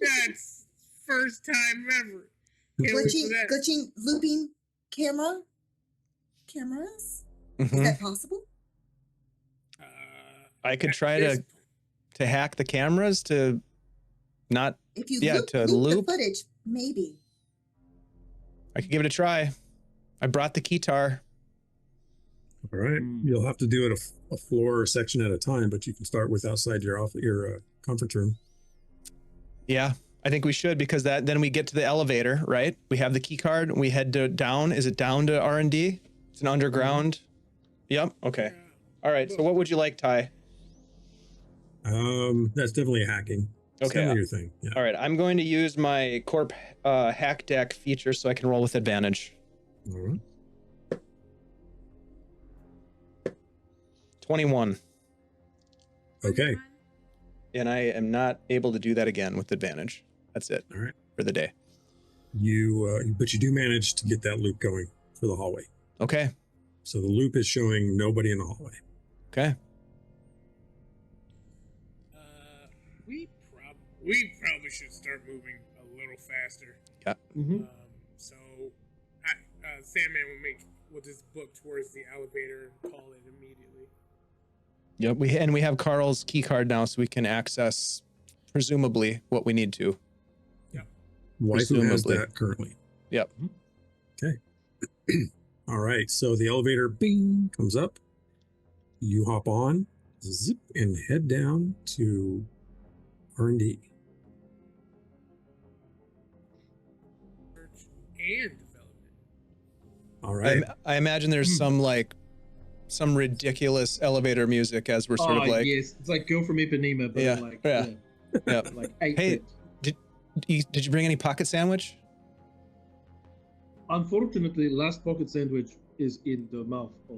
that's first time ever. Can't wait for that. Glitching, looping cameras. Is Mhm. that possible? I could At try this to hack the cameras to not. If you Yeah, loop, to loop loop. the footage, maybe. I could give it a try. I brought the keytar. All right. You'll have to do it a floor or section at a time, but you can start with outside your conference room. Yeah, I think we should because then we get to the elevator, right? We have the key card. We head down. Is it down to R&D? It's an underground. Yep. Okay. All right. So what would you like, Ty? That's definitely hacking. It's Okay. definitely your thing. Yeah. All right. I'm going to use my Corp hack deck feature so I can roll with advantage. All right. 21. Okay. And I am not able to do that again with advantage. That's it. All right. For the day. But you do manage to get that loop going for the hallway. Okay. So the loop is showing nobody in the hallway. Okay. We probably should start moving a little faster. Yeah. Mm-hmm. So, Sandman will just book towards the elevator and call it immediately. Yep. We have Carl's key card now, so we can access presumably what we need to. Waifu has Presumably. that currently. Yep. Okay. All right. So the elevator bing comes up. You hop on, zip, and head down to R&D. Research and development. All right. I imagine there's some ridiculous elevator music as we're sort of like, yes, it's like Girl from Ipanema, but Yeah, like yeah. Yep. like 8 Hey, bit. Did you bring any pocket sandwich? Unfortunately, last pocket sandwich is in the mouth of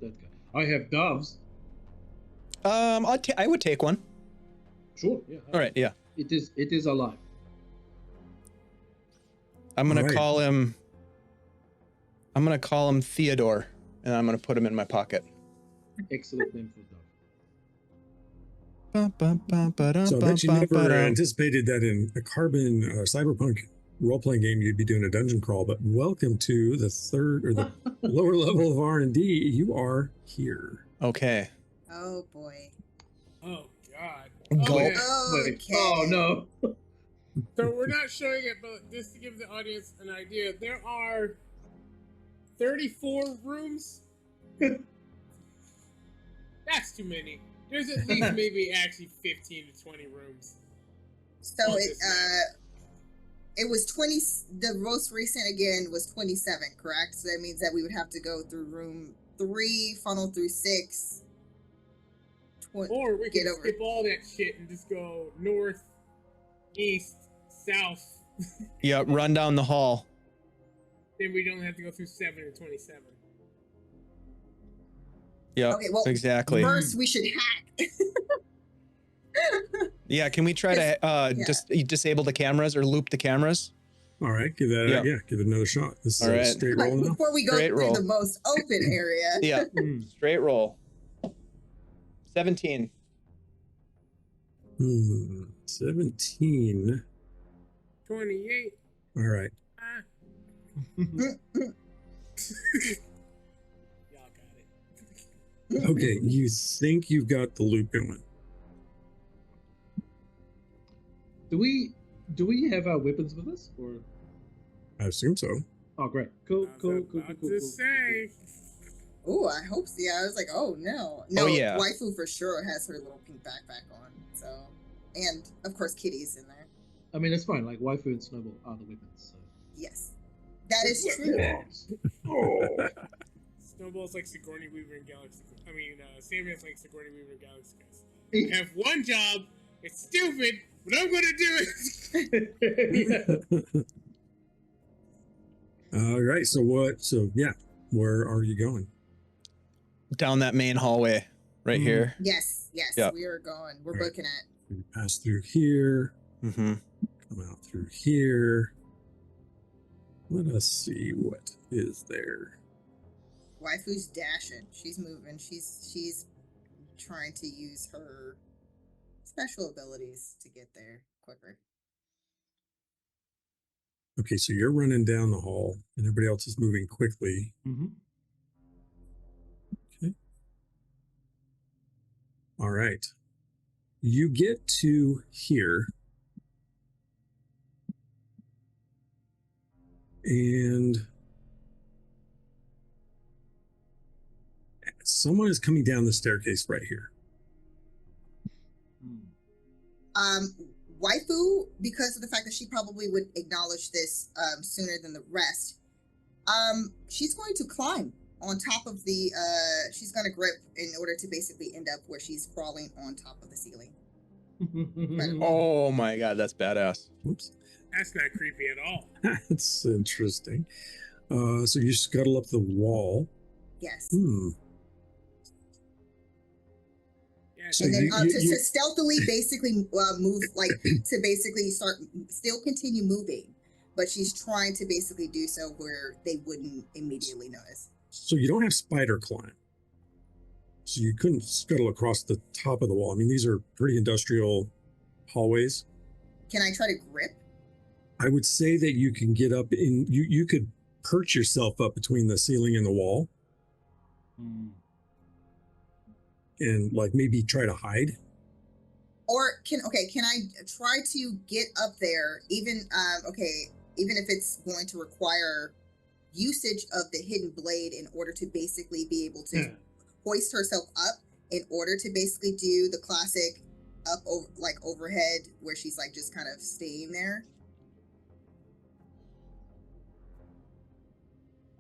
that guy. I have doves. I would take one. Sure. Yeah. All right, yeah. It is alive. I'm gonna All right. call him. I'm gonna call him Theodore, and I'm gonna put him in my pocket. Excellent name for a dove. So I bet you never anticipated that in a Carbon Cyberpunk role-playing game you'd be doing a dungeon crawl, but welcome to the third or the lower level of R&D. You are here. Okay. Oh boy. Oh God. Go. Oh, yeah. Wait. Okay. Oh no. So we're not showing it, but just to give the audience an idea, there are 34 rooms. That's too many. There's at least maybe actually 15 to 20 rooms. So it was 20. The most recent again was 27, correct? So that means that we would have to go through room 3, funnel through 6. Or we Get can over skip all that shit and just go north, east, south. Yeah, run down the hall. Then we don't have to go through 7 and 27. Yep. Okay, well, exactly. First, we should hack. Yeah, can we try to just disable the cameras or loop the cameras? All right, give that give it another shot. This is All a right. straight roll now. Before we go Straight through roll. the most open area. Yeah, straight roll. 17. 17. 28. All right. Ah. Y'all got it. Okay, you think you've got the loop going. Do we have our weapons with us, or? I assume so. Oh, great. Cool. I was about to say. Oh, I hope so. Yeah, I was like, oh no. No, yeah. waifu for sure has her little pink backpack on. So, and of course, Kitty's in there. I mean, it's fine. Like waifu and Snowball are the weapons. So. Yes, that is true. Snowball's like Sigourney Weaver in Galaxy. I mean, Sandman's like Sigourney Weaver in Galaxy Quest. I have one job. It's stupid, but I'm gonna do it. All right. So what? So yeah, where are you going? Down that main hallway right here. Yes, Yeah. we are going. We're All right. booking it. You pass through here. Mm-hmm. Come out through here. Let us see what is there. Waifu's dashing. She's moving. She's trying to use her special abilities to get there quicker. Okay, so you're running down the hall, and everybody else is moving quickly. Mm-hmm. Okay. All right. You get to here. And someone is coming down the staircase right here. Waifu, because of the fact that she probably would acknowledge this sooner than the rest, she's going to climb on top of the she's going to grip in order to basically end up where she's crawling on top of the ceiling. Oh my god, that's badass. Whoops. That's not creepy at all. That's interesting. So you scuttle up the wall. Yes. Yeah, So And then you- to stealthily basically move, like to basically still continue moving, but she's trying to basically do so where they wouldn't immediately notice. So you don't have spider climb. So you couldn't scuttle across the top of the wall. I mean, these are pretty industrial hallways. Can I try to grip? I would say that you can get up in, you could perch yourself up between the ceiling and the wall and like maybe try to hide. Or can I try to get up there, even if it's going to require usage of the hidden blade in order to basically be able to hoist herself up in order to basically do the classic up over, like overhead where she's like just kind of staying there.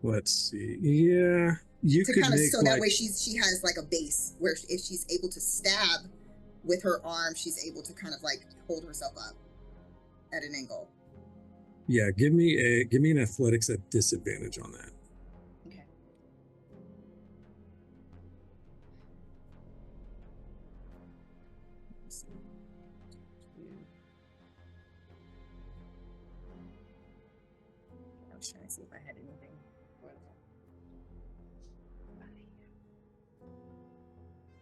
Let's see. Yeah, you To could kind of make so like, that way she has like a base where if she's able to stab with her arm, she's able to kind of like hold herself up at an angle. yeah, give me an athletics at disadvantage on that. Okay. was trying to see if I had anything.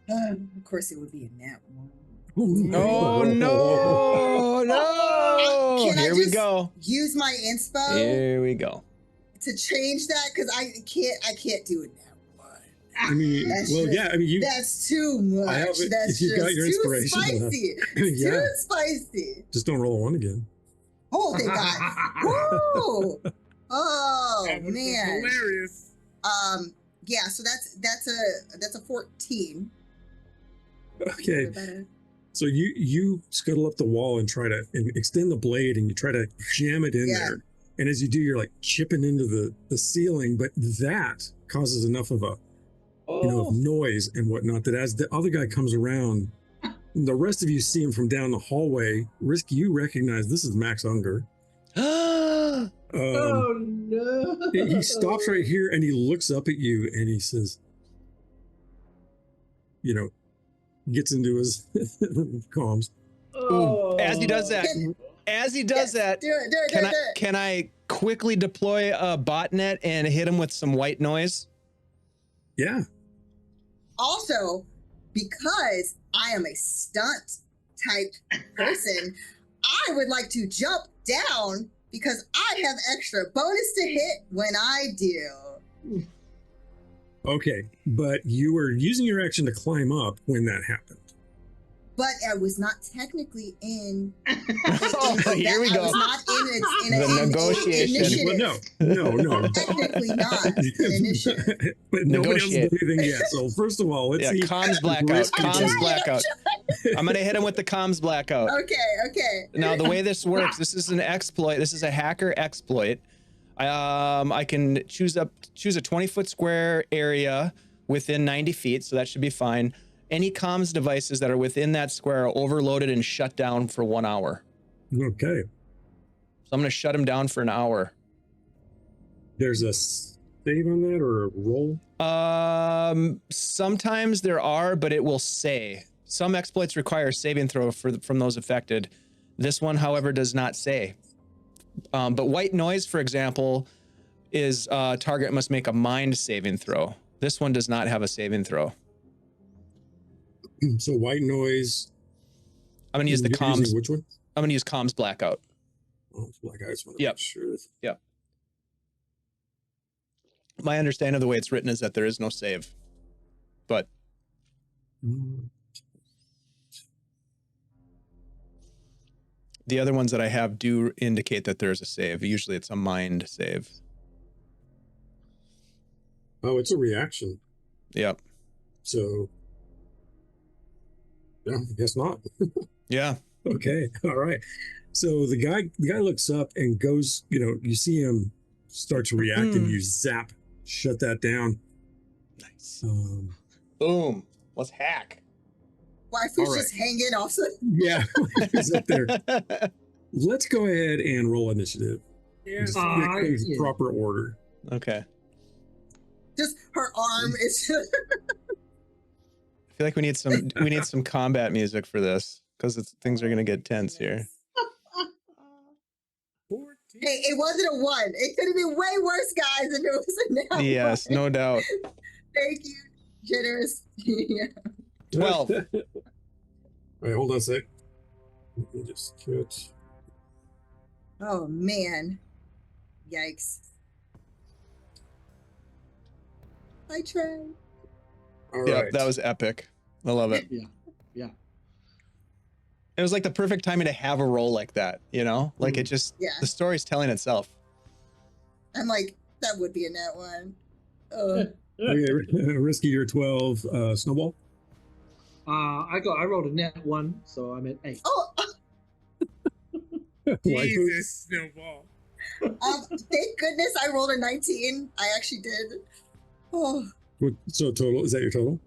Of course, it would be in that one. Oh no, no! Can I Here we just go. use my inspo Here we go. to change that? Because I can't do it now. I mean, That's well, just- yeah. I mean, you. That's too much. I have it- That's if you've got just your too inspiration left. spicy. Yeah. Too spicy. Just don't roll a 1 again. Oh, thank God. Woo! Oh That would've been man. hilarious. Yeah. So that's a 14. Okay. Better. So you scuttle up the wall and try to extend the blade, and you try to jam it in Yeah. there. And as you do, you're like chipping into the ceiling, but that causes enough of a of noise and whatnot that as the other guy comes around, the rest of you see him from down the hallway. Risk, you recognize this is Max Unger. Oh no! He stops right here and he looks up at you and he says, gets into his comms. Ooh, as he does that, Do it. can I quickly deploy a botnet and hit him with some white noise? Yeah. Also, because I am a stunt type person, I would like to jump down because I have extra bonus to hit when I do. Okay. But you were using your action to climb up when that happened. But I was not technically in. Here we I go. was not in The negotiation. initiative. Well, no. Technically not an initiative. But nobody else has Negotiate. done anything yet. So first of all, let's Yeah, see. comms blackout. Risk Comms is- blackout. I'm gonna hit him with the comms blackout. Okay. Now the way this works, this is an exploit. This is a hacker exploit. I can choose a 20-foot square area within 90 feet, so that should be fine. Any comms devices that are within that square are overloaded and shut down for 1 hour. Okay. So I'm gonna shut him down for an hour. There's a save on that or a roll? Sometimes there are, but it will say. Some exploits require a saving throw from those affected. This one, however, does not say. But white noise, for example, is target must make a mind saving throw. This one does not have a saving throw. So white noise. I'm gonna use the You're comms. using which one? I'm gonna use comms blackout. Oh, it's black. I just want to Yep. make sure. Yep. My understanding of the way it's written is that there is no save, but the other ones that I have do indicate that there's a save. Usually it's a mind save. Oh, it's a reaction. Yep. So, yeah, I guess not. Yeah. Okay. All right. So the guy looks up and goes, you see him start to react and you zap, shut that down. Nice. Boom. Let's hack. Wife was All right. just hanging off the. Yeah, he's up there. Let's go ahead and roll initiative. Yes. Just in yeah. proper order. Okay. Just her arm is. I feel like we need some combat music for this because things are gonna get tense here. 14. Hey, it wasn't a 1. It could have been way worse, guys, if it was a now. Yes, no doubt. Thank you, generous. Yeah. 12. All right, hold on a sec. Let me just catch. Oh man, yikes! I tried. All Yep, right. that was epic. I love it. Yeah. It was like the perfect timing to have a role like that, Like it just Yeah. the story's telling itself. I'm like, that would be a net 1. Okay, risky. You're 12. Snowball. I rolled a net 1, so I'm at 8. Oh, Waifu? Jesus, Snowball. thank goodness I rolled a 19. I actually did. Oh, So total, is that your total?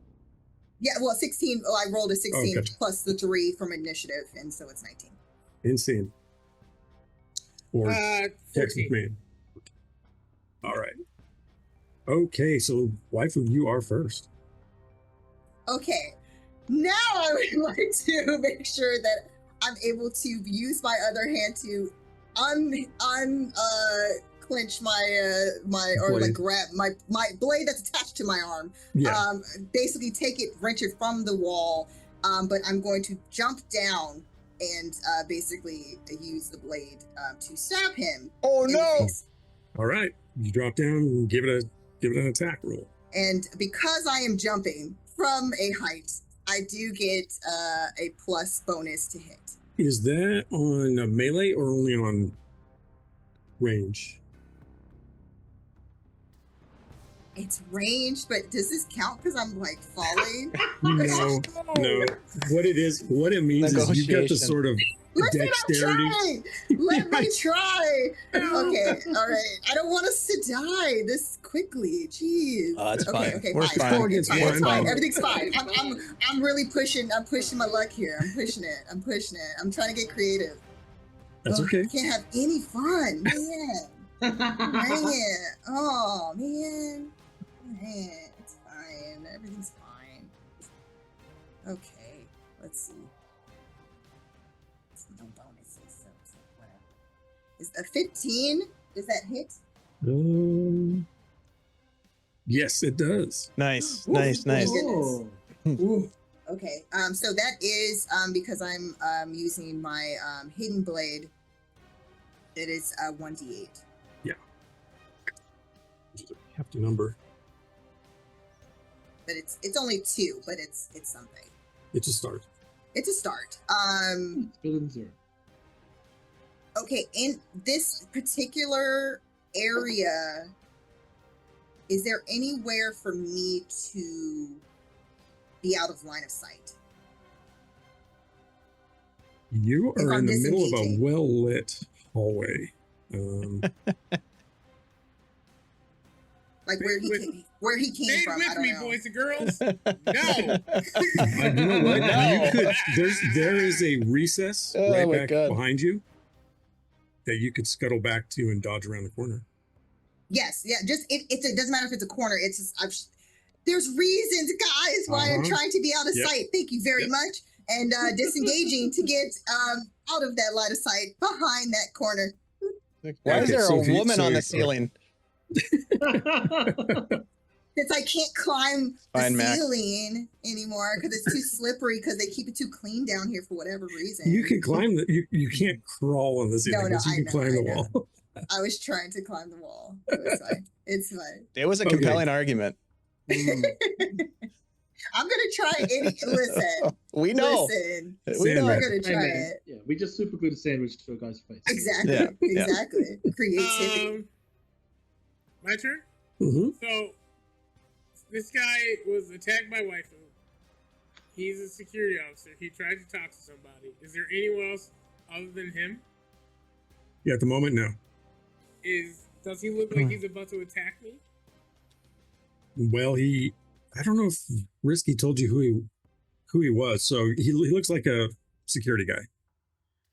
yeah. Well, 16. Oh, I rolled a 16 Okay. plus the 3 from initiative, and so it's 19. Insane. Or text 14. me. All right. Okay, so waifu, you are first. Okay. Now I would like to make sure that I'm able to use my other hand to clench my or like Blade. grab my blade that's attached to my arm. Yeah. Basically take it, wrench it from the wall. But I'm going to jump down and basically use the blade to stab him. Oh in the no! face. All right. You drop down and give it an attack roll. And because I am jumping from a height, I do get a plus bonus to hit. Is that on a melee or only on range? It's ranged, but does this count because I'm like falling? No. What it means is you've got the Negotiation. sort of Listen, dexterity. I'm trying. Let me try. Okay, all right. I don't want us to die this quickly. Jeez. It's okay, fine. okay, We're fine. fine. It's Fine, fine. it's fine. Everything's fine. I'm really pushing. I'm pushing my luck here. I'm pushing it. I'm trying to get creative. That's Ugh, okay. I can't have any fun, man. Man. Oh, man. It's fine. Everything's fine. Okay, let's see. No bonuses, so whatever. Is a 15? Does that hit? Yes, it does. Nice, Ooh, nice, nice. Oh. Ooh. Okay, so that is because I'm using my hidden blade. It is 1d8. Just a hefty number. But it's only 2, but it's something. It's a start. It's a start. It's better than 0. Okay, in this particular area, is there anywhere for me to be out of line of sight? You If are I'm in the middle of a disengaging. well-lit hallway. Like where he came Stay from? I with don't me, know. boys and girls. No. You know what? No. You could. There is a recess Oh right my back God. behind you that you could scuttle back to and dodge around the corner. Yes, yeah. Just it doesn't matter if it's a corner. It's just there's reasons, guys, why I'm Uh-huh. trying to be out of Yep. sight. Thank you very Yep. much. And disengaging to get out of that line of sight behind that corner. Why is Okay, there so a if you- woman so on the if- ceiling? Since I can't climb the Fine, Mac. ceiling anymore because it's too slippery because they keep it too clean down here for whatever reason. You can climb you can't crawl on the ceiling, No, but you I can know, climb the I know. wall. I was trying to climb the wall. It was fine. It's fine. It was a Okay. compelling argument. Mm. I'm gonna try it. Listen. We know. Listen. We Sandwich. know. I'm gonna Hey, try man. it. Yeah, we just super good at sandwich to a guy's face. Exactly. Yeah, yeah. Exactly. Creativity. My turn. Mhm. So this guy was attacked by waifu. He's a security officer. He tried to talk to somebody. Is there anyone else other than him? Yeah, at the moment, no. Does he look like he's about to attack me? Well, I don't know if Risky told you who he was. So he looks like a security guy.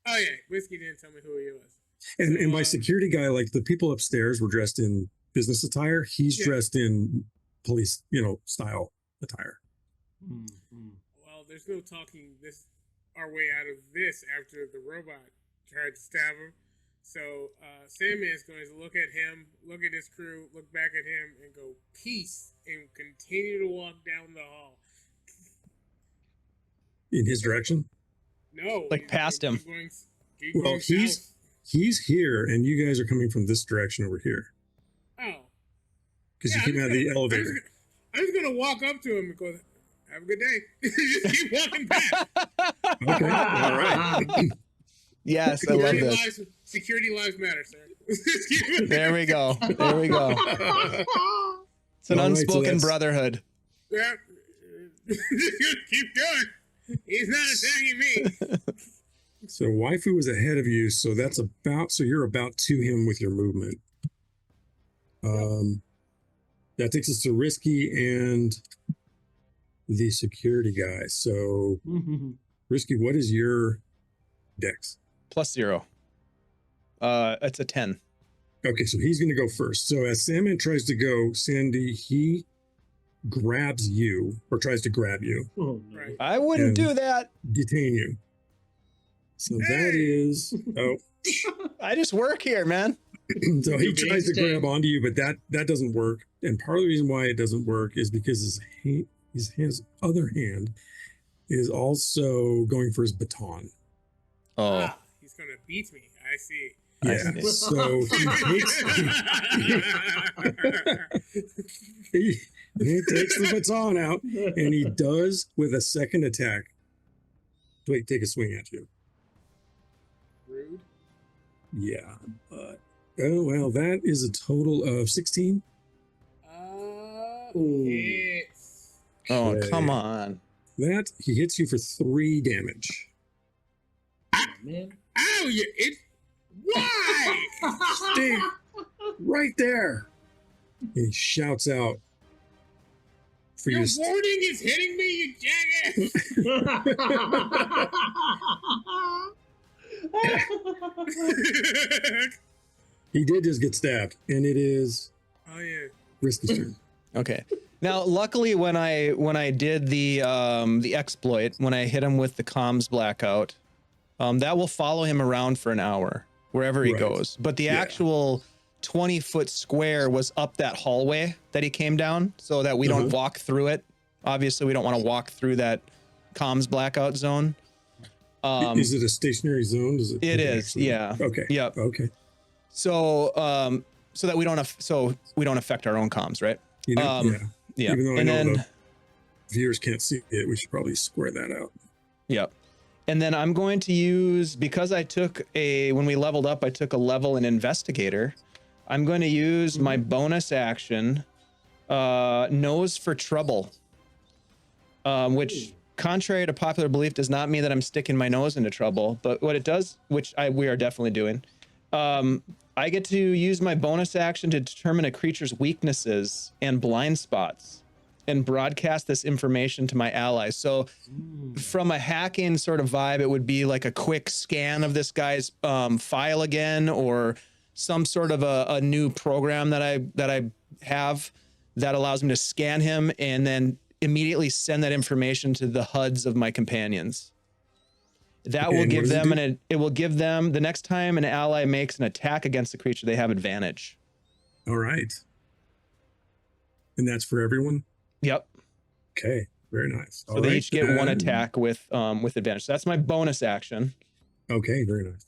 Oh yeah, Whiskey didn't tell me who he was. And by security guy, like the people upstairs were dressed in business attire. He's Yeah. dressed in police, style attire. Mm, mm. Well, there's no talking our way out of this after the robot tried to stab him. So Sandman's going to look at him, look at his crew, look back at him, and go peace, and continue to walk down the hall. In his direction. No, Like past him. Keep Well, going south. he's here, and you guys are coming from this direction over here Oh, because Yeah, you came out of the elevator. I'm just gonna walk up to him and go, "Have a good day." Just keep walking back. Okay, all right. Yes, I love this. Security lives matter, sir. Just keep it There we go. There we go. It's an All right, so unspoken that's- brotherhood. Yeah. Keep going. He's not attacking me. So waifu was ahead of you, so you're about to him with your movement. That takes us to Risky and the security guy. So Risky, what is your dex? +0. It's a 10. Okay, so he's going to go first. So as Sandman tries to go, Sandy, he grabs you or tries to grab you, Oh, no. Right. I wouldn't do that. detain you. So that Hey! is I just work here, man. So he You're being tries to stabbed. grab onto you, but that doesn't work. And part of the reason why it doesn't work is because his other hand is also going for his baton. Oh, Ah, he's gonna beat me. I see. I Yeah. see. So he takes the baton out, and he does with a second attack. Take a swing at you. Rude. Yeah, but oh well, that is a total of 16. Ooh. Hits. Oh, Okay. come on. That he hits you for 3 damage. Man. Ow! Why? Steve, right there. He shouts out for Your you. warning is hitting me, you jackass! He did just get stabbed, and it is Oh yeah. Risky's turn. Okay. Now, luckily, when I did the exploit, when I hit him with the comms blackout, that will follow him around for an hour wherever he Right. goes. But the Yeah. actual 20-foot square was up that hallway that he came down, so that we don't walk through it. Obviously, we don't want to walk through that comms blackout zone. Is it a stationary zone? Does It is, yeah. Okay. Yep. Okay. So so that we don't affect our own comms, right? You know, yeah. Yeah. Even though I And know then the viewers can't see it, we should probably square that out. Yep. And then I'm going to use, because when we leveled up, I took a level in investigator. I'm going to use my bonus action, nose for trouble, which contrary to popular belief does not mean that I'm sticking my nose into trouble. But what it does, which we are definitely doing, I get to use my bonus action to determine a creature's weaknesses and blind spots and broadcast this information to my allies. So from a hacking sort of vibe, it would be like a quick scan of this guy's file again, or some sort of a new program that I have that allows me to scan him and then immediately send that information to the HUDs of my companions. That will And give what does it them it will give them, the next time an ally makes an attack against the creature, they have advantage. All right. And that's for everyone? Yep. Okay. Very nice. So they each get one attack with advantage. So that's my bonus action. Okay. Very nice.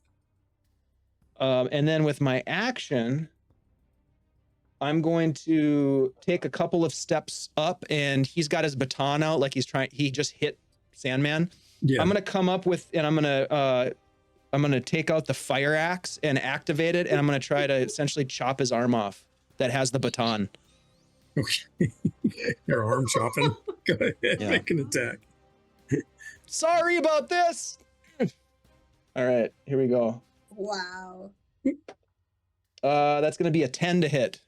And then with my action, I'm going to take a couple of steps up, and he's got his baton out like he just hit Sandman. Yeah. I'm going to come up with, and I'm going to take out the fire axe and activate it, and I'm going to try to essentially chop his arm off that has the baton. Okay. Your arm chopping. Go ahead. Yeah. Make an attack. Sorry about this. All right, here we go. Wow. That's going to be a 10 to hit.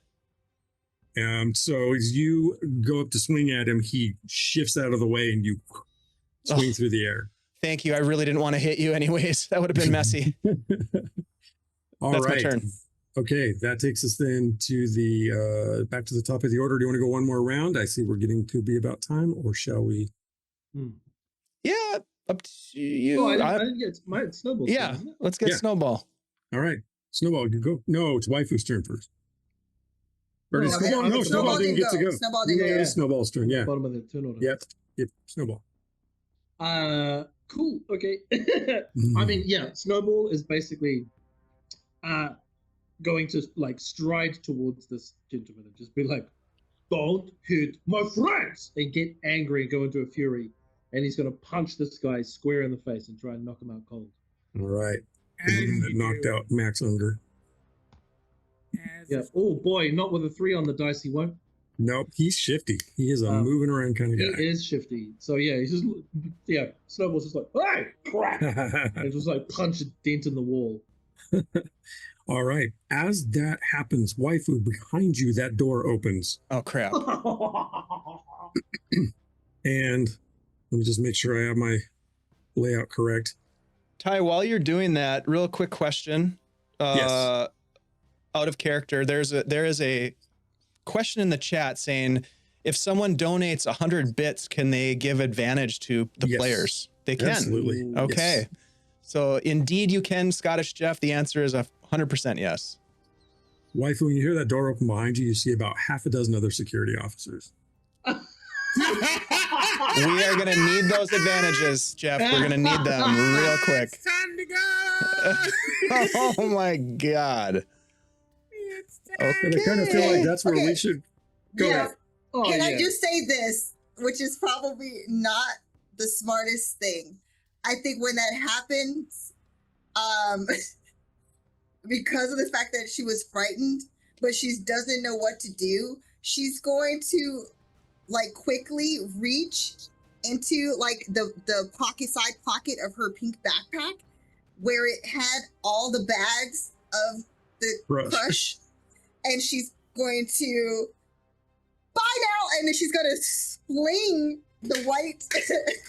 So as you go up to swing at him, he shifts out of the way and you swing through the air. Thank you. I really didn't want to hit you anyways. That would have been messy. All That's right. my turn. Okay, that takes us then to the back to the top of the order. Do you want to go one more round? I see we're getting to be about time, or shall we? Yeah, up to you. Oh, I didn't get my snowball. Yeah, Isn't it? let's get Yeah. Snowball. All right, Snowball, you go. No, it's Waifu's turn first. Or did No, Snowball? No, Snowball didn't get to go. Snowball didn't Yeah, go. it's Snowball's turn. Yeah. Bottom of the turn order. Yep. Snowball. Cool. Okay. I mean, yeah, Snowball is basically going to like stride towards this gentleman and just be like, "Don't hit my friends!" and get angry and go into a fury. And he's going to punch this guy square in the face and try and knock him out cold. All right. As And you knocked do. out Max Unger. As Yeah. Oh boy, not with a 3 on the dice, he won't. Nope, he's shifty. He is a moving around kind of He guy. is shifty. So yeah, he's just Snowball's just like, "Hey, crap!" and just like punch a dent in the wall. All right. As that happens, Waifu, behind you, that door opens. Oh crap! And let me just make sure I have my layout correct. Ty, while you're doing that, real quick question. Yes. Out of character, there is a question in the chat saying, if someone donates 100 bits, can they give advantage to the Yes. players? They can. Absolutely. Okay. Yes. So indeed you can, Scottish Jeff. The answer is 100% yes. Waifu, when you hear that door open behind you, you see about half a dozen other security officers. We are going to need those advantages, Jeff. We're going to need them real quick. It's time to go. Oh my God. It's Okay. And I kind of feel like that's where Okay. we should go. Yeah. Oh, Can I yeah. just say this, which is probably not the smartest thing? I think when that happens, because of the fact that she was frightened, but she doesn't know what to do, she's going to like quickly reach into like the side pocket of her pink backpack where it had all the bags of the crush, and she's going to bye now, and then she's gonna fling the white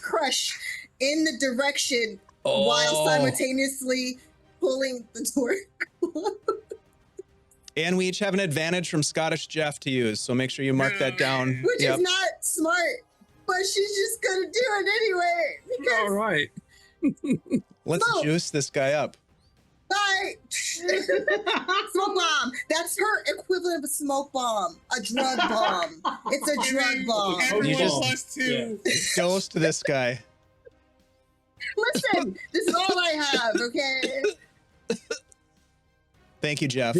crush in the direction while simultaneously pulling the door. And we each have an advantage from Scottish Jeff to use, so make sure you mark that down. Which is not smart, but she's just gonna do it anyway. Because All right. Let's No. juice this guy up. bye. Smoke bomb. That's her equivalent of a smoke bomb, a drug bomb. It's a drug bomb. Everyone You just- +2. Ghost this guy. Listen, this is all I have. Okay. Thank you, Jeff.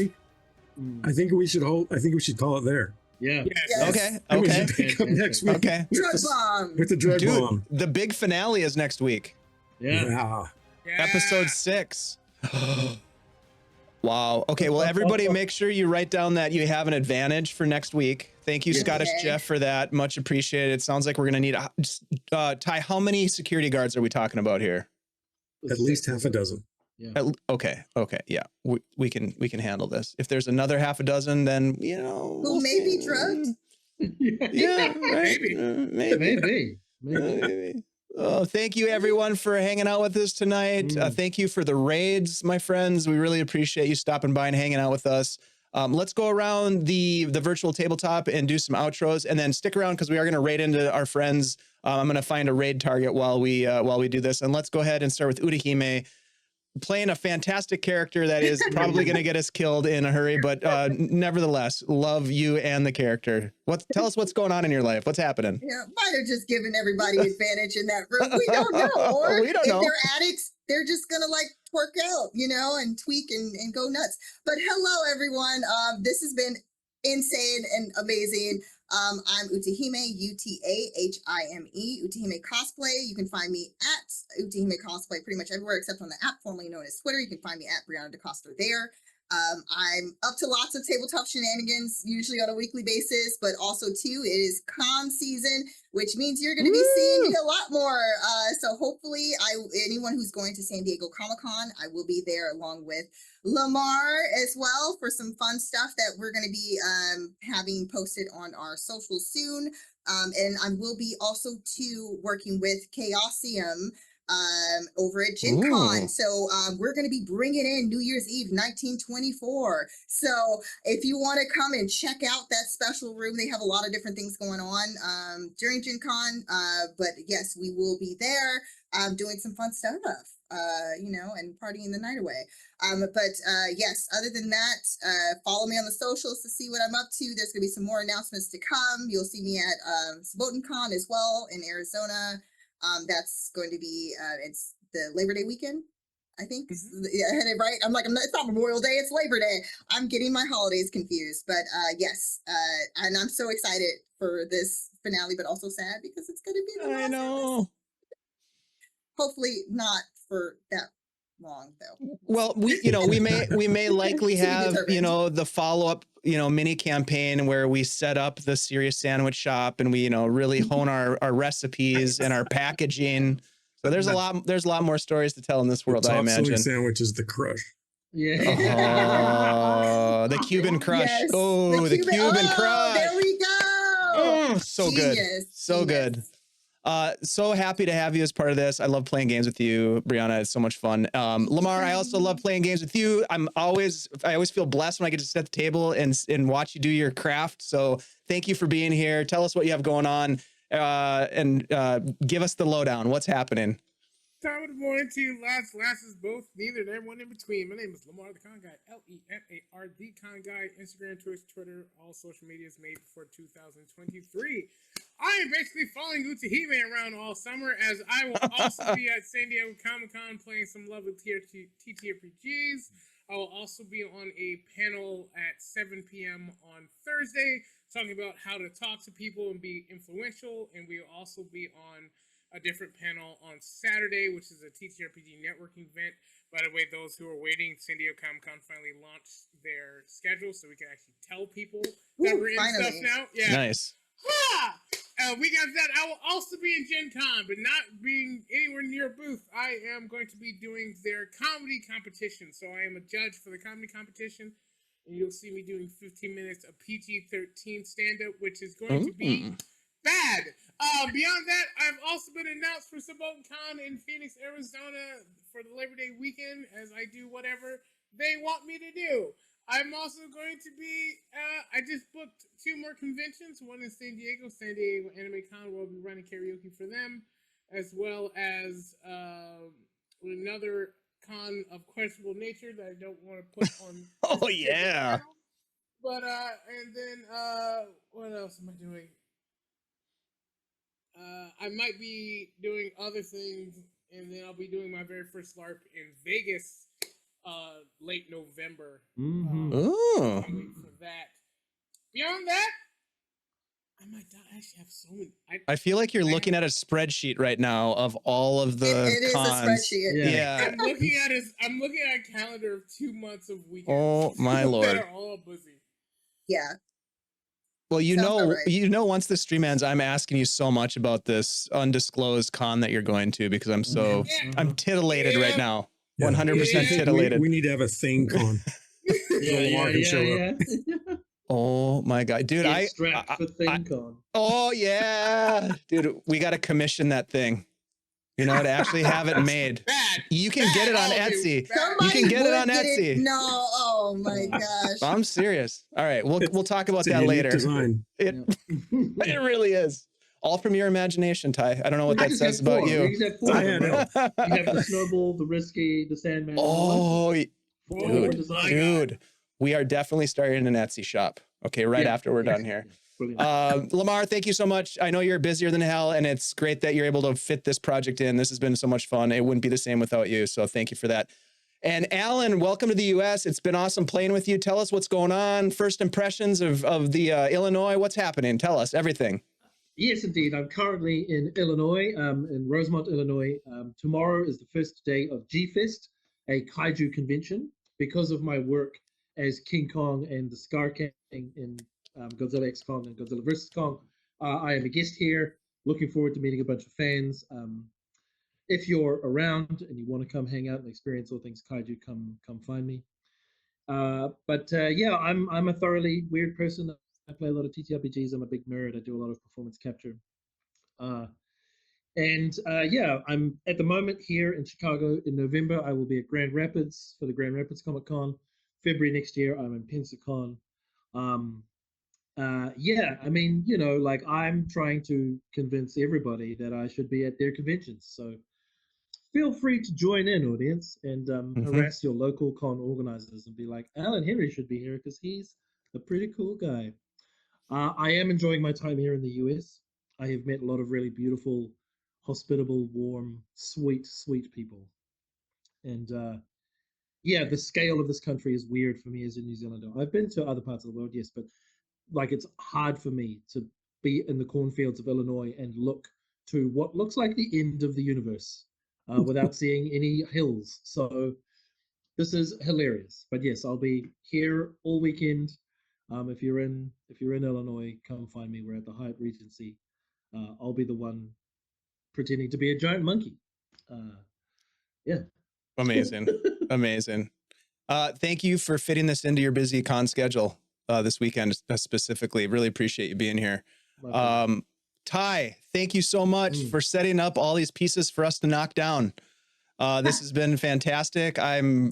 I think we should call it there. Yeah. Yes. Okay, And we okay, should pick up next week okay. Drug bomb. with the drug Dude, bomb. the big finale is next week. Yeah. Yeah. Yeah. Episode 6. Wow. Okay, well, everybody make sure you write down that you have an advantage for next week. Thank you, Yeah. Scottish Okay. Jeff, for that. Much appreciated. It sounds like we're going to need Ty, how many security guards are we talking about here? At least half a dozen. Okay. Yeah. We can handle this. If there's another half a dozen, then, you know, Who may be drugged. Yeah, right. Maybe. Maybe. Maybe. Oh, thank you everyone for hanging out with us tonight. Thank you for the raids, my friends. We really appreciate you stopping by and hanging out with us. Let's go around the virtual tabletop and do some outros, and then stick around because we are going to raid into our friends. I'm going to find a raid target while we do this, and let's go ahead and start with Utahime, playing a fantastic character that is probably going to get us killed in a hurry, but nevertheless, love you and the character. Tell us what's going on in your life. What's happening? Yeah, might have just given everybody advantage in that room. We don't know. Or We don't if know. they're addicts, they're just gonna like twerk out, and tweak and go nuts. But hello, everyone. This has been insane and amazing. I'm Utahime, Utahime, Utahime Cosplay. You can find me at Utahime Cosplay pretty much everywhere except on the app formerly known as Twitter. You can find me at Brianna DeCosta there. I'm up to lots of tabletop shenanigans, usually on a weekly basis, but also too, it is con season, which means you're going to be seeing me a lot more. So hopefully anyone who's going to San Diego Comic-Con, I will be there along with Lamar as well for some fun stuff that we're going to be having posted on our socials soon. And I will be also too working with Chaosium over at Gen Con. Ooh. So we're going to be bringing in New Year's Eve 1924. So if you want to come and check out that special room, they have a lot of different things going on during Gen Con. But yes, we will be there doing some fun stuff, and partying the night away. But yes, other than that, follow me on the socials to see what I'm up to. There's going to be some more announcements to come. You'll see me at SabotenCon as well in Arizona. That's going to be, it's the Labor Day weekend, I think. Yeah, I had it right. It's not Memorial Day, it's Labor Day. I'm getting my holidays confused. But yes, and I'm so excited for this finale, but also sad because it's going to be the last I know. Hopefully not for that long, though. Well, we may likely To be have, determined. the follow-up, mini campaign where we set up the Serious Sandwich Shop and we, really hone our recipes and our packaging. So there's a lot more stories to tell in this world, I Top-selling imagine. sandwich is the crush. Yeah. Oh, the Cuban crush. Yes, Oh, the Cuban crush. There we go. So good. Genius, So genius. good. So happy to have you as part of this. I love playing games with you, Brianna. It's so much fun. Lamar, I also love playing games with you. I always feel blessed when I get to sit at the table and watch you do your craft. So thank you for being here. Tell us what you have going on, and give us the lowdown. What's happening? Top of the morning to you, lads. Last is both, neither, and everyone in between. My name is Lamar the Con Guy, Lemar the Con Guy. Instagram, Twitch, Twitter, all social medias made before 2023. I am basically following Utahime around all summer, as I will also be at San Diego Comic-Con playing some lovely TTRPGs. I will also be on a panel at 7 p.m. on Thursday, talking about how to talk to people and be influential, and we will also be on a different panel on Saturday, which is a TTRPG networking event. By the way, those who are waiting, San Diego Comic-Con finally launched their schedule, so we can actually tell people that we're in stuff now. Yeah. Nice. We got that. I will also be in Gen Con, but not being anywhere near a booth. I am going to be doing their comedy competition. So I am a judge for the comedy competition, and you'll see me doing 15 minutes of PG-13 stand-up, which is going to be bad. Beyond that, I've also been announced for Cyberpunk Con in Phoenix, Arizona for the Labor Day weekend, as I do whatever they want me to do. I'm also going to be, I just booked 2 more conventions, one in San Diego Anime Con, where I'll be running karaoke for them, as well as another con of questionable nature that I don't want to put on. Oh, yeah. Channel. But, and then, what else am I doing? I might be doing other things, and then I'll be doing my very first LARP in Vegas late November. Oh. Wait for that. Beyond that, I might actually have so many. I feel like you're looking at a spreadsheet right now of all of the It cons. is a spreadsheet. Yeah. I'm looking at a calendar of 2 months of weekends. Oh my lord. That are all busy. Yeah. Well, Sounds about right. once the stream ends, I'm asking you so much about this undisclosed con that you're going to, because I'm so I'm titillated right now. 100% titillated. We need to have a thing con. Yeah. Oh my god, dude! Get strapped for ThinkCon. Oh yeah, dude! We got to commission that thing. You know, to actually have it made. You can get it on Etsy. You can get it on Etsy. No, oh my gosh. I'm serious. All right, we'll talk about that later. Design. It really is. All from your imagination, Ty. I don't know what that says about you. You have 4 of them. You have the Snowball, the Risky, the Sandman. Oh, dude. Dude. We are definitely starting an Etsy shop. Okay, right after we're done here. Lamar, thank you so much. I know you're busier than hell, and it's great that you're able to fit this project in. This has been so much fun. It wouldn't be the same without you, so thank you for that. And Alan, welcome to the U.S. It's been awesome playing with you. Tell us what's going on. First impressions of the Illinois. What's happening? Tell us everything. Yes, indeed. I'm currently in Illinois, in Rosemont, Illinois. Tomorrow is the first day of G-Fest, a kaiju convention. Because of my work as King Kong and the Scar King in Godzilla X Kong and Godzilla vs. Kong, I am a guest here. Looking forward to meeting a bunch of fans. If you're around and you want to come hang out and experience all things kaiju, come find me. Yeah, I'm a thoroughly weird person. I play a lot of TTRPGs. I'm a big nerd. I do a lot of performance capture. Yeah, I'm at the moment here in Chicago. In November, I will be at Grand Rapids for the Grand Rapids Comic Con. February next year, I'm in Pensacon. Yeah, I mean, you know, like I'm trying to convince everybody that I should be at their conventions. So feel free to join in, audience, and harass your local con organizers and be like, Alan Henry should be here because he's a pretty cool guy. I am enjoying my time here in the US. I have met a lot of really beautiful, hospitable, warm, sweet people. And yeah, the scale of this country is weird for me as a New Zealander. I've been to other parts of the world, yes, but like it's hard for me to be in the cornfields of Illinois and look to what looks like the end of the universe without seeing any hills. So this is hilarious. But yes, I'll be here all weekend. If you're in Illinois, come find me. We're at the Hyatt Regency. I'll be the one pretending to be a giant monkey. Yeah. Amazing. Amazing. Thank you for fitting this into your busy con schedule this weekend specifically. Really appreciate you being here. Ty, thank you so much for setting up all these pieces for us to knock down. This has been fantastic. I'm,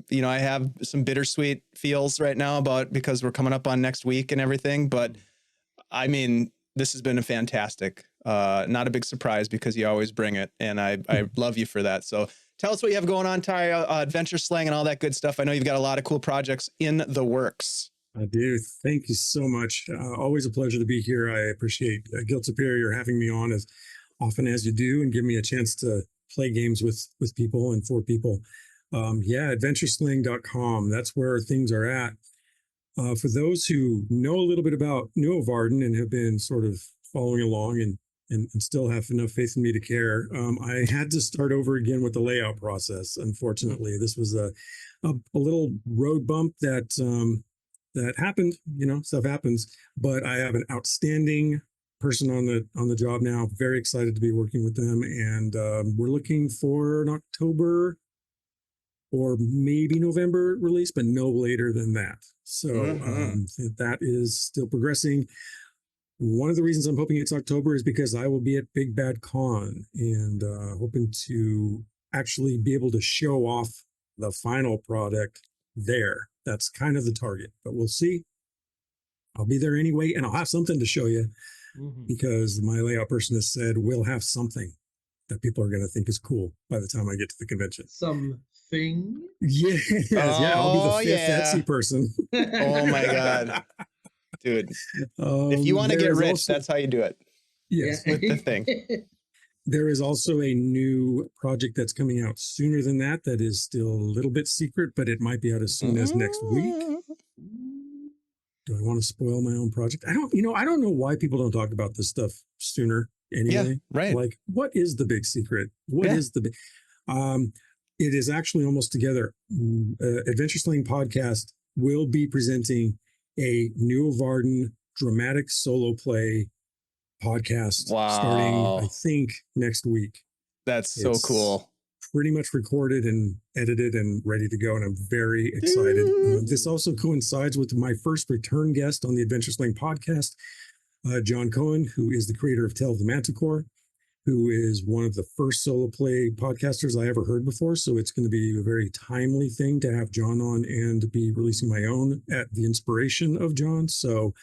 you know, I have some bittersweet feels right now because we're coming up on next week and everything, but I mean, this has been a fantastic. Not a big surprise because you always bring it, and I love you for that. So tell us what you have going on, Ty, Adventure Slang and all that good stuff. I know you've got a lot of cool projects in the works. I do. Thank you so much. Always a pleasure to be here. I appreciate Guild Superior having me on as often as you do and give me a chance to play games with people and for people. Adventuresling.com. That's where things are at. For those who know a little bit about Newvarden and have been sort of following along and still have enough faith in me to care, I had to start over again with the layout process. Unfortunately, this was a little road bump that happened. Stuff happens. But I have an outstanding person on the job now. Very excited to be working with them, and we're looking for an October or maybe November release, but no later than that. So that is still progressing. One of the reasons I'm hoping it's October is because I will be at Big Bad Con and hoping to actually be able to show off the final product there. That's kind of the target, but we'll see. I'll be there anyway, and I'll have something to show you because my layout person has said we'll have something that people are going to think is cool by the time I get to the convention. Something? Yes, I'll be the fifth Etsy person. Oh my God. Dude, if you want to get rich, that's how you do it. Yes. With the thing. There is also a new project that's coming out sooner than that is still a little bit secret, but it might be out as soon as next week. Do I want to spoil my own project? I don't know why people don't talk about this stuff sooner anyway. Yeah, right. Like, what is the big secret? What is the big... it is actually almost together. Adventure Sling Podcast will be presenting a Newvarden dramatic solo play podcast starting, I think, next week. That's so cool. Pretty much recorded and edited and ready to go, and I'm very excited. This also coincides with my first return guest on the Adventure Sling Podcast, John Cohen, who is the creator of Tale of the Manticore, who is one of the first solo play podcasters I ever heard before. So it's going to be a very timely thing to have John on and be releasing my own at the inspiration of John. So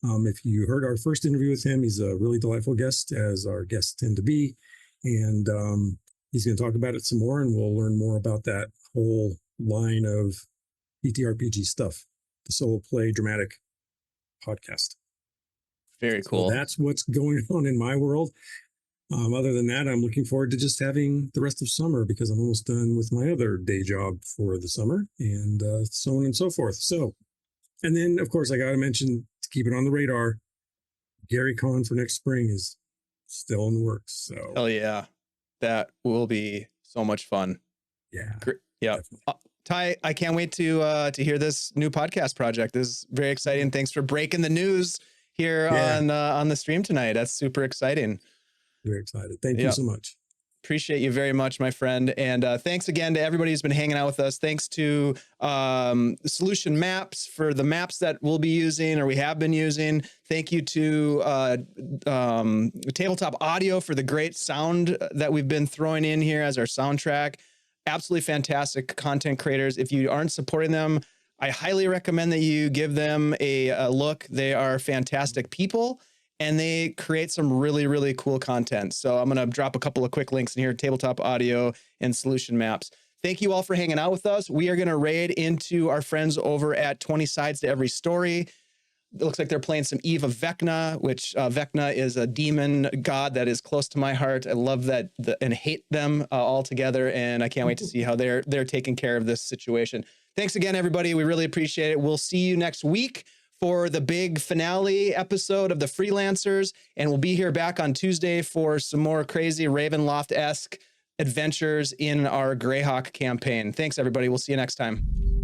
if you heard our first interview with him, he's a really delightful guest, as our guests tend to be. And he's going to talk about it some more, and we'll learn more about that whole line of PTRPG stuff, the solo play dramatic podcast. Very cool. So that's what's going on in my world. Other than that, I'm looking forward to just having the rest of summer because I'm almost done with my other day job for the summer, and so on and so forth. So, and then, of course, I got to mention, to keep it on the radar, Gary Con for next spring is still in the works. So, hell yeah. That will be so much fun. Yeah. Yeah. Ty, I can't wait to hear this new podcast project. This is very exciting. Thanks for breaking the news here on the stream tonight. That's super exciting. Very excited. Thank you so much. Appreciate you very much, my friend. And thanks again to everybody who's been hanging out with us. Thanks to Solution Maps for the maps that we'll be using or we have been using. Thank you to Tabletop Audio for the great sound that we've been throwing in here as our soundtrack. Absolutely fantastic content creators. If you aren't supporting them, I highly recommend that you give them a look. They are fantastic people, and they create some really, really cool content. So I'm going to drop a couple of quick links in here, Tabletop Audio and Solution Maps. Thank you all for hanging out with us. We are going to raid into our friends over at 20 Sides to Every Story. It looks like they're playing some Eve of Vecna, which Vecna is a demon god that is close to my heart. I love that and hate them all together, and I can't wait to see how they're taking care of this situation. Thanks again, everybody. We really appreciate it. We'll see you next week for the big finale episode of the Freelancers, and we'll be here back on Tuesday for some more crazy Ravenloft-esque adventures in our Greyhawk campaign. Thanks, everybody. We'll see you next time.